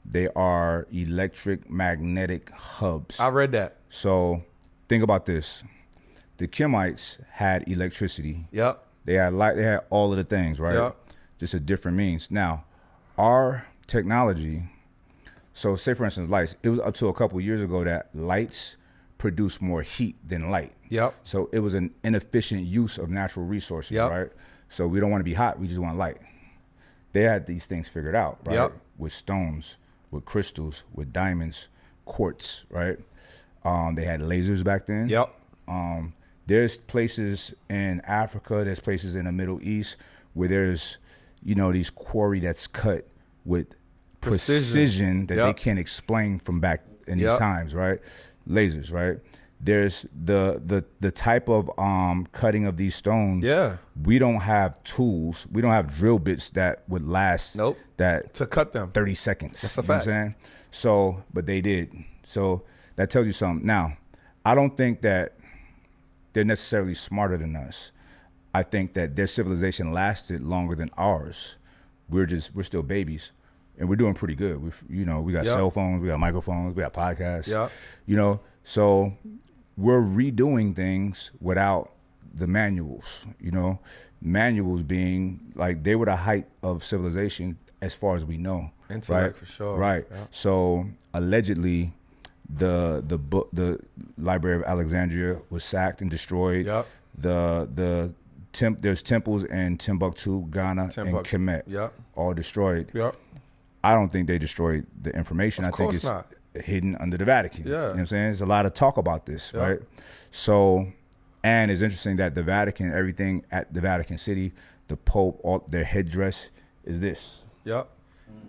they are electric magnetic hubs. I read that. So think about this. The Kemites had electricity. Yep. They had light, they had all of the things, right? Yep. Just a different means. Now, our technology, so say for instance lights, it was up to a couple of years ago that lights produce more heat than light. Yep. So it was an inefficient use of natural resources, Yep. right? So we don't want to be hot, we just want light. They had these things figured out, right? Yep. With stones, with crystals, with diamonds, quartz, right? They had lasers back then. Yep. There's places in Africa, there's places in the Middle East where there's, these quarry that's cut with precision that they can't explain from back in these times, right? Lasers, right? There's the type of cutting of these stones. Yeah. We don't have tools. We don't have drill bits that would last. Nope. That to cut them 30 seconds. That's a you know fact. what I'm saying? So, but they did. So that tells you something. Now, I don't think that they're necessarily smarter than us. I think that their civilization lasted longer than ours. We're still babies, and we're doing pretty good. We got cell phones, we got microphones, we got podcasts. Yeah. So we're redoing things without the manuals. Manuals being like they were the height of civilization as far as we know. Intellect, right? for sure. Right. Yeah. So allegedly, the Library of Alexandria was sacked and destroyed. Yep. There's temples in Timbuktu, Ghana, and Kemet. Yep. All destroyed. Yep. I don't think they destroyed the information. Of I think course it's not. hidden under the Vatican. Yeah. You know what I'm saying? There's a lot of talk about this, Yep. right? So, and it's interesting that the Vatican, everything at the Vatican City, the Pope, all their headdress is this. Yep.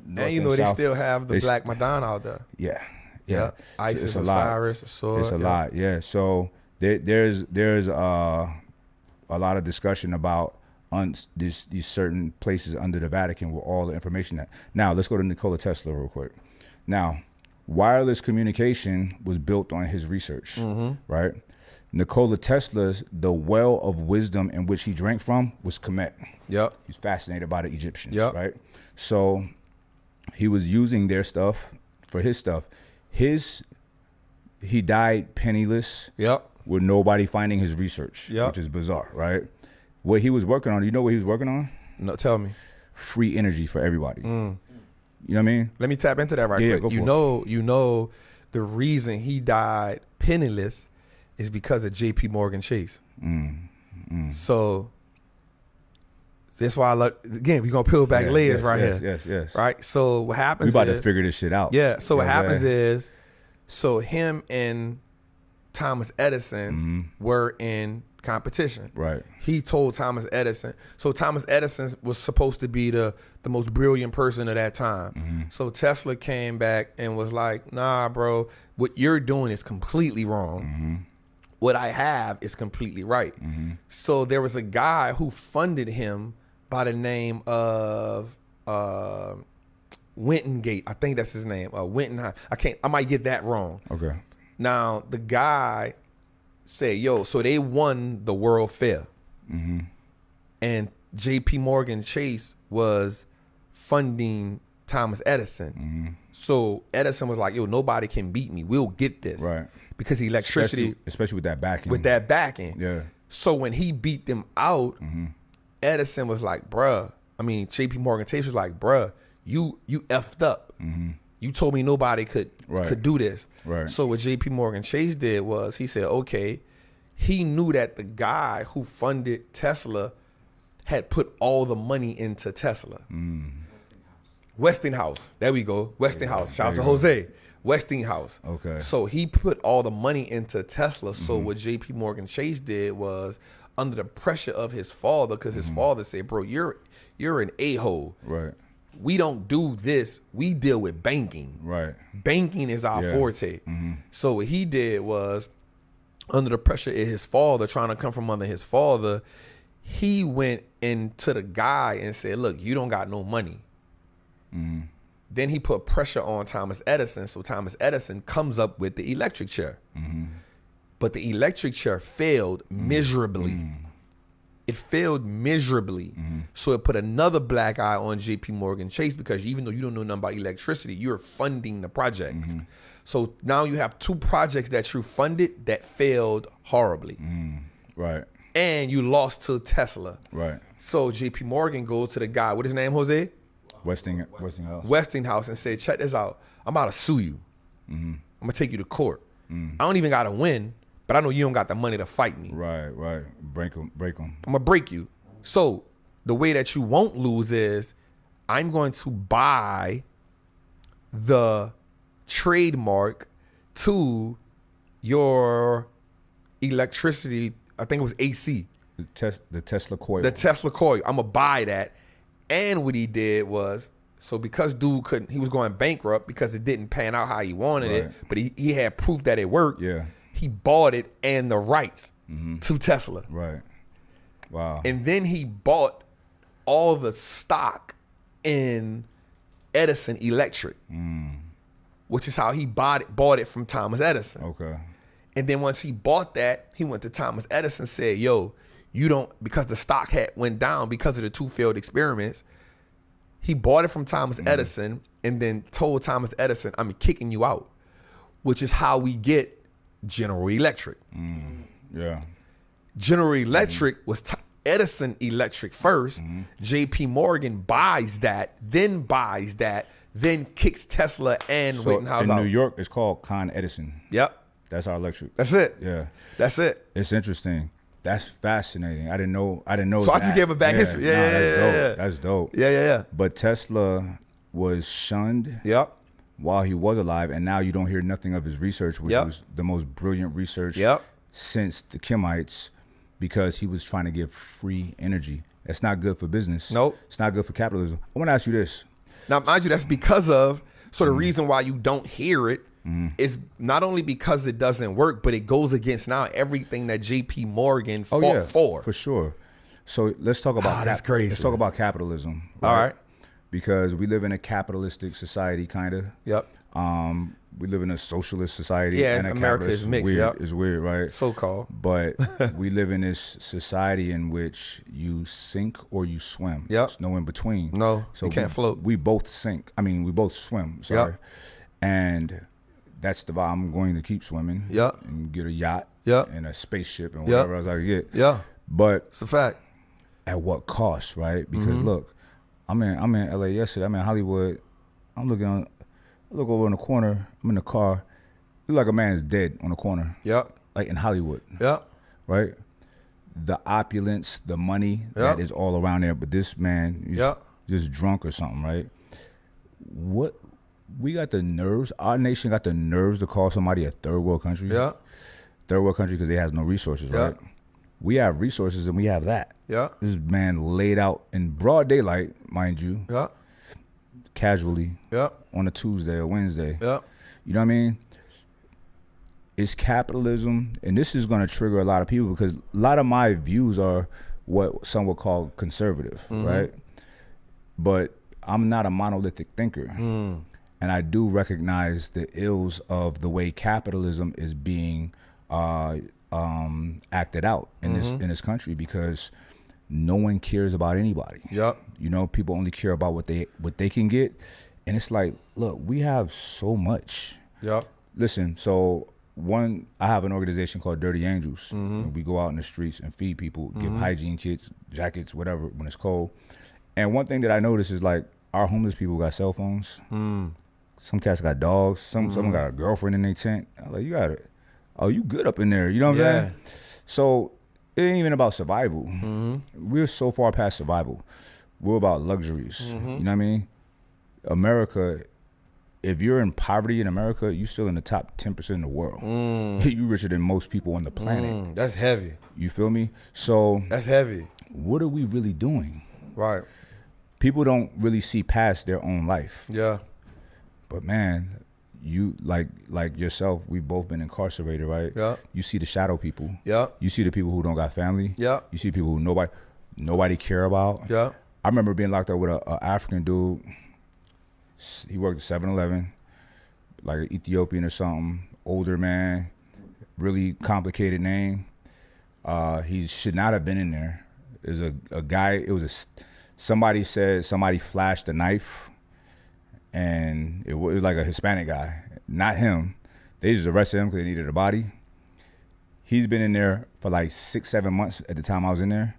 North And they south. still have the Black Madonna out there. Yeah. Yeah. Isis, It's a lot. Osiris, a sword. It's a lot, yeah. So there's a lot of discussion about these certain places under the Vatican with all the information that. Now let's go to Nikola Tesla real quick. Now, wireless communication was built on his research, right? Nikola Tesla's the well of wisdom in which he drank from was Kemet. Yep. He's fascinated by the Egyptians, Yep. right? So he was using their stuff for his stuff. He died penniless. Yep. With nobody finding his research, Yep. which is bizarre, right? What he was working on, you know what he was working on? No, tell me. Free energy for everybody. You know what I mean? Let me tap into that Yeah, quick. go for You know the reason he died penniless is because of JP Morgan Chase. So that's why I love, again, we're gonna peel back layers here. Yes. Right? So what happens We about is, to figure this shit out. Yeah. So You what know I'm happens saying? is, so him and Thomas Edison were in competition. Right. He told Thomas Edison. So Thomas Edison was supposed to be the most brilliant person of that time. So Tesla came back and was like, nah, bro, what you're doing is completely wrong. What I have is completely right. So there was a guy who funded him by the name of Winton Gate. I think that's his name. Winton High. I might get that wrong. Okay. Now the guy said, "Yo, so they won the World Fair, and J.P. Morgan Chase was funding Thomas Edison. So Edison was like, yo, nobody can beat me. We'll get this, right? Because electricity, especially with that backing, yeah. So when he beat them out, Edison was like, bruh. I mean, J.P. Morgan Chase was like, bruh, you effed up. You told me nobody could do this. Right. So what J.P. Morgan Chase did was he said, okay, he knew that the guy who funded Tesla had put all the money into Tesla. Westinghouse. There we go. Westinghouse. Shout out to Jose. Westinghouse. Okay. So he put all the money into Tesla. So what J.P. Morgan Chase did was, under the pressure of his father, because his father said, bro, you're an a-hole. Right. We don't do this. We deal with banking. Right. Banking is our forte. So what he did was, under the pressure of his father, trying to come from under his father, he went into the guy and said, look, you don't got no money. Then he put pressure on Thomas Edison. So Thomas Edison comes up with the electric chair. But the electric chair failed miserably. It failed miserably. So it put another black eye on JP Morgan Chase, because even though you don't know nothing about electricity, you're funding the projects. So now you have two projects that you funded that failed horribly. Right. And you lost to Tesla. Right. So JP Morgan goes to the guy, what is his name, Jose? Westinghouse. Westinghouse, and said, check this out. I'm about to sue you. I'm gonna take you to court. I don't even gotta win, but I know you don't got the money to fight me. Right. Break them. I'm gonna break you. So the way that you won't lose is, I'm going to buy the trademark to your electricity. I think it was AC. The Tesla coil. The Tesla coil. I'm gonna buy that. And what he did was, so because dude he was going bankrupt because it didn't pan out how he wanted it, but he had proof that it worked. Yeah. He bought it and the rights to Tesla. Right. Wow. And then he bought all the stock in Edison Electric, which is how he bought it from Thomas Edison. Okay. And then once he bought that, he went to Thomas Edison and said, yo, you don't, because the stock had went down because of the two failed experiments. He bought it from Thomas Edison and then told Thomas Edison, I'm kicking you out, which is how we get General Electric. Yeah. General Electric was Edison Electric first. JP Morgan buys that, then kicks Tesla and Wittenhouse out. In New York, it's called Con Edison. Yep. That's our electric. That's it. Yeah. That's it. It's interesting. That's fascinating. I didn't know. So I just gave it back history. Yeah. That's dope. Yeah. But Tesla was shunned. Yep. While he was alive, and now you don't hear nothing of his research, which was the most brilliant research since the Kemites, because he was trying to give free energy. That's not good for business. Nope. It's not good for capitalism. I want to ask you this. Now, mind you, that's because of, so the reason why you don't hear it is not only because it doesn't work, but it goes against now everything that JP Morgan fought for. For sure. So let's talk about that's crazy. Let's talk about capitalism. Right? All right. Because we live in a capitalistic society, kind of. Yep. We live in a socialist society. Yeah, and America is mixed. Weird. It's weird, right? So-called. But we live in this society in which you sink or you swim. Yep. There's no in between. No, so you can't float. We both sink. I mean, we both swim. Sorry. Yep. And that's the vibe. I'm going to keep swimming. Yep. And get a yacht. Yep. And a spaceship and whatever else I can get. Yeah. But it's a fact. At what cost, right? Because look, I'm in LA yesterday. I'm in Hollywood. I look over in the corner. I'm in the car. Look like a man's dead on the corner. Yep. Like in Hollywood. Yep. Right? The opulence, the money that is all around there. But this man is just drunk or something, right? What we got the nerves, our nation got the nerves to call somebody a third world country. Yeah. Third world country because they has no resources, right? We have resources and we have that. Yeah. This man laid out in broad daylight, mind you. Yeah. Casually. Yeah. On a Tuesday or Wednesday. Yeah. You know what I mean? It's capitalism, and this is going to trigger a lot of people because a lot of my views are what some would call conservative, right? But I'm not a monolithic thinker. And I do recognize the ills of the way capitalism is being acted out in this country, because no one cares about anybody. Yep. You know, people only care about what they can get. And it's like, look, we have so much. Yep. Listen, so I have an organization called Dirty Angels. We go out in the streets and feed people, give hygiene kits, jackets, whatever, when it's cold. And one thing that I noticed is, like, our homeless people got cell phones. Some cats got dogs. Someone got a girlfriend in their tent. I'm like, you good up in there. You know what I'm saying? So it ain't even about survival. We're so far past survival. We're about luxuries. You know what I mean? America, if you're in poverty in America, you're still in the top 10% in the world. You richer than most people on the planet. That's heavy. You feel me? So that's heavy. What are we really doing? Right. People don't really see past their own life. Yeah. But man, you like yourself, we've both been incarcerated, right? Yeah. You see the shadow people. Yeah. You see the people who don't got family. Yeah. You see people who nobody care about. Yeah. I remember being locked up with a African dude. He worked at 7-Eleven, like an Ethiopian or something, older man, really complicated name. He should not have been in there. There's a guy, somebody said somebody flashed a knife, and it was like a Hispanic guy, not him. They just arrested him because they needed a body. He's been in there for like 6-7 months at the time I was in there,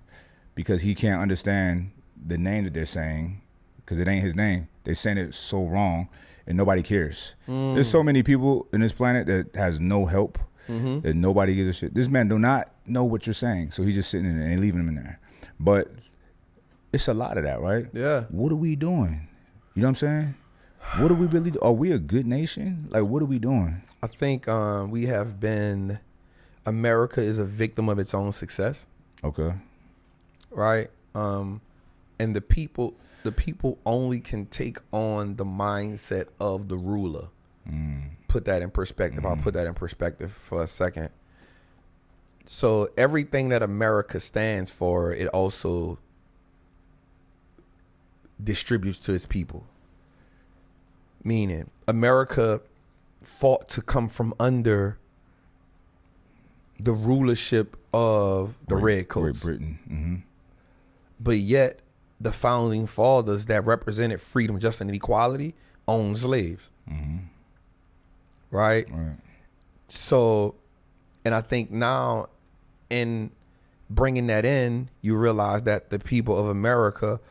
because he can't understand the name that they're saying, because it ain't his name. They're saying it so wrong, and nobody cares. There's so many people in this planet that has no help, that nobody gives a shit. This man do not know what you're saying, so he's just sitting in there and leaving him in there. But it's a lot of that, right? Yeah. What are we doing? You know what I'm saying? What are we really do? Are we a good nation? Like, what are we doing? I think we have been, America is a victim of its own success. Okay. Right? And the people only can take on the mindset of the ruler. Put that in perspective. I'll put that in perspective for a second. So everything that America stands for, it also distributes to its people. Meaning, America fought to come from under the rulership of the Redcoats. Great Britain. But yet, the founding fathers that represented freedom, justice, and equality owned slaves. Right? So, and I think now, in bringing that in, you realize that the people of America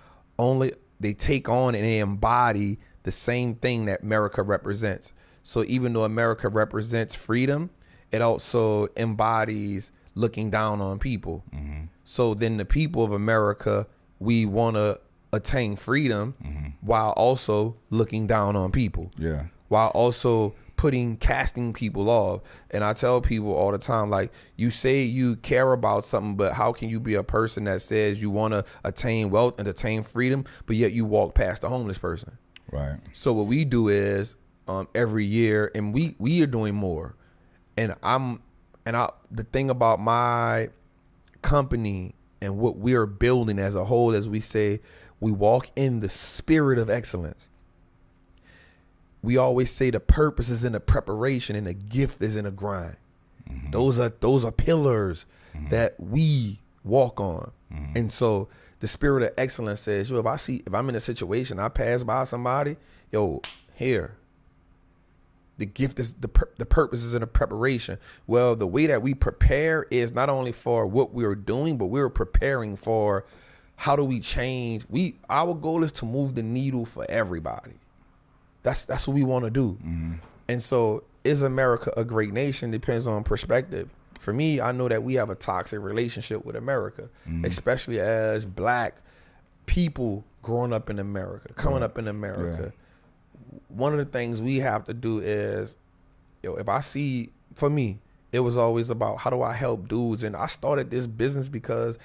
they take on and they embody the same thing that America represents. So even though America represents freedom, it also embodies looking down on people. So then the people of America, we want to attain freedom while also looking down on people. Yeah. While also casting people off. And I tell people all the time, like, you say you care about something, but how can you be a person that says you want to attain wealth and attain freedom, but yet you walk past a homeless person? Right. So what we do is every year, and we are doing more. And the thing about my company and what we are building as a whole, as we say, we walk in the spirit of excellence. We always say the purpose is in the preparation and the gift is in the grind. Those are pillars that we walk on. And so the spirit of excellence says, if I'm in a situation, I pass by somebody, here. The gift is the purpose is in the preparation. Well, the way that we prepare is not only for what we're doing, but we're preparing for how do we change. Our goal is to move the needle for everybody. That's what we want to do. And so, is America a great nation? Depends on perspective. For me, I know that we have a toxic relationship with America, especially as Black people growing up in America, coming up in America. One of the things we have to do is, if I see, for me, it was always about how do I help dudes. And I started this business because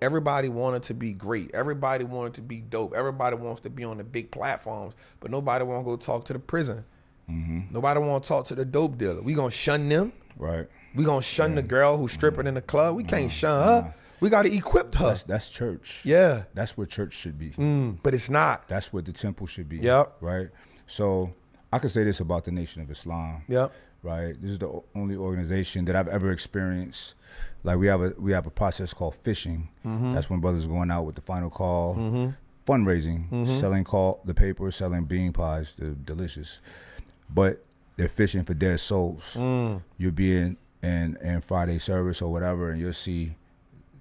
everybody wanted to be great. Everybody wanted to be dope. Everybody wants to be on the big platforms, but nobody want to go talk to the prison. Nobody want to talk to the dope dealer. We gonna shun them. Right. We gonna shun the girl who's stripping in the club. We can't shun her. We got to equip her. That's church. Yeah. That's where church should be. But it's not. That's what the temple should be. Yep. Right? So I could say this about the Nation of Islam. Yep. Right? This is the only organization that I've ever experienced. Like we have a process called fishing. That's when brothers going out with the final call, fundraising, selling the paper, selling bean pies, they're delicious. But they're fishing for dead souls. You'll be in Friday service or whatever, and you'll see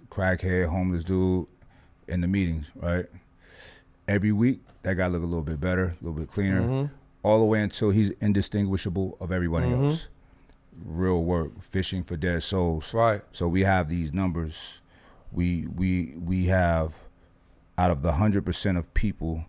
crackhead, homeless dude in the meetings, right? Every week, that guy look a little bit better, a little bit cleaner, all the way until he's indistinguishable of everybody else. Real work, fishing for dead souls. Right. So we have these numbers. We have, out of the 100% of people,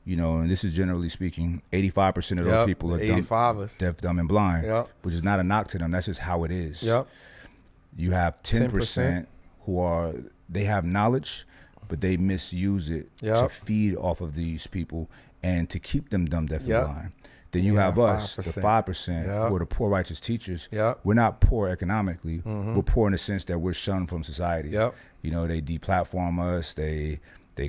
you know, and this is generally speaking, 85% of those people are deaf, dumb, and blind, which is not a knock to them. That's just how it is. You have 10% who they have knowledge, but they misuse it to feed off of these people and to keep them dumb, deaf, and blind. Then you have us, 5%. The 5%, who are the poor righteous teachers. We're not poor economically. We're poor in the sense that we're shunned from society. You know, they deplatform us. They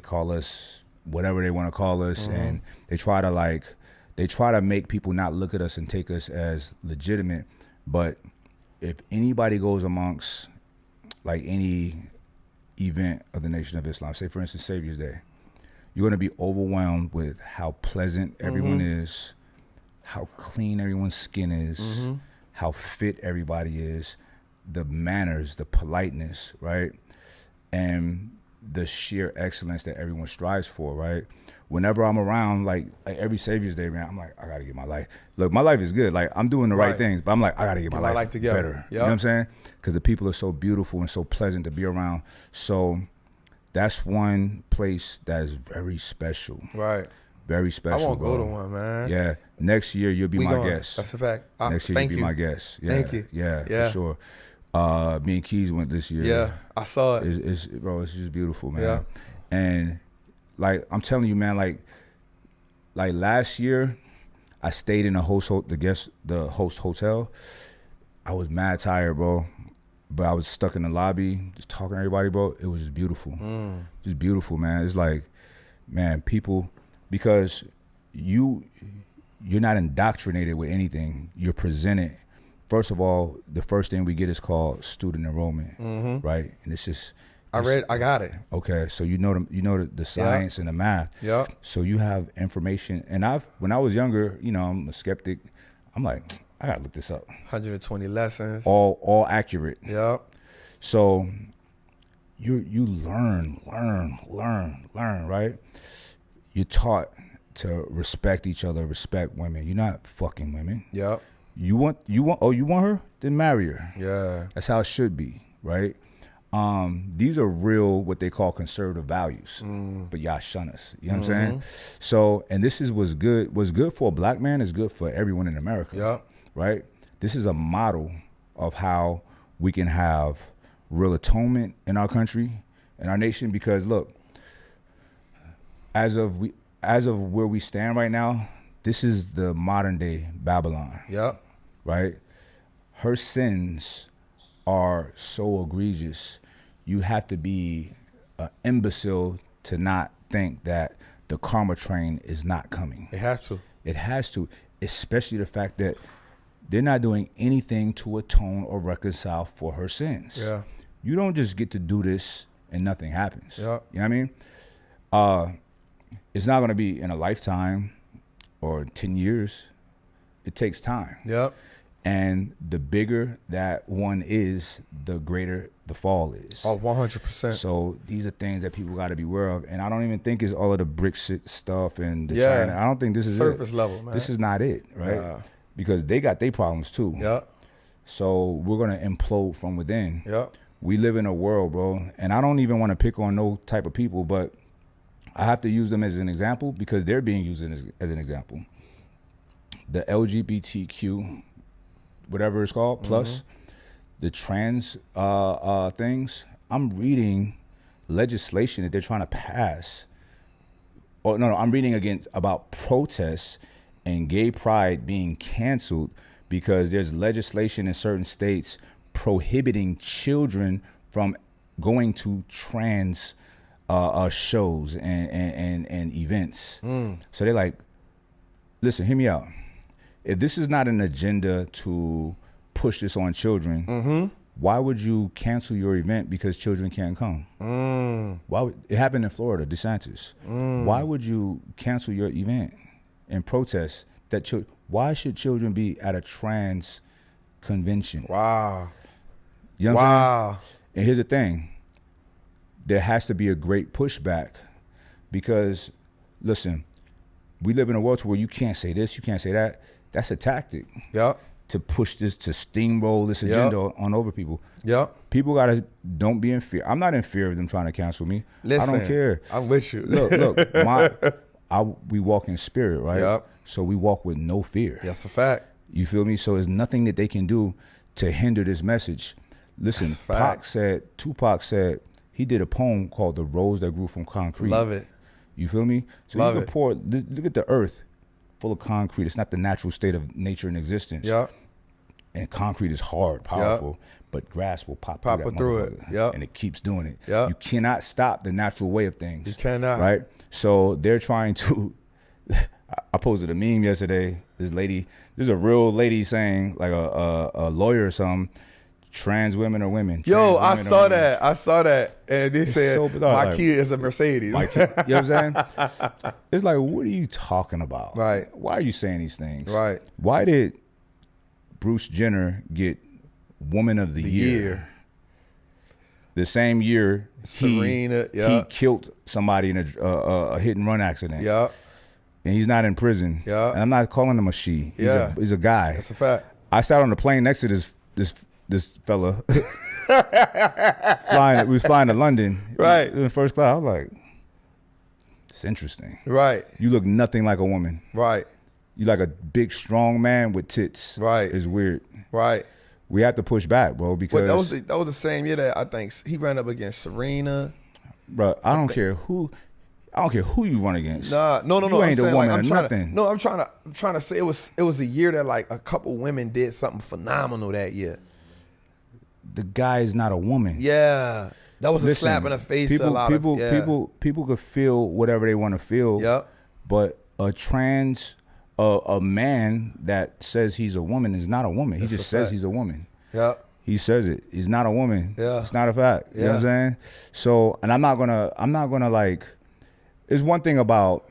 call us whatever they want to call us, and they try to make people not look at us and take us as legitimate. But if anybody goes amongst like any event of the Nation of Islam, say for instance Savior's Day, you're going to be overwhelmed with how pleasant everyone is, how clean everyone's skin is, how fit everybody is, the manners, the politeness, right? And the sheer excellence that everyone strives for, right? Whenever I'm around, like every Savior's Day, man, I'm like, I gotta get my life. Look, my life is good. Like I'm doing the right things, but I'm like, I gotta get my life together. Better. You know what I'm saying? Because the people are so beautiful and so pleasant to be around. So that's one place that is very special. Right. Very special. I won't go to one, man. Yeah. Next year you'll be my guest. That's a fact. Next year you'll be my guest. Yeah. Thank you. Yeah, for sure. Me and Keys went this year. Yeah, I saw it. Bro, it's just beautiful, man. Yeah. And like I'm telling you, man, like last year, I stayed in the host hotel. I was mad tired, bro, but I was stuck in the lobby, just talking to everybody, bro. It was just beautiful, just beautiful, man. It's like, man, people, because you're not indoctrinated with anything. You're presented. First of all, the first thing we get is called student enrollment, right? And it's just I got it. Okay, so you know the science and the math. Yeah. So you have information, and when I was younger, you know, I'm a skeptic. I'm like, I gotta look this up. 120 lessons. All accurate. Yep. So you learn, right? You're taught to respect each other, respect women. You're not fucking women. Yep. You want her? Then marry her. Yeah. That's how it should be, right? These are real, what they call conservative values, but y'all shun us. You know what I'm saying? So, and this is what's good for a black man is good for everyone in America. Yep. Right? This is a model of how we can have real atonement in our country, in our nation, because look, as of where we stand right now, this is the modern day Babylon. Yep. Right? Her sins are so egregious. You have to be an imbecile to not think that the karma train is not coming. It has to. It has to, especially the fact that they're not doing anything to atone or reconcile for her sins. Yeah. You don't just get to do this and nothing happens. Yeah. You know what I mean? It's not going to be in a lifetime or 10 years. It takes time. Yep. And the bigger that one is, the greater the fall is. Oh, 100%. So these are things that people got to be aware of. And I don't even think it's all of the Brexit stuff and the China. I don't think this is surface level, man. This is not it, right? Because they got their problems too. Yep. So we're going to implode from within. Yep. We live in a world, bro. And I don't even want to pick on no type of people, but I have to use them as an example because they're being used as an example. The LGBTQ, whatever it's called, plus the trans things. I'm reading legislation that they're trying to pass. Oh no, I'm reading about protests and gay pride being canceled because there's legislation in certain states prohibiting children from going to trans shows and events. So they're like, listen, hear me out. If this is not an agenda to push this on children, why would you cancel your event because children can't come? It happened in Florida, DeSantis. Why would you cancel your event and protest that why should children be at a trans convention? Wow. You know what I'm saying? And here's the thing. There has to be a great pushback because, listen, we live in a world where you can't say this, you can't say that. That's a tactic. Yep. To push this, to steamroll this agenda on over people. Yep. People don't be in fear. I'm not in fear of them trying to cancel me. Listen, I don't care. I'm with you. Look, we walk in spirit, right? Yep. So we walk with no fear. That's a fact. You feel me? So there's nothing that they can do to hinder this message. Listen, Tupac said, he did a poem called "The Rose That Grew from Concrete." Love it. You feel me? So Love you can look at the earth full of concrete. It's not the natural state of nature and existence. Yep. And concrete is hard, powerful, but grass will pop through it. Yep. And it keeps doing it. Yep. You cannot stop the natural way of things. You cannot. Right? So they're trying to, I posted a meme yesterday. There's a real lady saying, like a lawyer or something, trans women are women. Yo, I saw that. And they said, so bizarre. my kid is a Mercedes. You know what I'm saying? It's like, what are you talking about? Right. Why are you saying these things? Right. Why did Bruce Jenner get Woman of the Year? The same year Serena, he killed somebody in a hit and run accident. Yeah. And he's not in prison. Yeah. And I'm not calling him a she. He's a guy. That's a fact. I sat on the plane next to this fella. We was flying to London. Right. In first class. I was like, it's interesting. Right. You look nothing like a woman. Right. You like a big, strong man with tits. Right. It's weird. Right. We have to push back, bro, because that was the same year that I think he ran up against Serena. Bro, I don't care who you run against. No. You ain't the woman or nothing. I'm trying to say it was a year that like a couple women did something phenomenal that year. The guy is not a woman. Yeah. That was a slap in the face to a lot of people. People could feel whatever they want to feel. Yep. But a man that says he's a woman is not a woman. He just says he's a woman. Yep. He says it. He's not a woman. Yeah. It's not a fact. You know what I'm saying? So, and I'm not gonna like, it's one thing about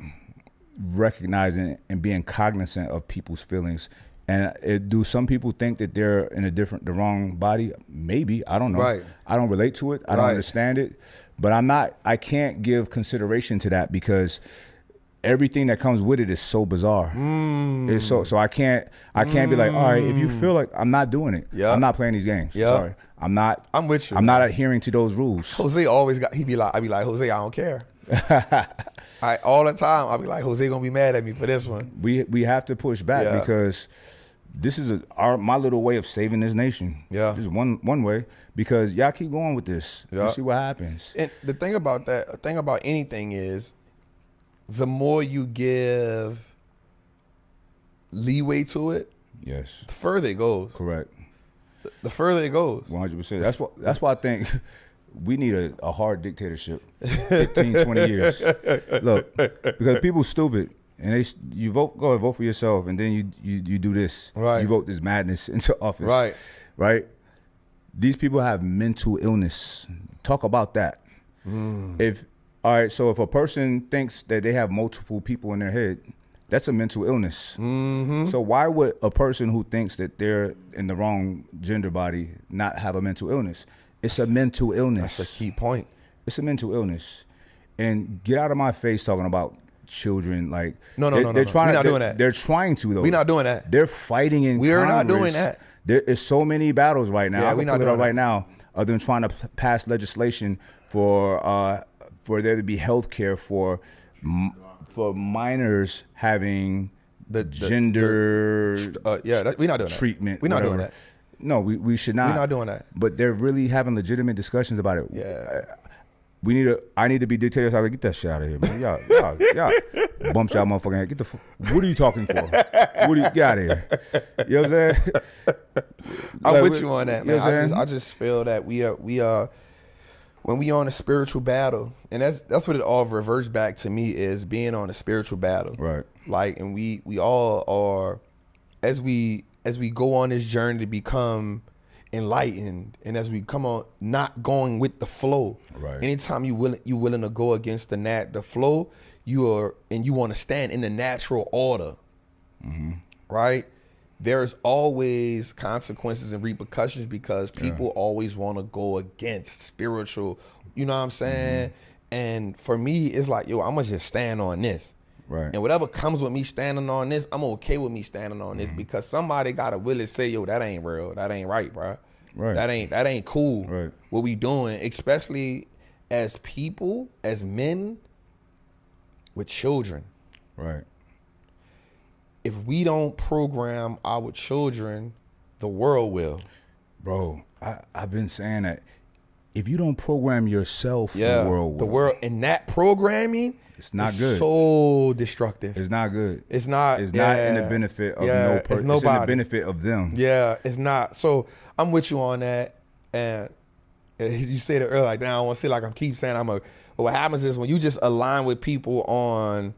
recognizing and being cognizant of people's feelings. And do some people think that they're in the wrong body? Maybe. I don't know. Right. I don't relate to it. I don't understand it. But I can't give consideration to that because everything that comes with it is so bizarre. It's so I can't be like, all right, if you feel like, I'm not doing it. Yeah. I'm not playing these games. Yeah. Sorry. I'm with you. I'm not adhering to those rules. Jose always I'd be like, Jose, I don't care. All the time, I'll be like, Jose gonna be mad at me for this one. We have to push back because this is my little way of saving this nation. Yeah. This is one way because y'all keep going with this. Yeah. Let's see what happens. And the thing about anything is, the more you give leeway to it, yes, the further it goes. Correct. The further it goes. 100%. That's why I think we need a hard dictatorship. 15, 20 years. Look, because people stupid. And you go and vote for yourself, and then you do this. Right. You vote this madness into office. Right. Right. These people have mental illness. Talk about that. So if a person thinks that they have multiple people in their head, that's a mental illness. So why would a person who thinks that they're in the wrong gender body not have a mental illness? It's a mental illness. That's a key point. It's a mental illness. And get out of my face talking about children. Like no. We're not doing that. They're trying to though. We're not doing that. They're fighting in We are Congress. not doing that. There is so many battles right now. Yeah, we're not doing it right now. Of them trying to pass legislation for there to be health care for minors having the gender we're not doing treatment. That. We're not doing that. No, we should not. We're not doing that. But they're really having legitimate discussions about it. Yeah. I need to be dictator. So I get that shit out of here, man. Y'all bumps y'all motherfucking head. What are you talking for? Get out of here. You know what I'm saying? I'm with you on that, man. I just feel that we are when we on a spiritual battle, and that's what it all reverts back to me, is being on a spiritual battle. Right. Like, and we all are, as we go on this journey to become enlightened, and as we come on not going with the flow. Right. Anytime you willing to go against the flow, you want to stand in the natural order. Mm-hmm. Right? There's always consequences and repercussions because people always want to go against spiritual, you know what I'm saying? Mm-hmm. And for me, it's like, yo, I'm gonna just stand on this. Right. And whatever comes with me standing on this, I'm okay with me standing on this, because somebody gotta really say, yo, that ain't real, that ain't right, bro. Right. That ain't cool. Right. What we doing, especially as people, as men with children. Right. If we don't program our children, the world will. Bro, I've been saying that if you don't program yourself, the world will. The world, and that programming, it's not good. So destructive. It's not good. It's not. It's not in the benefit of no person. It's in the benefit of them. Yeah, it's not. So I'm with you on that. And you said it earlier, like, now I don't want to say like I'm keep saying but what happens is when you just align with people on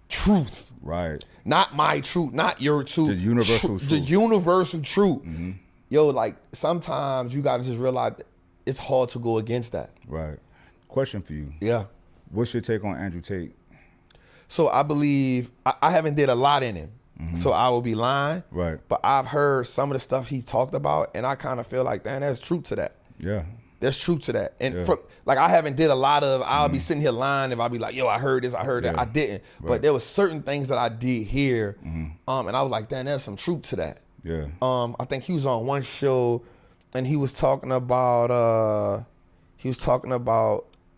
truth. Right. Not my truth, not your truth. The universal truth. The universal truth. Mm-hmm. Yo, like, sometimes you got to just realize it's hard to go against that. Right. Question for you. Yeah. What's your take on Andrew Tate? So I believe, I haven't did a lot in him, so I will be lying. Right. But I've heard some of the stuff he talked about, and I kind of feel like, damn, there's truth to that. Yeah. There's truth to that. And like, I haven't did a lot of, I'll be sitting here lying if I'll be like, yo, I heard this, I heard that. I didn't. Right. But there was certain things that I did hear, and I was like, damn, there's some truth to that. Yeah. I think he was on one show, and he was talking about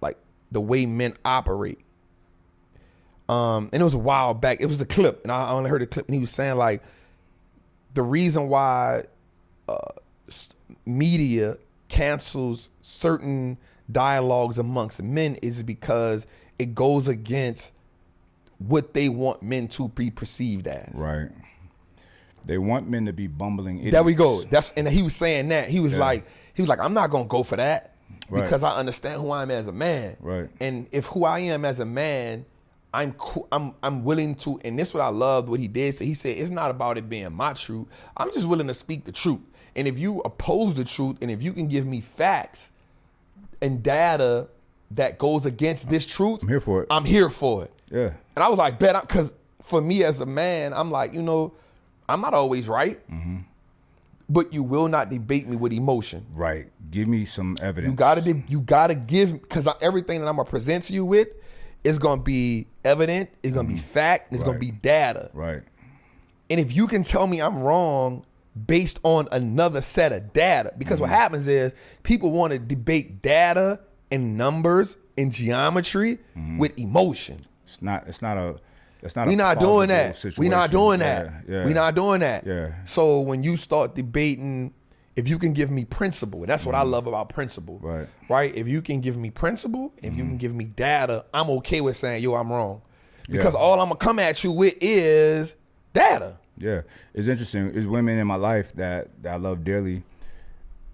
like the way men operate. And it was a while back. It was a clip, and I only heard the clip, and he was saying, like, the reason why media cancels certain dialogues amongst men is because it goes against what they want men to be perceived as. Right. They want men to be bumbling idiots. There we go. And he was saying that. He was like, I'm not gonna go for that because I understand who I am as a man. Right. And if who I am as a man, I'm willing to, and this is what I loved what he did. So he said, it's not about it being my truth. I'm just willing to speak the truth. And if you oppose the truth, and if you can give me facts and data that goes against this truth, I'm here for it. I'm here for it. Yeah. And I was like, because for me as a man, I'm like, I'm not always right, but you will not debate me with emotion. Right. Give me some evidence. You gotta give, because everything that I'm gonna present to you with is gonna be evident, it's gonna be fact, and it's gonna be data. Right. And if you can tell me I'm wrong based on another set of data, because what happens is people want to debate data and numbers and geometry with emotion. We're not doing that. We're not doing that. Yeah. We're not doing that. Yeah. So when you start debating, if you can give me principle, and that's what I love about principle. Right. Right? If you can give me principle, if you can give me data, I'm okay with saying, yo, I'm wrong. Because all I'm gonna come at you with is data. Yeah. It's interesting. It's women in my life that I love dearly.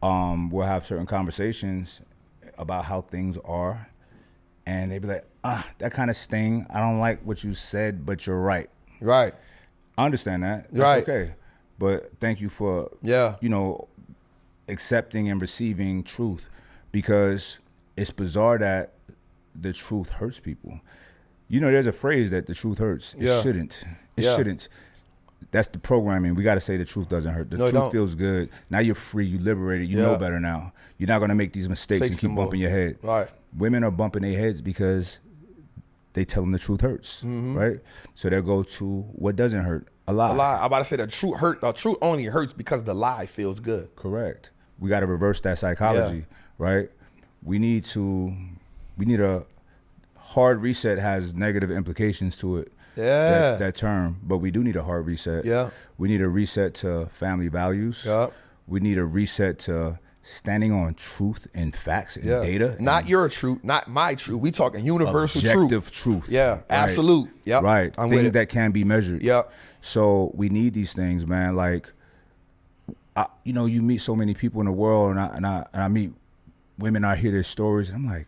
We'll have certain conversations about how things are, and they be like, that kind of sting. I don't like what you said, but you're right. Right. I understand that. That's okay. But thank you for, accepting and receiving truth, because it's bizarre that the truth hurts people. There's a phrase that the truth hurts. It shouldn't. It shouldn't. That's the programming. We got to say the truth doesn't hurt. The truth feels good. Now you're free. You liberated. You know better now. You're not going to make these mistakes and keep bumping your head. Right. Women are bumping their heads because they tell them the truth hurts, right? So they'll go to what doesn't hurt, a lie. I'm about to say the truth only hurts because the lie feels good. Correct. We got to reverse that psychology, right? We need a hard reset has negative implications to it. Yeah. That term, but we do need a hard reset. Yeah. We need a reset to family values. Yep. We need a reset to standing on truth and facts and data. Not your truth, not my truth. We talking universal objective truth. Yeah, right? absolute. Yep. Right. I'm things with it. that can be measured. Yep. So we need these things, man. Like, you meet so many people in the world, and I meet women, I hear their stories, and I'm like,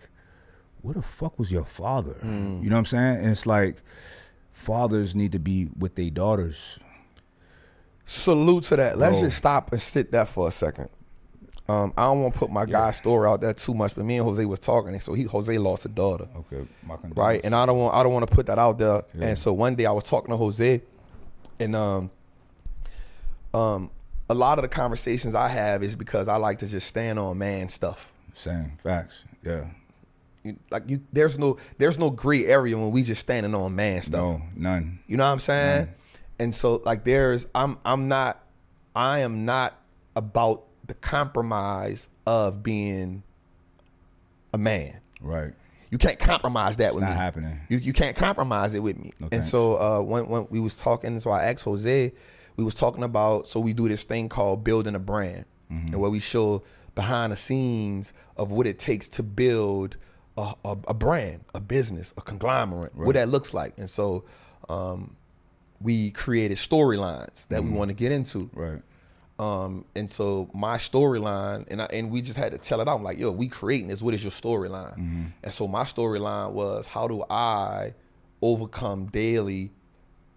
where the fuck was your father? You know what I'm saying? And it's like, fathers need to be with their daughters. Salute to that. Let's just stop and sit there for a second. I don't want to put my guy's story out there too much, but me and Jose was talking, and so Jose lost a daughter. Okay, right, and I don't want to put that out there. Yeah. And so one day I was talking to Jose, and a lot of the conversations I have is because I like to just stand on man stuff. Same facts, yeah. There's no gray area when we just standing on man stuff. No, none. You know what I'm saying? None. And so like I am not about the compromise of being a man. Right. You can't compromise that with me. It's not happening. You can't compromise it with me. No, and so when we was talking, so I asked Jose, we was talking about, so we do this thing called building a brand, and where we show behind the scenes of what it takes to build a brand, a business, a conglomerate, what that looks like. And so we created storylines that we want to get into. Right. And so my storyline, and we just had to tell it out. I'm like, yo, we creating this. What is your storyline? And so my storyline was, how do I overcome daily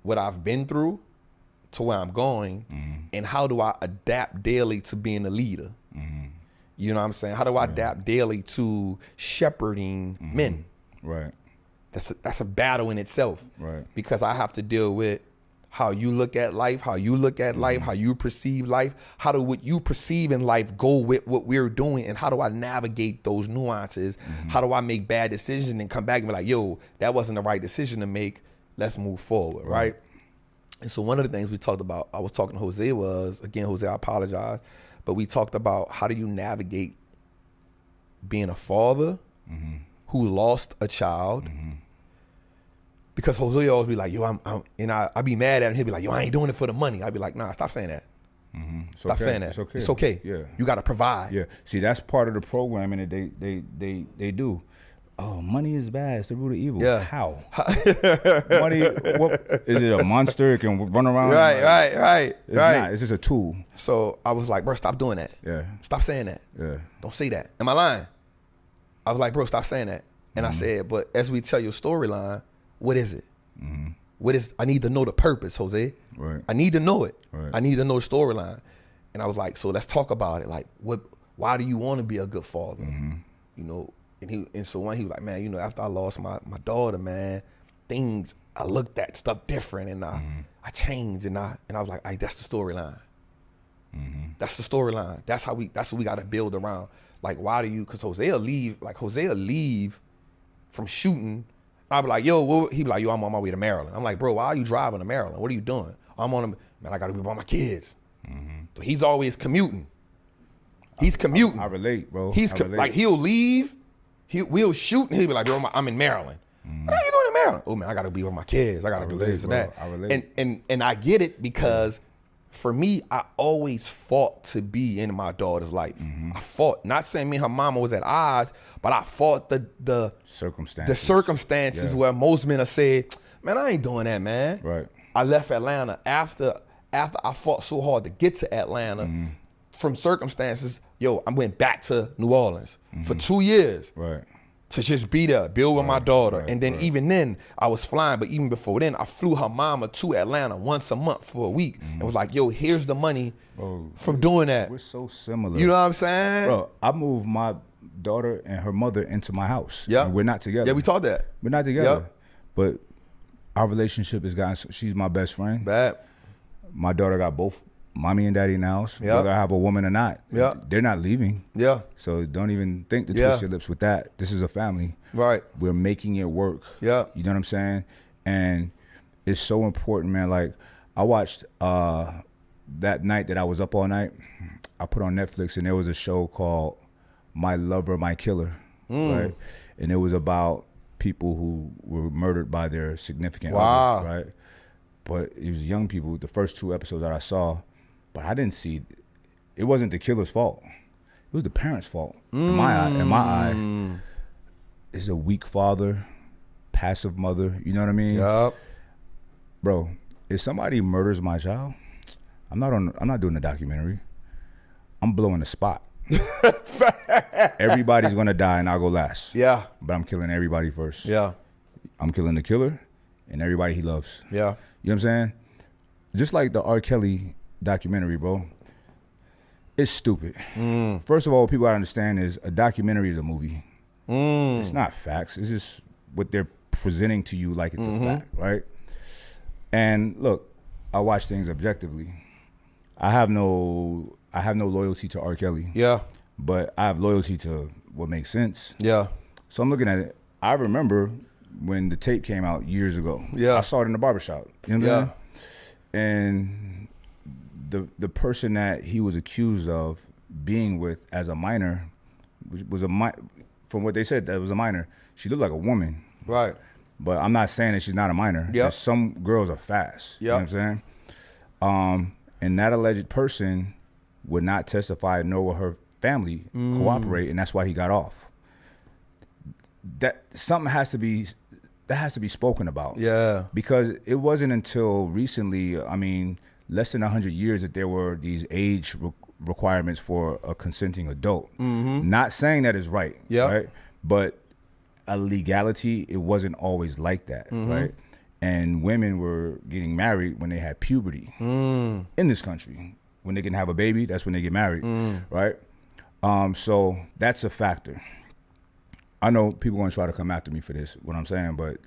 what I've been through to where I'm going, and how do I adapt daily to being a leader? You know what I'm saying? How do I adapt daily to shepherding men? Right. That's a battle in itself. Right. Because I have to deal with how you look at life, how you look at life, how you perceive life, how do what you perceive in life go with what we're doing, and how do I navigate those nuances? How do I make bad decisions and come back and be like, yo, that wasn't the right decision to make, let's move forward, right? And so one of the things we talked about, I was talking to Jose was, again, Jose, I apologize, but we talked about how do you navigate being a father who lost a child. Because Jose always be like, yo, I'd be mad at him. He'd be like, yo, I ain't doing it for the money. I'd be like, nah, stop saying that. Stop saying that. It's okay. It's okay. Yeah. You got to provide. Yeah. See, that's part of the programming that they do. Oh, money is bad. It's the root of evil. Yeah. How? Money, what, is it a monster? It can run around? Right. It's not. It's just a tool. So I was like, bro, stop doing that. Yeah. Stop saying that. Yeah. Don't say that. Am I lying? I was like, bro, stop saying that. And I said, but as we tell your storyline, what is it? What is? I need to know the purpose, Jose. Right. I need to know it. Right. I need to know the storyline. And I was like, so let's talk about it. Like, why do you want to be a good father? You know, and so when he was like, man, you know, after I lost my daughter, man, I looked at stuff different, and I changed, and I was like, hey, that's the storyline. That's the storyline. That's what we got to build around. Like, why do you? Because Jose will leave from shooting. I'll be like, yo, he'd be like, yo, I'm on my way to Maryland. I'm like, bro, why are you driving to Maryland? What are you doing? Man, I got to be by my kids. So he's always commuting. He's commuting. I relate, bro. Like, he'll leave, we'll shoot, and he'll be like, bro, I'm in Maryland. What are you doing in Maryland? Oh, man, I got to be with my kids. I got to do this and that. I relate. And I get it because for me, I always fought to be in my daughter's life. I fought, not saying me and her mama was at odds, but I fought the circumstances where most men have said, man, I ain't doing that, man. Right. I left Atlanta after I fought so hard to get to Atlanta from circumstances. Yo, I went back to New Orleans for 2 years. Right. To just be there, build with my daughter. And then even then, I was flying. But even before then, I flew her mama to Atlanta once a month for a week. And was like, yo, here's the money from doing that. We're so similar. You know what I'm saying? Bro, I moved my daughter and her mother into my house. Yeah. We're not together. Yeah, we talked that. We're not together. But our relationship has gotten, she's my best friend. Bad. My daughter got both mommy and daddy now. So whether I have a woman or not, they're not leaving. Yeah. So don't even think to twist your lips with that. This is a family. Right. We're making it work. Yeah. You know what I'm saying? And it's so important, man. Like, I watched that night that I was up all night, I put on Netflix, and there was a show called My Lover, My Killer, right? And it was about people who were murdered by their significant other, right? But it was young people, the first 2 episodes that I saw, but I didn't see, it wasn't the killer's fault. It was the parents' fault. In my eye, it's a weak father, passive mother, you know what I mean? Yup. Bro, if somebody murders my child, I'm not doing a documentary. I'm blowing the spot. everybody's gonna die and I'll go last. Yeah. But I'm killing everybody first. Yeah. I'm killing the killer and everybody he loves. Yeah. You know what I'm saying? Just like the R. Kelly documentary, bro. It's stupid. First of all, what people gotta understand is a documentary is a movie. It's not facts. It's just what they're presenting to you like it's a fact, right? And look, I watch things objectively. I have no loyalty to R. Kelly. Yeah. But I have loyalty to what makes sense. Yeah. So I'm looking at it. I remember when the tape came out years ago. Yeah. I saw it in the barbershop. You know what I'm saying? And the person that he was accused of being with as a minor was from what they said, that was a minor. She looked like a woman. Right. But I'm not saying that she's not a minor. Yeah. Some girls are fast. You know what I'm saying? And that alleged person would not testify, nor will her family cooperate, and that's why he got off. That something has to be spoken about. Yeah. Because it wasn't until recently, I mean, less than 100 years that there were these age requirements for a consenting adult. Not saying that is right, right? But a legality, it wasn't always like that, right? And women were getting married when they had puberty in this country. When they can have a baby, that's when they get married, right? So that's a factor. I know people are gonna try to come after me for this, what I'm saying, but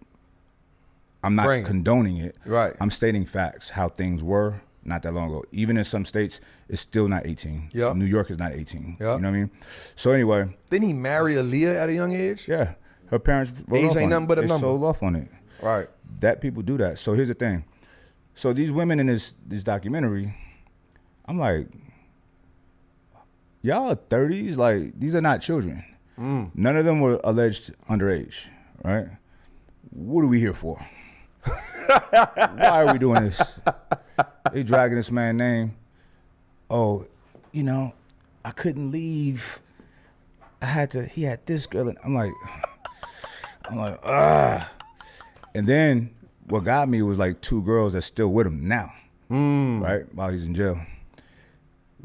I'm not condoning it. Right. I'm stating facts, how things were not that long ago. Even in some states, it's still not 18. Yep. New York is not 18. Yep. You know what I mean? So anyway. Didn't he marry Aaliyah at a young age? Yeah. Her parents age ain't nothing but a number. They sold off on it. Right. That people do that. So here's the thing. So these women in this documentary, I'm like, y'all are 30s? Like, these are not children. None of them were alleged underage, right? What are we here for? Why are we doing this? They dragging this man's name. Oh, you know, I couldn't leave. He had this girl. And I'm like, ah. And then what got me was like 2 girls that's still with him now, right? While he's in jail.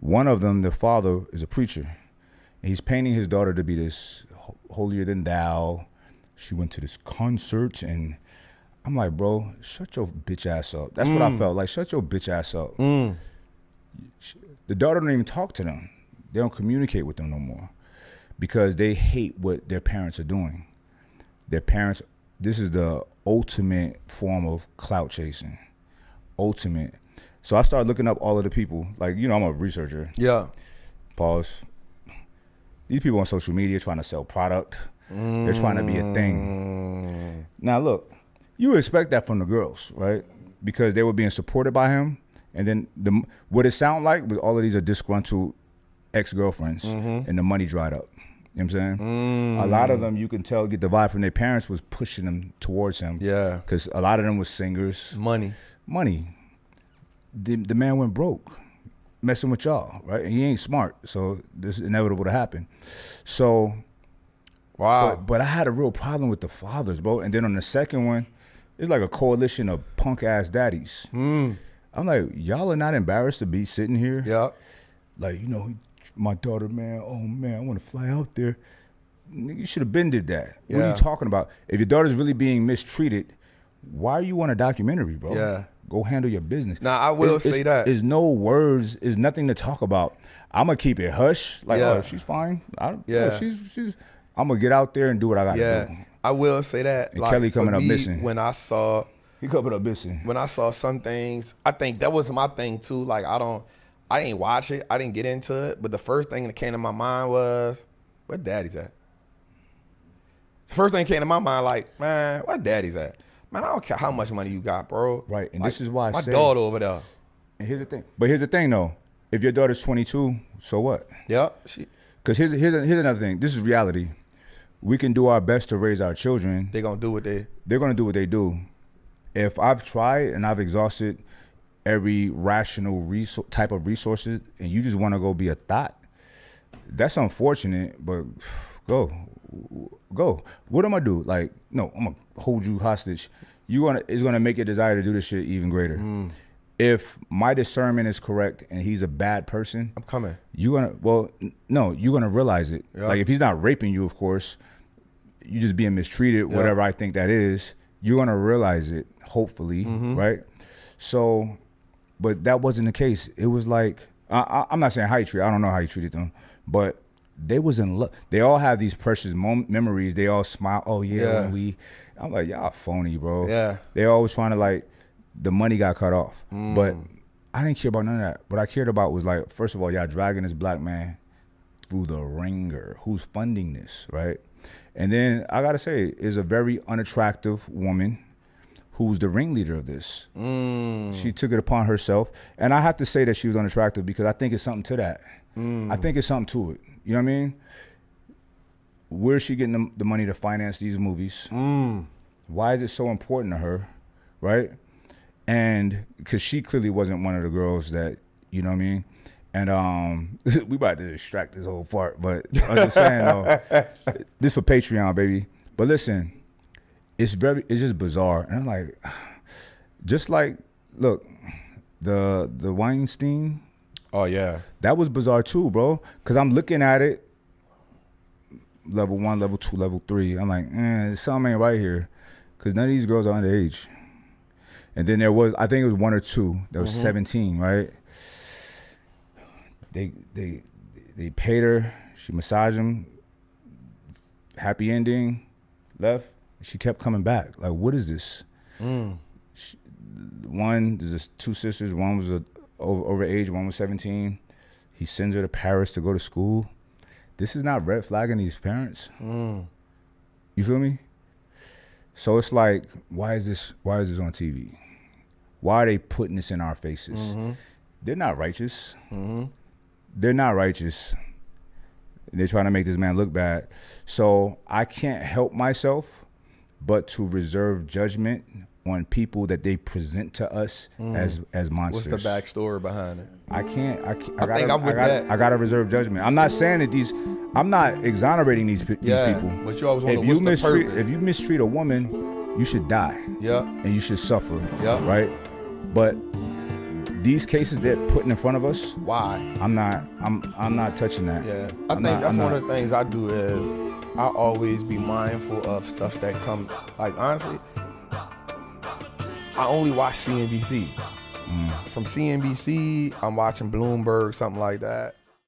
One of them, the father, is a preacher. And he's painting his daughter to be this holier than thou. She went to this concert, and I'm like, bro, shut your bitch ass up. That's what I felt like. Shut your bitch ass up. The daughter don't even talk to them. They don't communicate with them no more because they hate what their parents are doing. Their parents, this is the ultimate form of clout chasing. Ultimate. So I started looking up all of the people. Like, you know, I'm a researcher. Yeah. Pause. These people on social media trying to sell product. They're trying to be a thing. Now, look, you would expect that from the girls, right? Because they were being supported by him. And then what it sounded like was all of these are disgruntled ex-girlfriends and the money dried up. You know what I'm saying? A lot of them, you can tell, get the vibe from their parents was pushing them towards him. Yeah. Because a lot of them was singers. Money. The man went broke, messing with y'all, right? And he ain't smart, so this is inevitable to happen. So, wow. But I had a real problem with the fathers, bro. And then on the second one, it's like a coalition of punk ass daddies. I'm like, y'all are not embarrassed to be sitting here? Yeah. Like, you know, my daughter, man, oh man, I want to fly out there. You should have been did that. Yeah. What are you talking about? If your daughter's really being mistreated, why are you on a documentary, bro? Yeah. Go handle your business. Now, I will say that. There's no words. There's nothing to talk about. I'm going to keep it hush. Like, oh, she's fine. She's. I'm going to get out there and do what I got to do. I will say that. And like, Kelly coming up missing. He coming up missing. When I saw some things, I think that was my thing too. Like, I didn't watch it. I didn't get into it. But the first thing that came to my mind was, where daddy's at? The first thing that came to my mind, like, man, where daddy's at? Man, I don't care how much money you got, bro. Right, and like, this is why I my say, daughter over there. And here's the thing. But here's the thing, though. If your daughter's 22, so what? Yeah. Because here's another thing. This is reality. We can do our best to raise our children. They're going to do what they're going to do what they do. If I've tried and I've exhausted every rational type of resources and you just want to go be a thought, that's unfortunate, but go. What am I do? Like, no, I'm gonna hold you hostage. It's gonna make your desire to do this shit even greater. if my discernment is correct and he's a bad person, I'm coming. You're gonna realize it. Like if he's not raping you, of course, you just being mistreated, whatever I think that is, you're gonna realize it, hopefully, right? So, but that wasn't the case. It was like, I'm not saying how he treated, I don't know how he treated them, but they was in love. They all have these precious memories. They all smile, oh yeah, when I'm like, y'all phony, bro. Yeah. They always trying to like, the money got cut off. But I didn't care about none of that. What I cared about was like, first of all, y'all dragging this black man through the ringer. Who's funding this, right? And then I gotta say, is a very unattractive woman who's the ringleader of this. She took it upon herself. And I have to say that she was unattractive because I think it's something to that. I think it's something to it. You know what I mean? Where's she getting the money to finance these movies? Why is it so important to her, right? And because she clearly wasn't one of the girls that, you know what I mean? And we about to distract this whole part, but I'm just saying though, this for Patreon, baby. But listen, it's just bizarre. And I'm like, just like, look, the Weinstein. Oh yeah. That was bizarre too, bro. Cause I'm looking at it, level 1, level 2, level 3. I'm like, something ain't right here. Cause none of these girls are underage. And then there was, I think it was 1 or 2 that was 17, right? They paid her, she massaged him, happy ending, left. She kept coming back. Like, what is this? There's 2 sisters, one was over age, one was 17. He sends her to Paris to go to school. This is not red flagging these parents. You feel me? So it's like, why is this on TV? Why are they putting this in our faces? They're not righteous. They're not righteous. They're trying to make this man look bad. So I can't help myself but to reserve judgment on people that they present to us as monsters. What's the backstory behind it? I gotta reserve judgment. I'm not saying that I'm not exonerating these people. But you always wonder, what's the purpose? If you mistreat a woman, you should die. And you should suffer. Right? But these cases they're putting in front of us, why? I'm not touching that. I think that's one of the things I do is I always be mindful of stuff that comes, like honestly, I only watch CNBC. From CNBC, I'm watching Bloomberg, something like that.